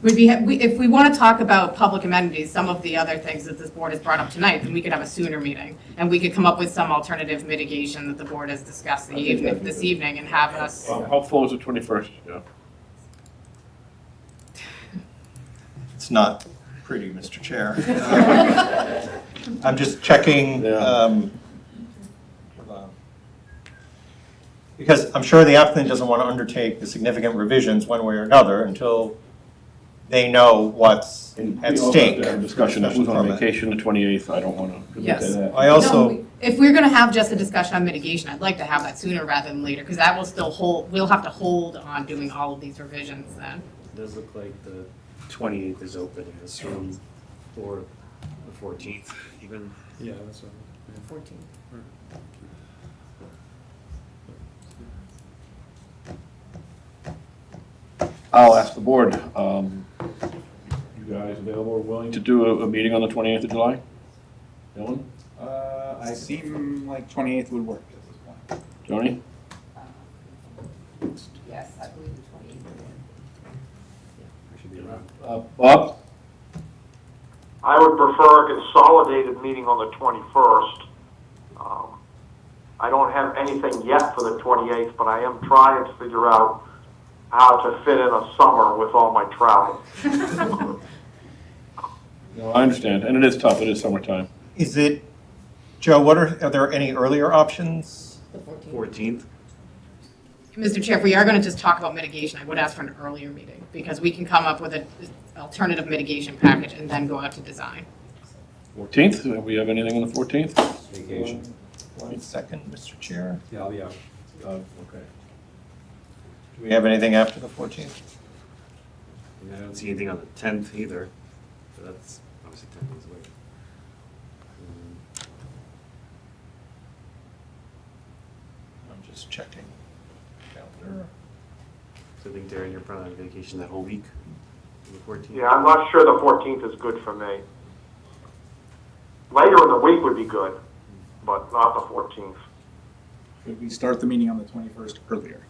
If we want to talk about public amenities, some of the other things that this board has brought up tonight, then we could have a sooner meeting. And we could come up with some alternative mitigation that the board has discussed this evening and have us. How full is the 21st? Yeah. It's not pretty, Mr. Chair. I'm just checking, because I'm sure the applicant doesn't want to undertake the significant revisions one way or another until they know what's at stake. Discussion that was on vacation the 28th. I don't want to commit to that. I also, If we're going to have just a discussion on mitigation, I'd like to have that sooner rather than later, because that will still hold, we'll have to hold on doing all of these revisions then. It does look like the 28th is open, I assume, or the 14th even. Yeah, that's what. 14. I'll ask the board. You guys available or willing to do a meeting on the 28th of July? Dylan? I seem like 28th would work at this point. Joni? Yes, I believe the 28th. I should be around. Bob? I would prefer a consolidated meeting on the 21st. I don't have anything yet for the 28th, but I am trying to figure out how to fit in a summer with all my travel. No, I understand, and it is tough. It is summertime. is it, Joe, are there any earlier options? The 14th. 14th? Mr. Chair, if we are going to just talk about mitigation, I would ask for an earlier meeting, because we can come up with an alternative mitigation package and then go out to design. 14th? Do we have anything on the 14th? Vacation. 1 second, Mr. Chair. Yeah, I'll be out. Okay. Do we have anything after the 14th? I don't see anything on the 10th either, but that's obviously 10 days away. I'm just checking calendar. So I think, Darren, you're probably on vacation that whole week, on the 14th? Yeah, I'm not sure the 14th is good for me. Later in the week would be good, but not the 14th. Could we start the meeting on the 21st earlier?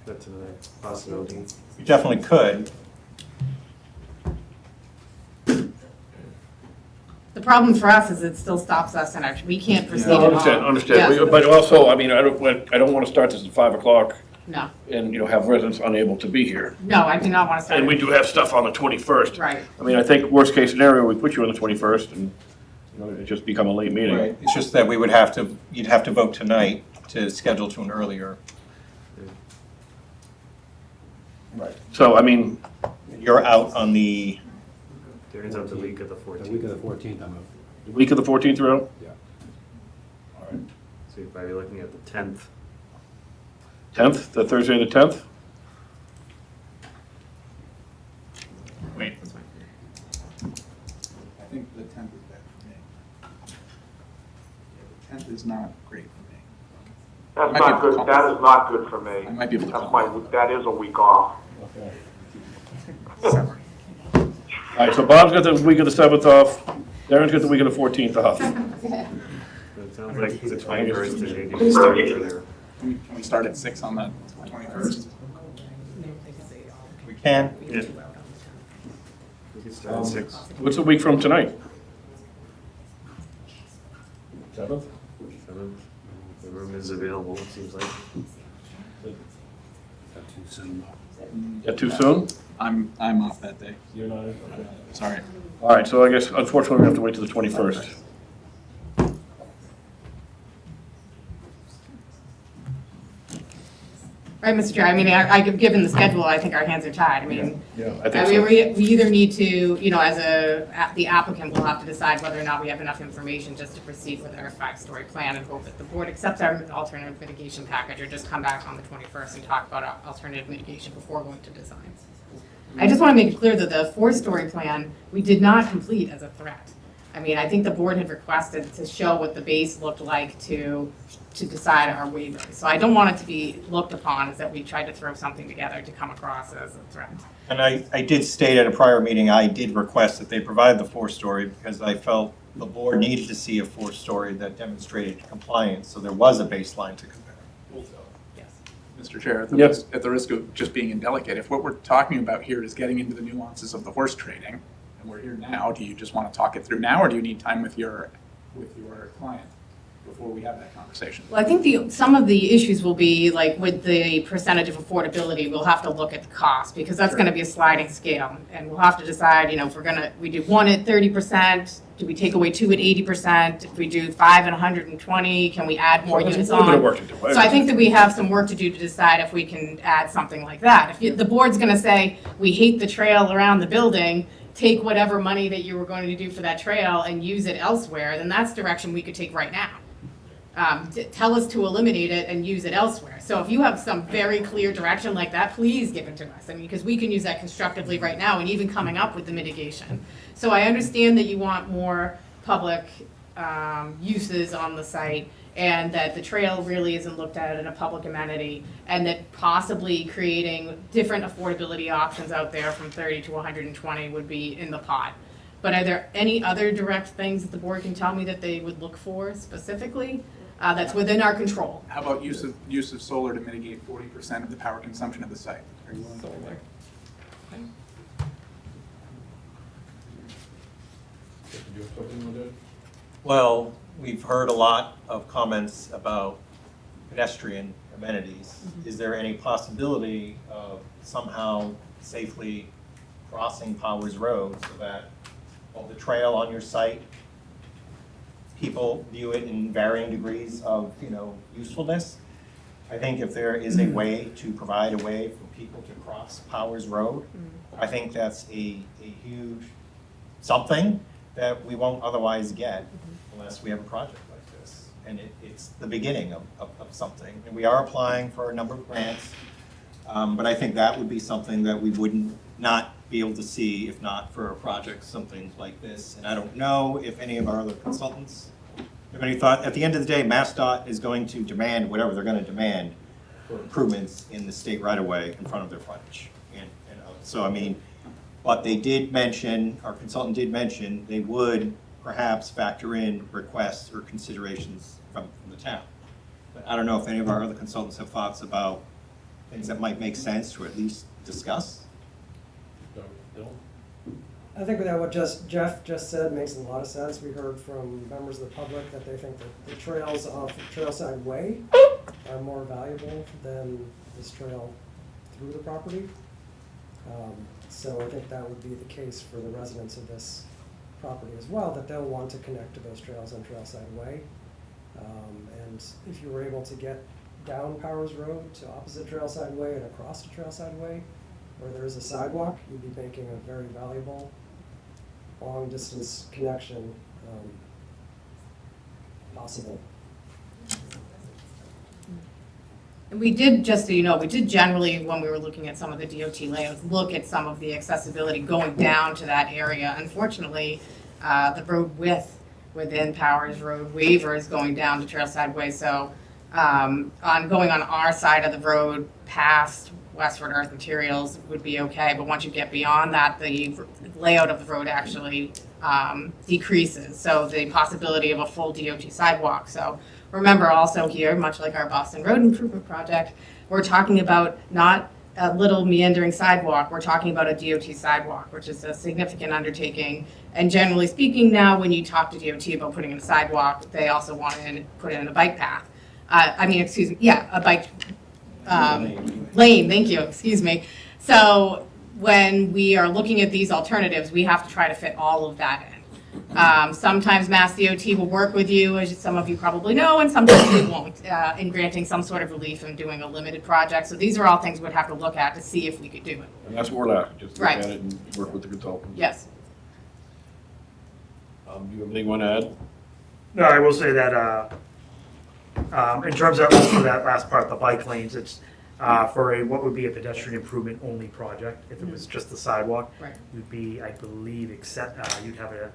That's another possibility. We definitely could. The problem for us is it still stops us and we can't proceed No, at all. understand. Yes. But also, I mean, I don't want to start this at 5 o'clock No, and, have residents unable to be here. no, I do not want to start. And we do have stuff on the 21st. Right. I mean, I think worst case scenario, we put you on the 21st and You know, it's just become a late meeting. Right, it's just that we would have to, you'd have to vote tonight to schedule to an earlier. Right. So, I mean, You're out on the, Darren's out the week of the 14th. The week of the 14th, I'm out. the week of the 14th you're out? Yeah. All right. So you'd probably be looking at the 10th. 10th, the Thursday the 10th? wait, I think the 10th is bad for me. Yeah, the 10th is not great for me. That's Might be not able to good, call. that is not good for me. I might be able to That's call. my, that is a week off. All right, so Bob's got the week of the 7th off, Darren's got the week of the 14th off. It sounds like the 21st is maybe starting earlier. Can we start at 6 on the 21st? we can. Yeah. We could start at 6. What's a week from tonight? 7th? 7th. The room is available, it seems like. Too soon. Yeah, too soon? I'm off that day. You're not in? Sorry. All right, so I guess unfortunately we have to wait till the 21st. Right, Mr. Chair, I mean, given the schedule, I think our hands are tied. I mean, Yeah, I I think mean, so. we either need to, you know, as the applicant, we'll have to decide whether or not we have enough information just to proceed with our 5-story plan and hope that the board accepts our alternative mitigation package, or just come back on the 21st and talk about our alternative mitigation before going to designs. I just want to make it clear that the 4-story plan, we did not complete as a threat. I mean, I think the board had requested to show what the base looked like to decide our waiver. So I don't want it to be looked upon as that we tried to throw something together to come across as a threat. And I did state at a prior meeting, I did request that they provide the 4-story because I felt the board needed to see a 4-story that demonstrated compliance, so there was a baseline to compare. Yes. Mr. Chair, Yes. at the risk of just being indelicate, if what we're talking about here is getting into the nuances of the horse trading, and we're here now, do you just want to talk it through now, or do you need time with your client before we have that conversation? Well, I think some of the issues will be, like, with the percentage of affordability, we'll have to look at the cost, because that's gonna be a sliding scale. And we'll have to decide, you know, if we do 1 at 30%, do we take away 2 at 80%? If we do 5 at 120, can we add more There's units a little bit of on? work to do. So I think that we have some work to do to decide if we can add something like that. If the board's gonna say, we hate the trail around the building, take whatever money that you were going to do for that trail and use it elsewhere, then that's direction we could take right now. Tell us to eliminate it and use it elsewhere. So if you have some very clear direction like that, please give it to us. I mean, because we can use that constructively right now and even coming up with the mitigation. So I understand that you want more public uses on the site, and that the trail really isn't looked at as a public amenity, and that possibly creating different affordability options out there from 30 to 120 would be in the pot. But are there any other direct things that the board can tell me that they would look for specifically that's within our control? How about use of solar to mitigate 40% of the power consumption of the site? Are you willing to do that? Well, we've heard a lot of comments about pedestrian amenities. Is there any possibility of somehow safely crossing Powers Road so that the trail on your site, people view it in varying degrees of, usefulness? I think if there is a way to provide a way for people to cross Powers Road, I think that's a huge something that we won't otherwise get unless we have a project like this. And it's the beginning of something. And we are applying for a number of grants, but I think that would be something that we wouldn't not be able to see if not for a project, something like this. And I don't know if any of our other consultants have any thought. At the end of the day, MassDOT is going to demand whatever they're going to demand for improvements in the state right-of-way in front of their frontage. So, I mean, but they did mention, our consultant did mention, they would perhaps factor in requests or considerations from the town. But I don't know if any of our other consultants have thoughts about things that might make sense to at least discuss. I think that what Jeff just said makes a lot of sense. We heard from members of the public that they think that the trails off the Trailside Way are more valuable than this trail through the property. So I think that would be the case for the residents of this property as well, that they'll want to connect to those trails on Trailside Way. And if you were able to get down Powers Road to opposite Trailside Way and across to Trailside Way, where there is a sidewalk, you'd be making a very valuable long-distance connection possible. And we did, just so you know, we did generally, when we were looking at some of the DOT layouts, look at some of the accessibility going down to that area. Unfortunately, the road width within Powers Road waiver is going down to Trailside Way. So going on our side of the road past Westford Earth Materials would be okay. But once you get beyond that, the layout of the road actually decreases. So the possibility of a full DOT sidewalk. So remember also here, much like our Boston Road Improvement Project, we're talking about not a little meandering sidewalk, we're talking about a DOT sidewalk, which is a significant undertaking. And generally speaking now, when you talk to DOT about putting in a sidewalk, they also want to put in a bike path. A bike lane, thank you, excuse me. So when we are looking at these alternatives, we have to try to fit all of that in. Sometimes Mass DOT will work with you, as some of you probably know, and sometimes they won't, in granting some sort of relief and doing a limited project. So these are all things we'd have to look at to see if we could do it. And that's what we're at, just look Right. at it and work with the consultants. Yes. Do you have anything you want to add? No, I will say that in terms of also that last part, the bike lanes, it's for what would be a pedestrian improvement only project. If it was just the sidewalk, Right. you'd be, I believe, you'd have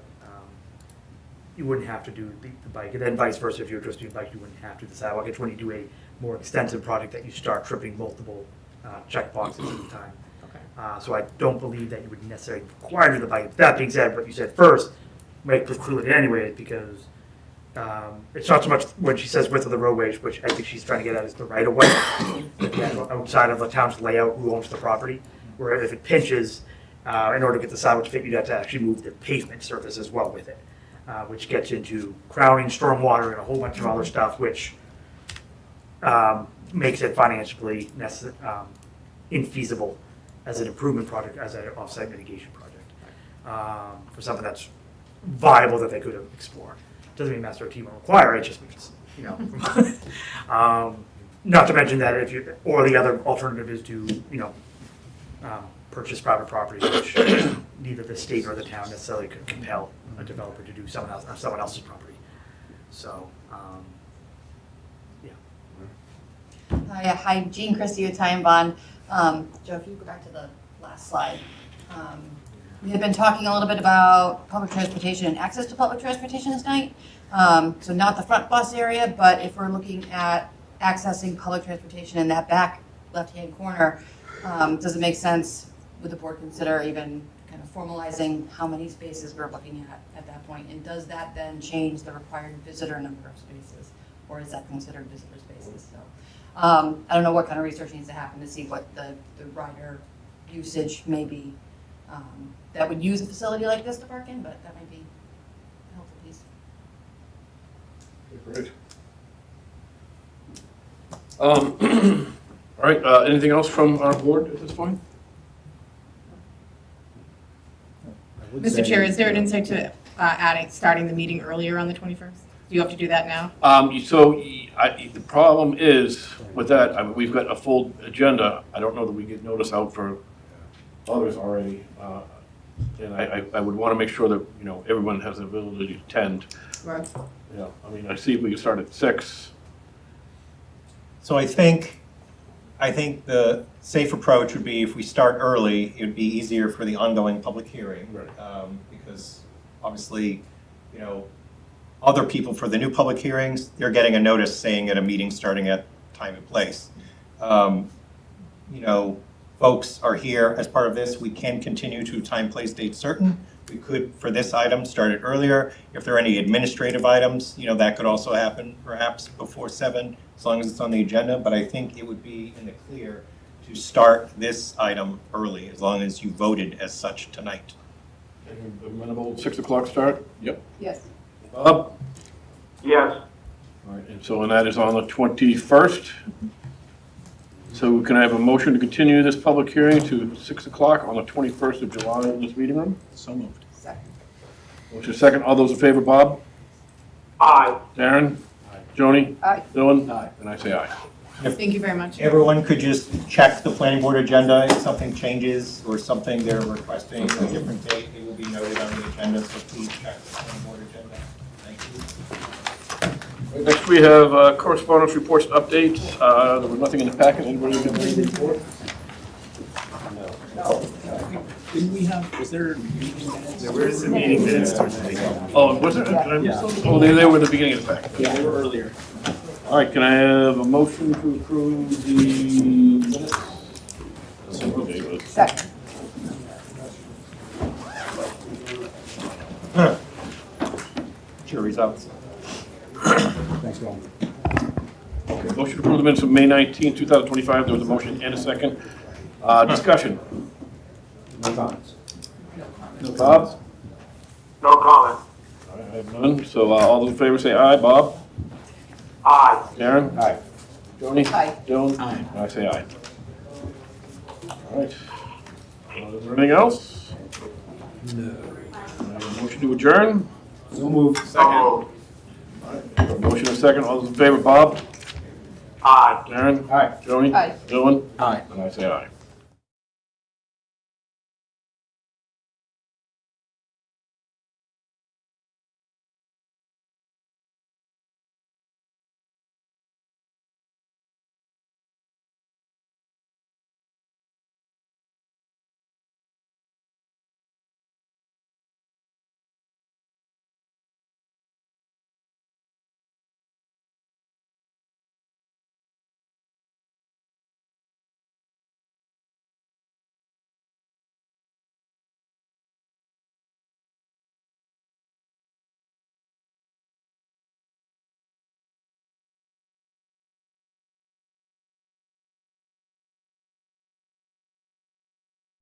you wouldn't have to do the bike, and then vice versa. If you were just doing bike, you wouldn't have to do the sidewalk. It's when you do a more extensive project that you start tripping multiple check boxes at a time. Okay. So I don't believe that you would necessarily require to do the bike. That being said, what you said first might preclude it anyway, because it's not so much when she says width of the roadway, which I think she's trying to get at is the right of way outside of the town's layout, who owns the property. Where if it pinches, in order to get the sidewalk to fit, you'd have to actually move the pavement surface as well with it, which gets into crowning, stormwater, and a whole bunch of other stuff, which makes it financially infeasible as an improvement project, as an off-site mitigation project, for something that's viable that they could explore. Doesn't mean Mass DOT won't require it, just means, not to mention that or the other alternative is to, purchase private property, which neither the state or the town necessarily could compel a developer to do someone else's property. So, Hi, Jean Christie with Ty and Bond. Joe, if you go back to the last slide. We had been talking a little bit about public transportation and access to public transportation this night. So not the front bus area, but if we're looking at accessing public transportation in that back left-hand corner, does it make sense, would the board consider even kind of formalizing how many spaces we're looking at that point? And does that then change the required visitor number of spaces? Or is that considered visitor spaces? So I don't know what kind of research needs to happen to see what the rider usage may be that would use a facility like this to park in, but that might be a helpful piece. Great. All right, anything else from our board at this point? Mr. Chair, is there an insight to starting the meeting earlier on the 21st? Do you have to do that now? The problem is with that, we've got a full agenda. I don't know that we get notice out for others already. And I would want to make sure that, everyone has the ability to attend. Right. I see if we can start at 6. So I think the safe approach would be if we start early, it would be easier for the ongoing public hearing. Right. Because obviously, other people for the new public hearings, they're getting a notice saying at a meeting starting at time and place. Folks are here as part of this. We can continue to time, place, date certain. We could, for this item, start it earlier. If there are any administrative items, that could also happen perhaps before 7, as long as it's on the agenda. But I think it would be in the clear to start this item early, as long as you voted as such tonight. Amenable 6 o'clock start? Yep. Yes. Bob? Yes. All right, and that is on the 21st. So can I have a motion to continue this public hearing to 6 o'clock on the 21st of July in this meeting room? So moved. Second. Motion second. All those in favor, Bob? Aye. Darren? Joni? Aye. Dylan? Aye. And I say aye. Thank you very much. Everyone could just check the planning board agenda if something changes or something they're requesting a different date, it will be noted on the agenda, so please check the planning board agenda. Thank you. Next, we have correspondence reports and updates. There was nothing in the packet. Anybody have anything to report? Didn't we have, was there meeting minutes? There were some meeting minutes. Oh, was there? Did I miss those? Oh, they were in the beginning of the packet. Yeah, they were earlier. All right, can I have a motion to approve the minutes? Second. Jury's out. Thanks, Dawn. Okay, motion to approve the minutes of May 19, 2025. There was a motion and a second. Discussion. No comments. Bob? No comment. I have none. So all those in favor say aye. Bob? Aye. Darren? Aye. Joni? Aye. Dylan? Aye. And I say aye. All right. Is there anything else? No. Motion to adjourn? So moved. So moved. Motion and second. All those in favor, Bob? Aye. Darren? Aye. Joni? Aye. Dylan? Aye. And I say aye.